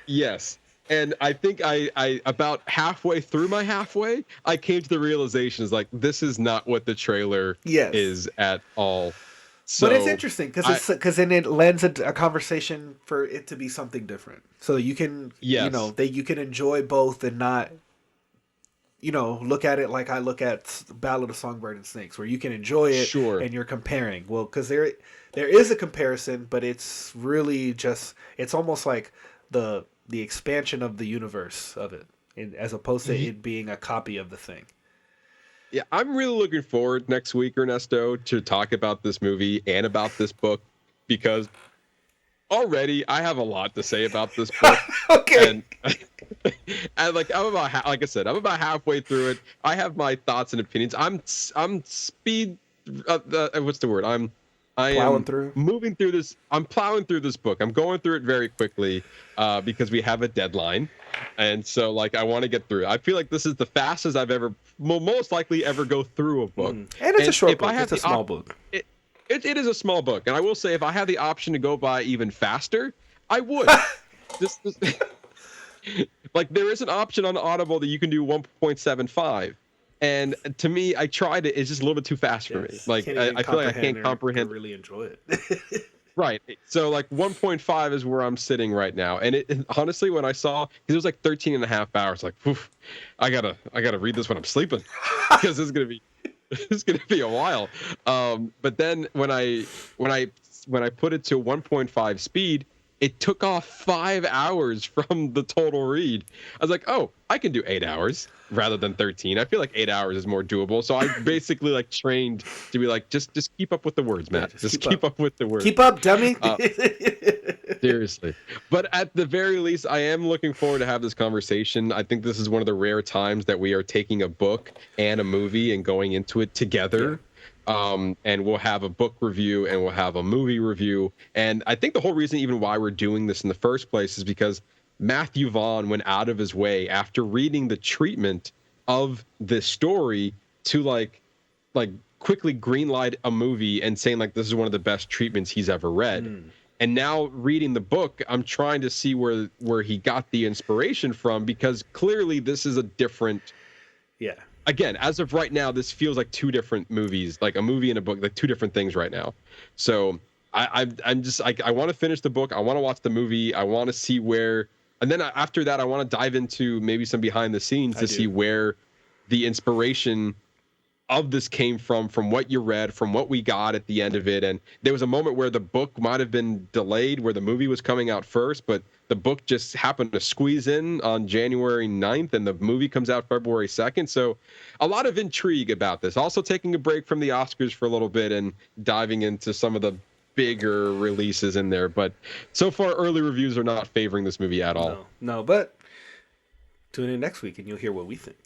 yes. And I think I about halfway through my halfway, I came to the realization is this is not what the trailer is at all. So, but it's interesting because then it lends a conversation for it to be something different. So you can, you can enjoy both and not, look at it like I look at Ballad of Songbird and Snakes, where you can enjoy it and you're comparing. Well, because there is a comparison, but it's really it's almost like the expansion of the universe of it, as opposed to it being a copy of the thing. Yeah, I'm really looking forward next week, Ernesto, to talk about this movie and about this book, because already I have a lot to say about this book. Okay. And I'm about halfway through it. I have my thoughts and opinions. I'm speed. What's the word? I am moving through this. I'm plowing through this book. I'm going through it very quickly because we have a deadline. And so, I want to get through it. I feel like this is the fastest I've most likely ever go through a book. And it's a short book. It's a small book. It is a small book. And I will say, if I had the option to go by even faster, I would. There is an option on Audible that you can do 1.75. And to me, I tried it. It's just a little bit too fast for me. I feel like I can't comprehend. Really enjoy it. Right. So 1.5 is where I'm sitting right now. And it honestly, when I saw, because it was 13 and a half hours, I gotta read this when I'm sleeping because it's gonna be a while. But then when I put it to 1.5 speed, it took off 5 hours from the total read. I was like, oh, I can do 8 hours rather than 13. I feel like 8 hours is more doable. So I basically trained to be just keep up with the words, Matt. Just keep up with the words. Keep up, dummy. Seriously. But at the very least, I am looking forward to have this conversation. I think this is one of the rare times that we are taking a book and a movie and going into it together. Yeah. And we'll have a book review and we'll have a movie review. And I think the whole reason even why we're doing this in the first place is because Matthew Vaughn went out of his way after reading the treatment of this story to quickly greenlight a movie and saying this is one of the best treatments he's ever read. And now reading the book, I'm trying to see where he got the inspiration from, because clearly this is a different. Yeah. Again, as of right now, this feels like two different movies, like a movie and a book, two different things right now. So I want to finish the book. I want to watch the movie. I want to see where, and then after that, I want to dive into maybe some behind the scenes to see where the inspiration of this came from what you read, from what we got at the end of it. And there was a moment where the book might have been delayed, where the movie was coming out first, but the book just happened to squeeze in on January 9th and the movie comes out February 2nd. So a lot of intrigue about this. Also taking a break from the Oscars for a little bit and diving into some of the bigger releases in there. But so far, early reviews are not favoring this movie at all. No, but tune in next week and you'll hear what we think.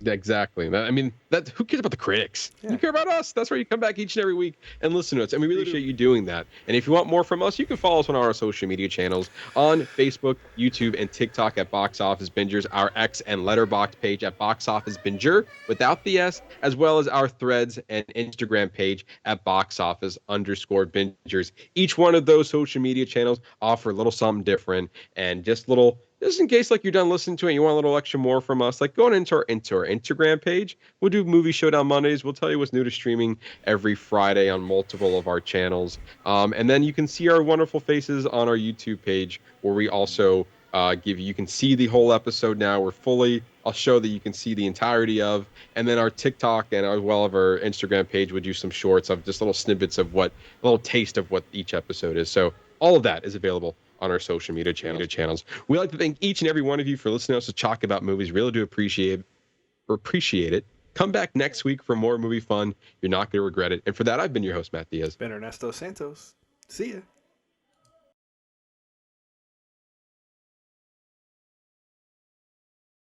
Exactly. I mean, who cares about the critics? Yeah. You care about us. That's why you come back each and every week and listen to us. And we really appreciate you doing that. And if you want more from us, you can follow us on our social media channels on Facebook, YouTube, and TikTok at Box Office Bingers, our X and Letterboxd page at Box Office Binger without the S, as well as our Threads and Instagram page at Box Office _Bingers. Each one of those social media channels offer a little something different and just in case like you're done listening to it and you want a little extra more from us, like going into our Instagram page. We'll do Movie Showdown Mondays. We'll tell you what's new to streaming every Friday on multiple of our channels. And then you can see our wonderful faces on our YouTube page, where we also you can see the whole episode now. I'll show that you can see the entirety of, and then our TikTok and as well as our Instagram page would do some shorts of just little snippets of a little taste of what each episode is. So all of that is available on our social media channels. We like to thank each and every one of you for listening to us to talk about movies. Really do appreciate it. Come back next week for more movie fun. You're not going to regret it. And for that, I've been your host, Matt Diaz. Been Ernesto Santos. See ya.